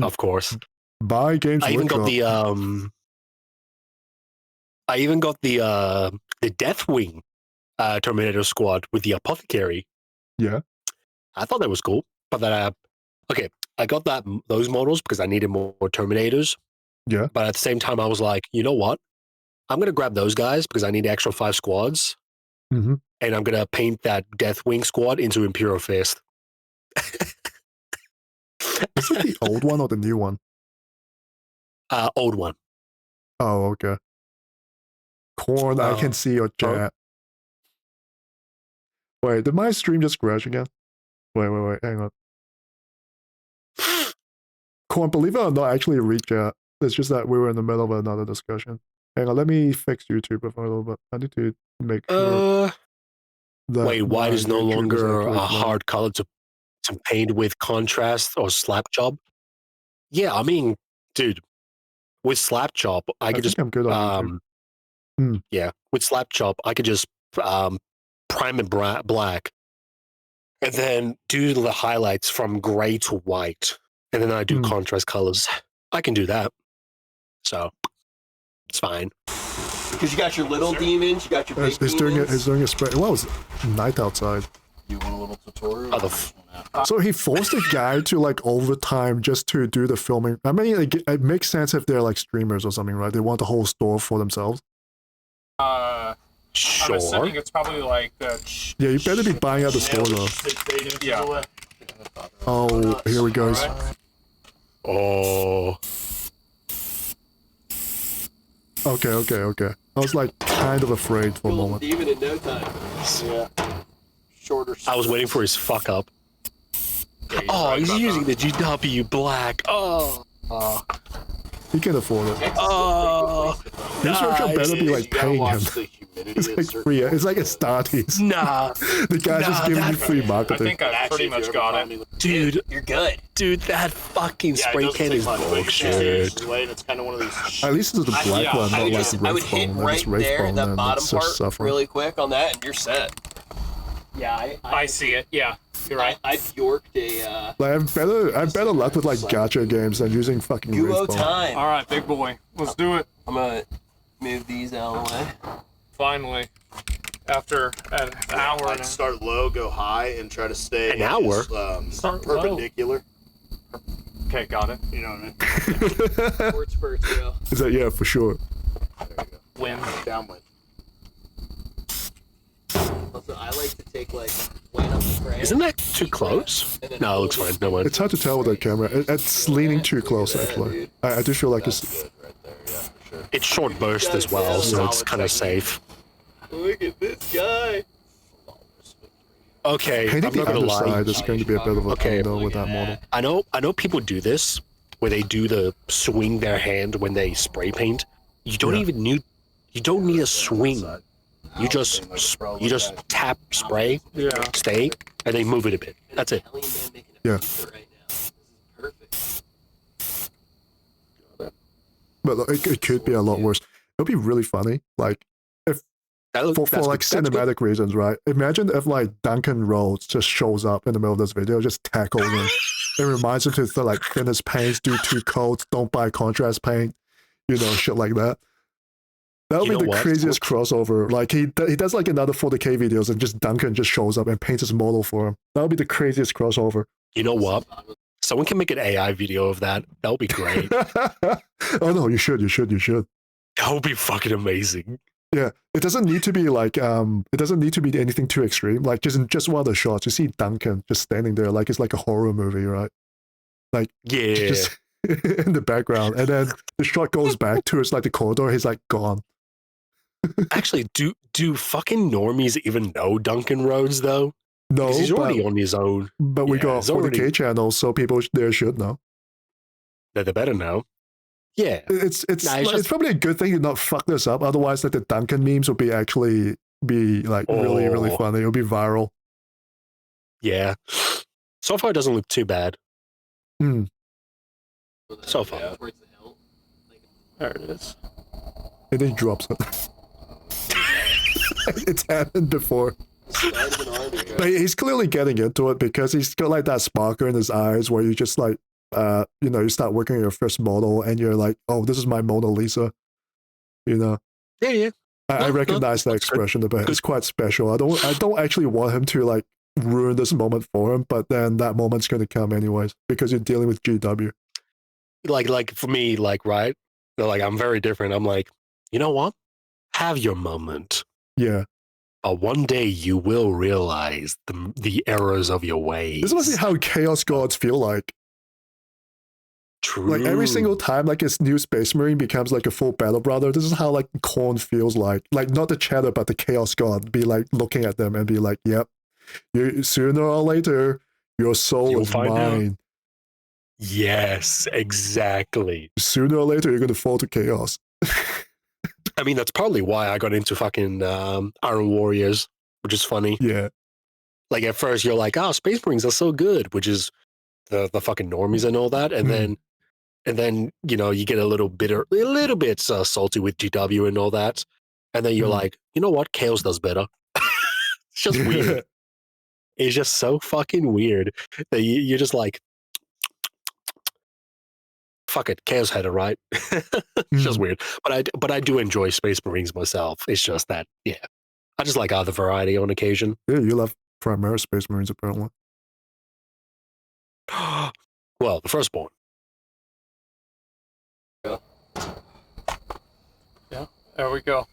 of course. Buy Games I even Workshop. got the Deathwing Terminator squad with the Apothecary. Yeah. I thought that was cool, but then I got those models because I needed more Terminators. Yeah. But at the same time, I was like, you know what? I'm gonna grab those guys because I need extra 5 squads, Mm-hmm. and I'm gonna paint that Deathwing squad into Imperial Fist. Is it the old one or the new one? Old one. Oh, okay. Corn, I can see your chat. Wait, did my stream just crash again? Wait, hang on. Corn, believe it or not, I actually read chat. It's just that we were in the middle of another discussion. Hang on, let me fix YouTube for a little bit. I need to make sure that Wait, white my is no YouTube longer actually a playing. hard color to paint with contrast or slap job. Yeah, I mean, dude, with slap chop, I could think just I'm good on YouTube. yeah, with slap chop, I could just prime it black, and then do the highlights from gray to white, and then I do contrast colors. I can do that, so it's fine. Because you got your little demons, you got your big He's demons. doing a spray. What was it? Night outside. You want a little tutorial? So he forced a guy to like overtime just to do the filming. I mean, it makes sense if they're like streamers or something, right? They want the whole store for themselves. Sure. I'm assuming it's probably like Yeah, you better be buying out the store though. yeah. Oh, here we go. Oh, Okay. I was like kind of afraid for a Little moment. demon in no time. Yeah. Shorter. I was waiting for his fuck up. Oh, he's using the GW black. Oh. He can afford it. Oh. This workshop better be like You gotta paying him. watch the humidity It's at like certain free. It's like a Starties. Nah. The guy's just giving you free I marketing. think I Actually, pretty if you much ever got find it. me- Dude, You're good. that fucking Yeah, it spray doesn't can take is much, but you can see it bullshit. this way, and it's kind of one of these. At least it's the black yeah, one, I not would like just- the I red would hit phone. right It's red there, phone, that and bottom it's just part, suffering. really quick on that, and you're set. Yeah, I see it. Yeah, you're right. I've yorked a Like I've better luck with like gacha games than using fucking duo red phone. time. All right, big boy, let's do it. I'm gonna move these out of the way. Finally, after an hour Like and a start low, go high, and try to stay An hour? Start low. perpendicular. Okay, got it. You know what I mean? Short spurts, yo. Is that yeah for sure? There you go. Win. Downwind. Also, I like to take like way up the frame. Isn't that too close? No, it looks fine. No one. It's hard to tell with that camera. It's leaning too close actually. I do feel like it's. Good right there. Yeah, for sure. It's short burst as well, so it's kind of safe. Look at this guy. Okay, Painting I'm the not gonna lie. underside is going to be a bit of a Okay. pain though with that model. I know people do this where they do the swing their hand when they spray paint. You don't even need. You don't need a swing. You just tap spray, Yeah. stay, and then move it a bit. That's it. Italian man making a Yeah. pizza right now. This is perfect. But like, it could be a lot worse. It'll be really funny, like That look, for that's like good. That's good. cinematic reasons, right? Imagine if like Duncan Rhodes just shows up in the middle of this video, just tackles him. It reminds him to like thin his paints, do 2 coats, don't buy contrast paint, shit like that. That'll You be know the what? craziest crossover. Like he does like another 40K videos and just Duncan just shows up and paints his model for him. That'll be the craziest crossover. You know what? Someone can make an AI video of that. That would be great. Oh no, you should. That would be fucking amazing. Yeah, it doesn't need to be like it doesn't need to be anything too extreme. Like just one of the shots, you see Duncan just standing there, like it's like a horror movie, right? like Yeah. just in the background, and then the shot goes back towards like the corridor. He's like gone. Actually, do fucking normies even know Duncan Rhodes though? No, Because he's but, already on his own. but we Yeah, got he's 40K already- channels, so people there should know. That they better know. Yeah. It's Nah, like, it's probably a good thing to not fuck this up. Otherwise, like the Duncan memes will be actually be like really Oh. funny. It'll be viral. Yeah. So far, it doesn't look too bad. Hmm. So far. Where's the hill? There it is. And then he drops it. It's happened before. Started an army, But he's clearly getting into it because he's got like that sparkle in his eyes where you just like, you start working on your first model and you're like, oh, this is my Mona Lisa. You know, Yeah, yeah. I recognize that that's good. expression a bit. It's quite special. I don't actually want him to like ruin this moment for him, but then that moment's going to come anyways because you're dealing with GW. Like for me, like, right? Like, I'm very different. I'm like, you know what? Have your moment. Yeah. But one day you will realize the errors of your ways. This must be how Chaos Gods feel like. True. Like every single time like his new Space Marine becomes like a full battle brother, this is how like Korn feels like. Like not the chatter, but the Chaos God be like looking at them and be like, yep, sooner or later, your soul You'll is find out. mine. Yes, exactly. Sooner or later, you're going to fall to chaos. I mean, that's probably why I got into fucking Iron Warriors, which is funny. Yeah. Like at first you're like, oh, Space Marines are so good, which is the fucking normies and all that. And then, you get a little bit salty with GW and all that. And then you're like, you know what? Chaos does better. It's just weird. It's just so fucking weird that you're just like, fuck it, Chaos had it right. It's just weird. But I do enjoy Space Marines myself. It's just that, yeah. I just like other variety on occasion. Yeah, you love Primera Space Marines apparently. Well, the firstborn. Yeah, there we go.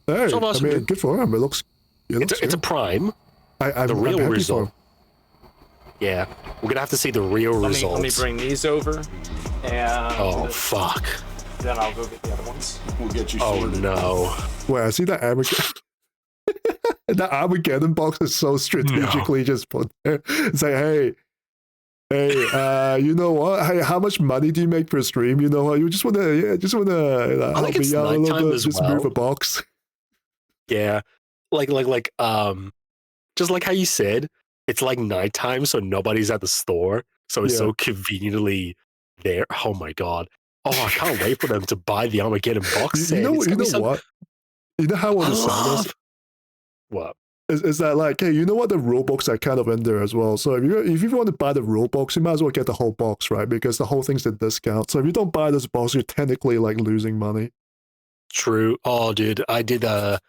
Hey, So I awesome, mean, dude. good for him. It looks It's a good. prime. I'm the real happy for result. him. Yeah, we're gonna have to see the real results. Let me bring these over, and Oh fuck! then I'll go get the other ones. We'll get you Oh sorted. no! Wait, I see that Armageddon. That Armageddon box is so strategically just put there. It's like, hey, you know what? Hey, how much money do you make per stream? You know what? You just wanna help think it's me out a little nighttime bit. as Just move well. a box. Yeah, like just like how you said, it's like nighttime, so nobody's at the store, so it's Yeah. so conveniently there. Oh my god! Oh, I can't wait for them to buy the Armageddon box You set. know, It's you gonna know be so- what? You know how I want to sell this? What? Is that like, hey, you know what? The rule books are kind of in there as well. So if you want to buy the rule box, you might as well get the whole box, right? Because the whole thing's a discount. So if you don't buy this box, you're technically like losing money. True. Oh, dude, I did the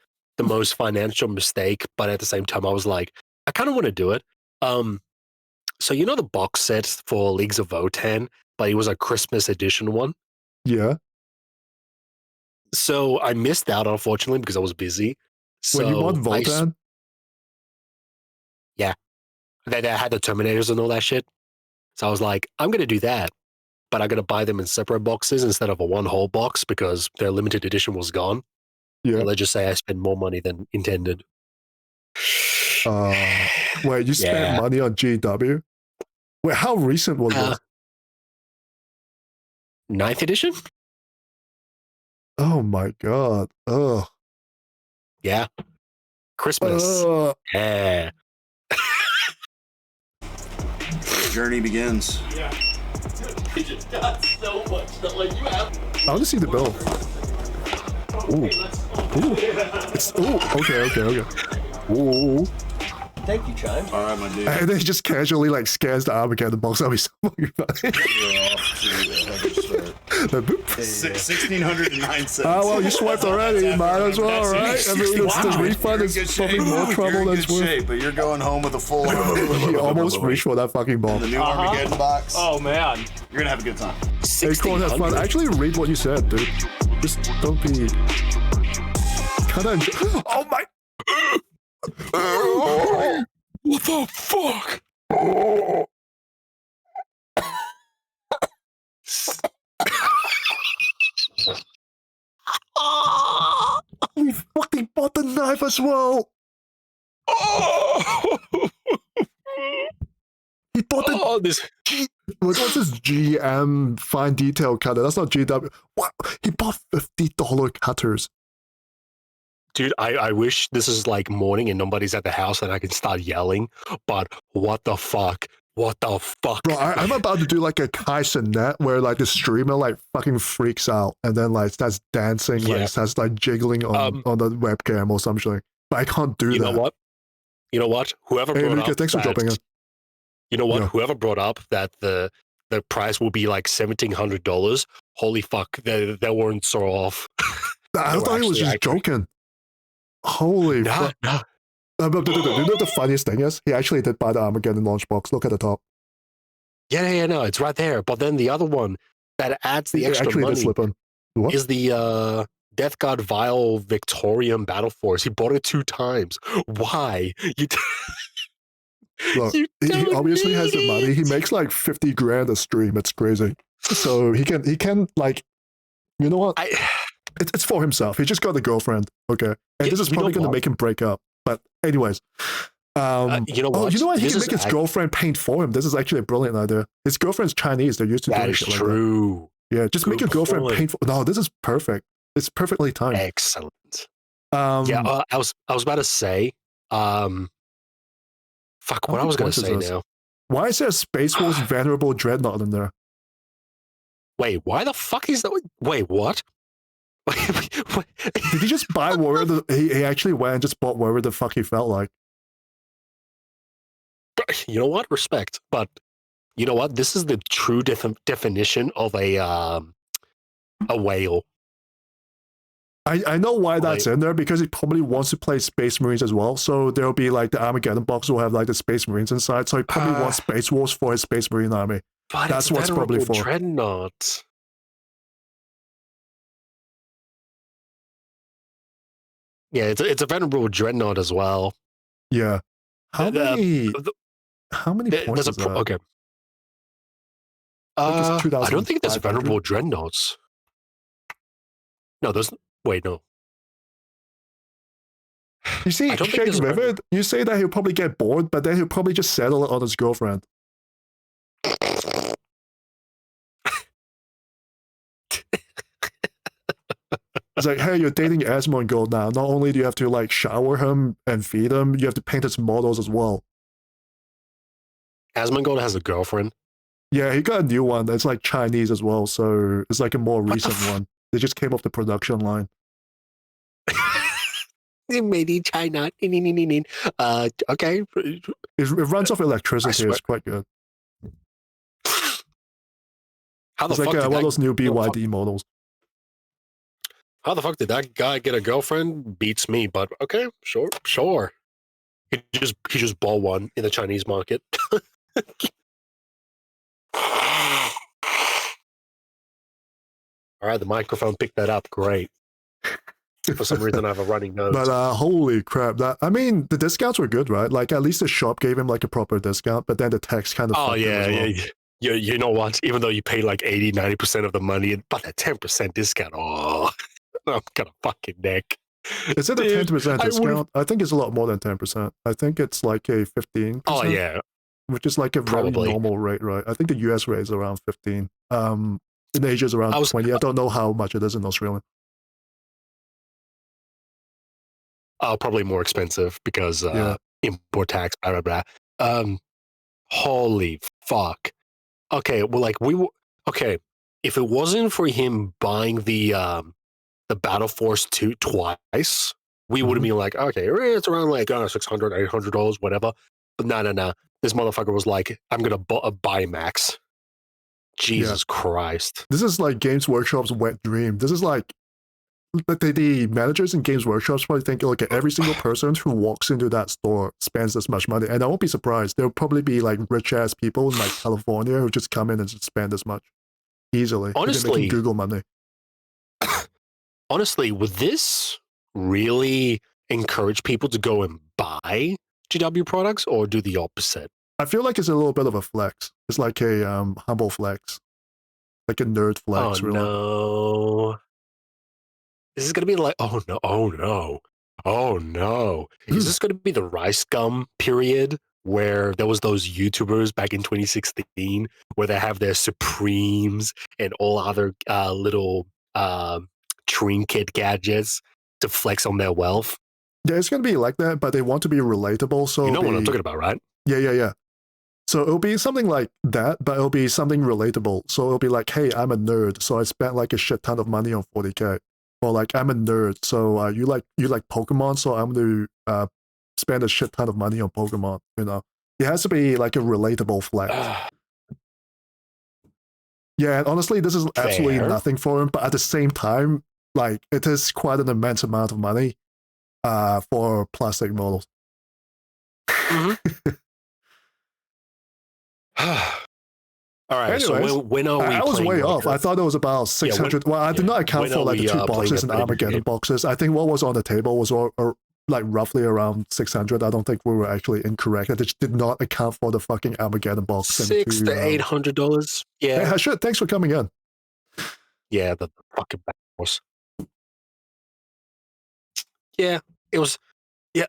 most financial mistake, but at the same time, I was like, I kind of want to do it. So you know the box set for Leagues of Votan, but it was a Christmas edition one. Yeah. So I missed out, unfortunately, because I was busy. So When you want I s- Votan, they had the Terminators and all that shit. So I was like, I'm gonna do that, but I gotta buy them in separate boxes instead of a one whole box because their limited edition was gone. yeah. And let's just say I spent more money than intended. Wait, you spent Yeah. money on GW? Wait, how recent was Uh, this? 9th edition? Oh my god. Ugh. Yeah. Christmas. Ugh. Yeah. The journey begins. You just got so much stuff. Like, you have. I want to see the bill. Ooh. Okay. Ooh. Thank you, Chime. All right, my dude. And then he just casually like scans the Armageddon box. That'll be so fucking funny. You're off to a head start. Like, boop. 1,609 cents. Oh, well, you swiped already. Might as well, right? I mean, the refund You're in good is probably shape. more trouble You're than in it's good worth. shape, but you're going home with a full. You almost reached for that fucking the box. new Armageddon box. Oh man. You're gonna have a good time. Hey, Corn, have fun. 1600. Actually, read what you said, dude. Just don't be. Kind of. Oh my. What the fuck? He fucking bought the knife as well. He bought the this. what's this GM fine detail cutter? That's not GW. What? He bought $50 cutters. Dude, I wish this is like morning and nobody's at the house and I can start yelling, but what the fuck? What the fuck? Bro, I'm about to do like a Kai Cenat where like the streamer like fucking freaks out and then like starts dancing, like starts like jiggling on the webcam or something. But I can't do that. You know what? You know what? Whoever Hey, brought Mika, up thanks for dropping in. You know what? Yeah. Whoever brought up that the price will be like $1,700. Holy fuck! They weren't so off. I thought he was just joking. Holy fuck! Nah. You know the funniest thing is he actually did buy the Armageddon launch box. Look at the top. Yeah, no, it's right there. But then the other one that adds the extra actually money did slip in. What? is the Death God Vile Victorian Battle Force. He bought it 2 times. Why? Look, he obviously has the money. He makes like 50 grand a stream. It's crazy. So he can like, you know what? It's for himself. He just got a girlfriend. Okay, and this is probably going to make him break up. But anyways, you know what? Oh, you know what? He can make his girlfriend paint for him. This is actually a brilliant idea. His girlfriend's Chinese. They're used to doing shit like that. That is true. Yeah, just make your girlfriend paint for. No, this is perfect. It's perfectly timed. Excellent. Yeah, I was about to say. Fuck, what I was going to say now. Why is there a Space Force Venerable Dreadnought in there? Wait, why the fuck is that? Wait, what? Did he just buy wherever he actually went and just bought wherever the fuck he felt like? You know what? Respect. But you know what? This is the true definition of a whale. I know why that's in there, because he probably wants to play Space Marines as well. So there'll be like the Armageddon box will have like the Space Marines inside. So he probably wants Space Wars for his Space Marine army. But that's what's probably for. Dreadnought. Yeah, it's a venerable dreadnought as well. Yeah. How many points is that? Okay. I don't think there's venerable dreadnoughts. No, there's. Wait, no. You see, Shake Vivid, you say that he'll probably get bored, but then he'll probably just settle it on his girlfriend. It's like, hey, you're dating Asmongold now. Not only do you have to like shower him and feed him, you have to paint his models as well. Asmongold has a girlfriend. Yeah, he got a new one that's like Chinese as well, so it's like a more recent one. They just came off the production line. Made in China. Okay. It runs off electricity. It's quite good. How the it's fuck like one of those new BYD models. How the fuck did that guy get a girlfriend? Beats me, but okay, sure. He just bought one in the Chinese market. All right, the microphone picked that up. Great. For some reason, I have a running nose. But holy crap! I mean, the discounts were good, right? Like at least the shop gave him like a proper discount, but then the text kind of. Oh yeah, yeah. You know what? Even though you pay like 80-90% of the money, but that 10% discount. Oh, I'm gonna fucking neck. Is it a 10% discount? I think it's a lot more than 10%. I think it's like a 15%. Oh yeah, which is like a very normal rate, right? I think the US rate is around 15. In Asia is around 20. I don't know how much it is in Australia. Probably more expensive because import tax, blah blah blah. Holy fuck. Okay, well, like okay. If it wasn't for him buying the Battle Force 2 twice, we would have been like, okay, it's around like $600, $800, whatever. But no. This motherfucker was like, I'm gonna buy Max. Jesus Christ. This is like Games Workshop's wet dream. This is like the managers in Games Workshops probably think, look, every single person who walks into that store spends this much money. And I won't be surprised. There'll probably be like rich ass people in like California who just come in and just spend this much easily. Honestly, Google money. Honestly, would this really encourage people to go and buy GW products or do the opposite? I feel like it's a little bit of a flex. It's like a humble flex, like a nerd flex. Oh really. no! This is gonna be like, oh no, oh no, oh no! Is this gonna be the rice gum period where there was those YouTubers back in 2016 where they have their Supremes and all other little trinket gadgets to flex on their wealth? Yeah, it's gonna be like that, but they want to be relatable. So You know what I'm talking about, right? Yeah. So it'll be something like that, but it'll be something relatable. So it'll be like, hey, I'm a nerd, so I spent like a shit ton of money on 40K. Or like, I'm a nerd, so you like Pokemon, so I'm gonna spend a shit ton of money on Pokemon. You know, it has to be like a relatable flex. Yeah, and honestly, this is absolutely Fair. nothing for him. But at the same time, like, it is quite an immense amount of money for plastic models. All right. Anyways, so when are we? I was playing way off. Warhammer? I thought it was about 600. Well, I did not account When for are like the we, 2 playing boxes a and Predator Armageddon game? boxes. I think what was on the table was like roughly around 600. I don't think we were actually incorrect. I just did not account for the fucking Armageddon box. and $600 to $800. Yeah. Hey, shit, thanks for coming in. Yeah, the fucking back horse. Yeah, it was. Yeah,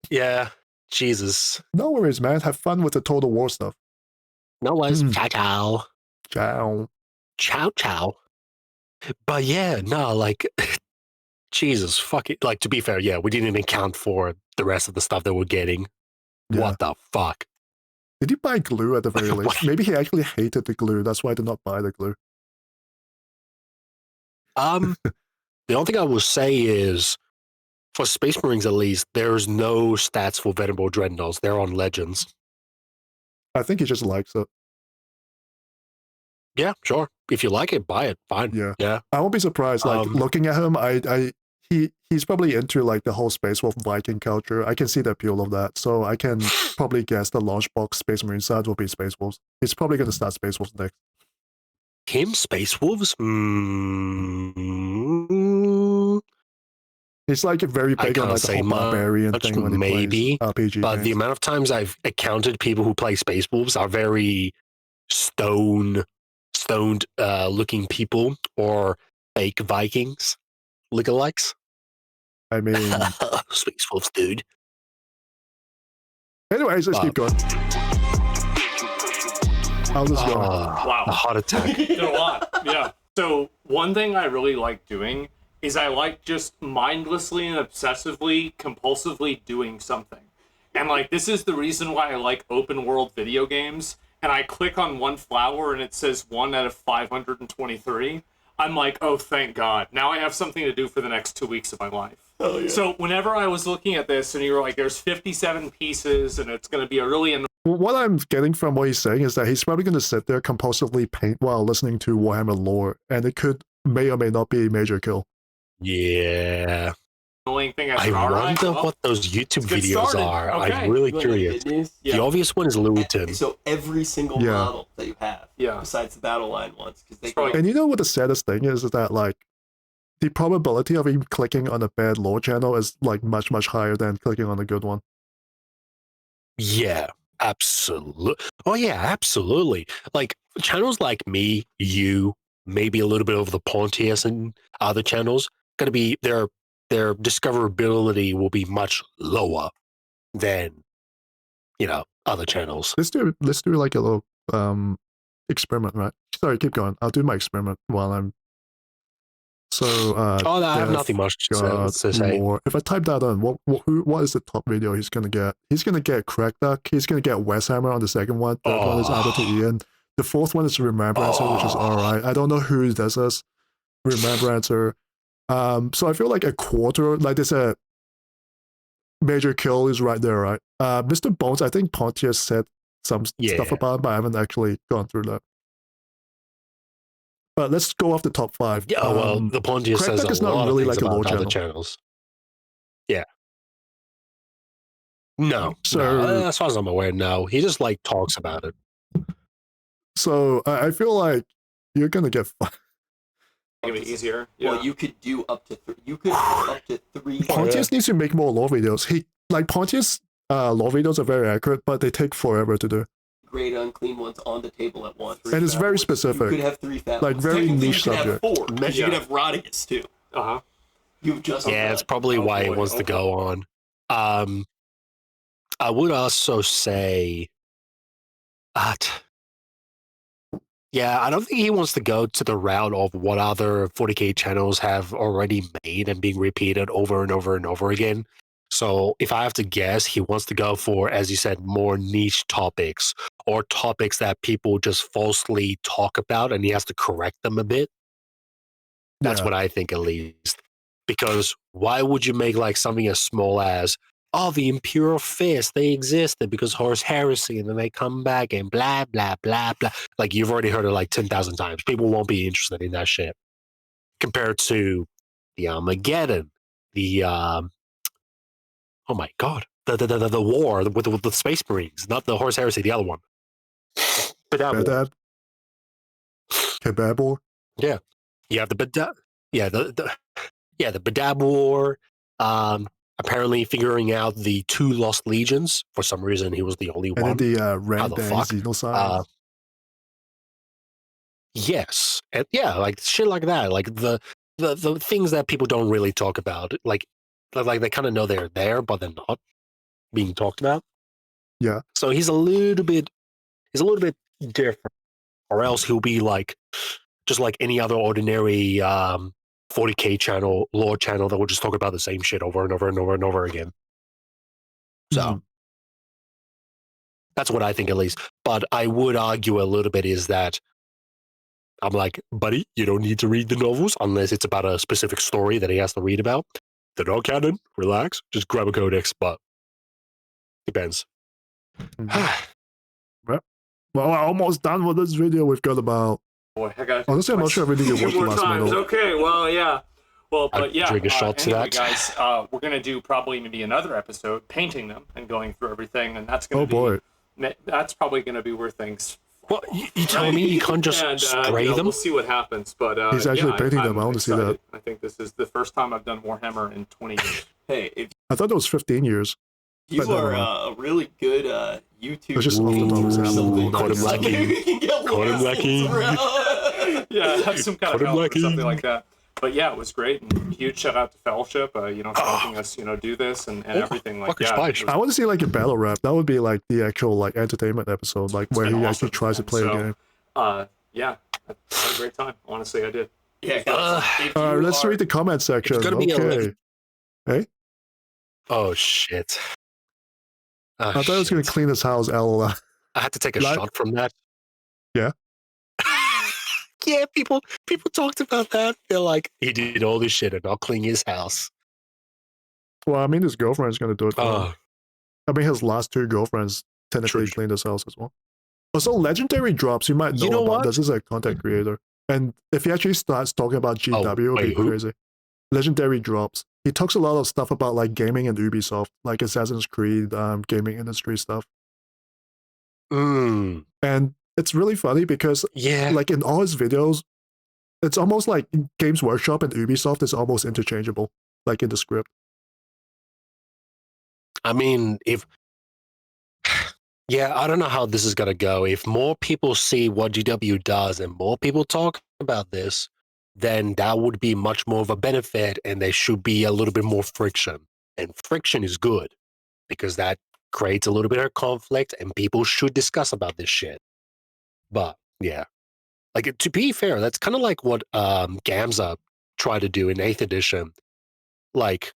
yeah. Jesus. No worries, man. Have fun with the Total War stuff. No worries. Ciao, ciao. Ciao. Ciao, ciao. But yeah, no, like, Jesus, fuck it. Like, to be fair, yeah, we didn't even account for the rest of the stuff that we're getting. Yeah. What the fuck? Did he buy glue at the very least? Maybe he actually hated the glue. That's why I did not buy the glue. The only thing I will say is, for Space Marines at least, there's no stats for Venerable Dreadnoughts. They're on Legends. I think he just likes it. Yeah, sure. If you like it, buy it. Fine. Yeah. I won't be surprised. Like, looking at him, he's probably into like the whole Space Wolf Viking culture. I can see the appeal of that. So I can probably guess the launch box Space Marine side will be Space Wolves. He's probably going to start Space Wolves next. Him, Space Wolves? He's like a very big on like the whole barbarian thing when he plays RPG but games. the amount of times I've encountered people who play Space Wolves are very stoned looking people or fake Vikings lookalikes. I mean, Space Wolves, dude. Anyways, let's keep going. How's this going? Wow. A heart attack. Did a lot. Yeah. So one thing I really like doing is I like just mindlessly and obsessively, compulsively doing something. And like, this is the reason why I like open world video games. And I click on one flower and it says 1 out of 523. I'm like, oh, thank God. Now I have something to do for the next 2 weeks of my life. Oh, yeah. So whenever I was looking at this and you were like, there's 57 pieces and it's going to be a really what I'm getting from what he's saying is that he's probably going to sit there compulsively paint while listening to Warhammer lore, and it may or may not be a major kill. Yeah. annoying thing. I wonder what those YouTube videos are. Okay. I'm really curious. The obvious one is Luton. So every single model that you have, besides the battle line ones, because they go. And you know what the saddest thing is that like the probability of him clicking on a bad lore channel is like much higher than clicking on a good one. Yeah, absolutely. Oh yeah, absolutely. Like channels like me, you, maybe a little bit over the Pontius and other channels, gonna be their discoverability will be much lower than other channels. Let's do like a little experiment, right? Sorry, keep going. I'll do my experiment while I'm. So I have nothing much to say. If I type that in, what is the top video he's gonna get? He's gonna get Crack Duck. He's gonna get Westhammer on the second one. Third one is Albert to Ian. The fourth one is Remembrancer, which is alright. I don't know who this is. Remembrancer. So I feel like a quarter, like there's a major kill is right there, right? Mr. Bones, I think Pontius said some stuff about it, but I haven't actually gone through that. But let's go off the top 5. Yeah, well, the Pontius says a lot of things about other channels. Yeah. No, as far as I'm aware, no. He just like talks about it. So I feel like you're gonna get fun. Make it easier. Well, you could do up to 3. You could do up to 3. Pontius needs to make more lore videos. like Pontius lore videos are very accurate, but they take forever to do. Great unclean ones on the table at once. And it's very specific. You could have 3 fat Like, ones. very Technically, niche you could subject. have 4, because you could have Rodigus too. Uh-huh. You've just Yeah, it's probably why he wants to go on. I would also say that, yeah, I don't think he wants to go to the route of what other 40K channels have already made and being repeated over and over and over again. So if I have to guess, he wants to go for, as you said, more niche topics or topics that people just falsely talk about and he has to correct them a bit. That's what I think, at least. Because why would you make like something as small as, oh, the Imperial Fist, they existed because Horus Heresy, and then they come back and blah, blah, blah, blah. Like, you've already heard it like 10,000 times. People won't be interested in that shit. Compared to the Armageddon, the, oh my God, the war with the Space Marines, not the Horus Heresy, the other one. Badab. Kebab War. Yeah. You have the Badab. Yeah, the Badab War. Apparently figuring out the 2 lost legions. For some reason, he was the only one. And then the Randang fuck? Xenocide. Yes. And yeah, like shit like that. Like the things that people don't really talk about. Like they kind of know they're there, but they're not being talked about. Yeah. So he's a little bit different. Or else he'll be like just like any other ordinary 40K channel, lore channel that will just talk about the same shit over and over and over and over again. So that's what I think, at least. But I would argue a little bit is that I'm like, buddy, you don't need to read the novels unless it's about a specific story that he has to read about. They're not canon. Relax. Just grab a codex, but depends. Well, we're almost done with this video. We've got about... Boy, I got honestly, I'm not sure everything you watched more last times. minute. Okay, well, yeah. Well, but yeah. Drink a shot to anyway, that. guys, we're gonna do probably maybe another episode painting them and going through everything, and that's gonna Oh, boy. That's probably gonna be where things. Well, you telling me you can't just and, spray them? We'll see what happens, but He's actually yeah, painting I'm them. I want to see excited. that. I think this is the first time I've done Warhammer in 20 years. Hey, if I thought it was 15 years. you But never are mind. a really good YouTube It's just off the top of his head. something, Caught him lacking. maybe we can get Caught him listings lacking. around. Yeah, have some kind of Put him help or lucky. something like that. But yeah, it was great. And huge shout out to Fellowship, for helping us, do this and everything like fucking that. spice. It was I want to see like a battle rap. That would be like the actual like entertainment episode, like where he been actually awesome. tries to play So, a game. Yeah, I had a great time. Honestly, I did. Yeah, guys, if you Let's are- read the comment section. gonna be Okay. Hey, Oh, shit. Oh, I thought I was going to clean this house, lol. I had to take a Like- shot from that. Yeah. Yeah, people talked about that. They're like, he did all this shit and not clean his house. Well, I mean, his girlfriend's going to do it for him. Oh, I mean, his last 2 girlfriends technically True. cleaned his house as well. Also, legendary drops, you might know, You know about what? this. Is a content creator. And if he actually starts talking about GW, it'll wait, be who? crazy. Legendary drops. He talks a lot of stuff about like gaming and Ubisoft, like Assassin's Creed, gaming industry stuff. mm, And it's really funny because yeah. like in all his videos, it's almost like Games Workshop and Ubisoft is almost interchangeable, like in the script. I mean, yeah, I don't know how this is going to go. If more people see what GW does and more people talk about this, then that would be much more of a benefit and there should be a little bit more friction. And friction is good because that creates a little bit of conflict and people should discuss about this shit. But yeah, like to be fair, that's kind of like what Gamza tried to do in 8th edition. Like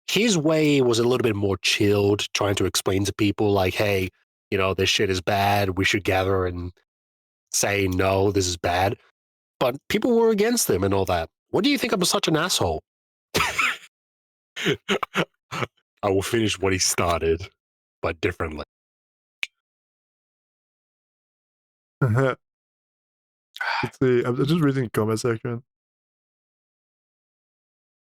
his way was a little bit more chilled, trying to explain to people like, hey, this shit is bad. We should gather and say, no, this is bad. But people were against him and all that. What do you think I'm such an asshole? I will finish what he started, but differently. Let's see. I'm just reading the comment section.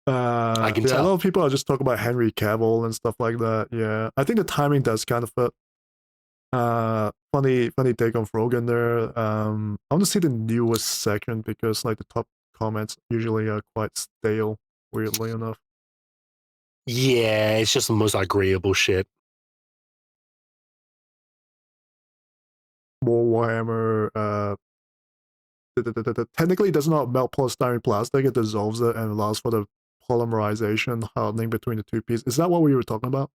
I can yeah, tell. a lot of people are just talking about Henry Cavill and stuff like that. Yeah, I think the timing does kind of fit. Funny take on Frogan there. I want to see the newest section because like the top comments usually are quite stale, weirdly enough. Yeah, it's just the most agreeable shit. More Warhammer. Technically, it does not melt polystyrene plastic. It dissolves it and allows for the polymerization, hardening between the two pieces. Is that what we were talking about?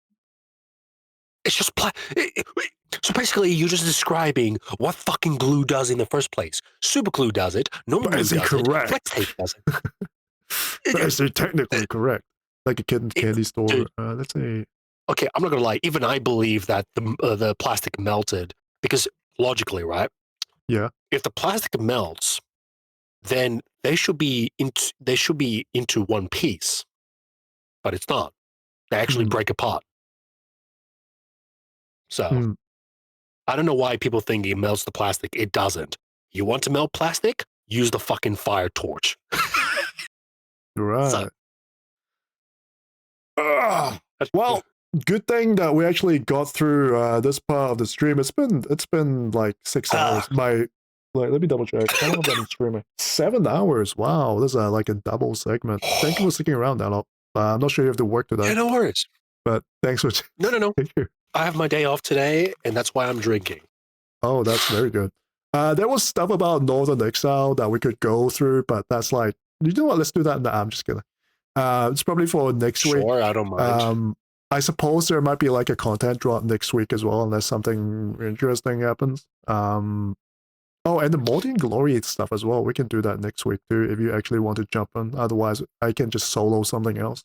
It's just so basically, you're just describing what fucking glue does in the first place. Super glue does it. Normal But glue is it does it. correct? Flex tape does it. But is it technically correct? Like a kid in candy store. Dude. Let's say. Okay, I'm not gonna lie. Even I believe that the plastic melted because logically, right? Yeah. If the plastic melts, then they should be into one piece, but it's not. They actually break apart. So I don't know why people think it melts the plastic. It doesn't. You want to melt plastic? Use the fucking fire torch. Right. So, well, good thing that we actually got through this part of the stream. It's been like 6 hours. Let me double check. How long have I been streaming? 7 hours. Wow, this is like a double segment. Thank you for sticking around, Nellop. I'm not sure you have to work today. yeah, no worries. But thanks for. No. I have my day off today, and that's why I'm drinking. Oh, that's very good. There was stuff about Northern Exile that we could go through, but that's like, you know what? Let's do that. No, I'm just kidding. It's probably for next week. Sure, I don't mind. I suppose there might be like a content drop next week as well, unless something interesting happens. Oh, and the Morty and Glory stuff as well. We can do that next week too, if you actually want to jump in. Otherwise, I can just solo something else.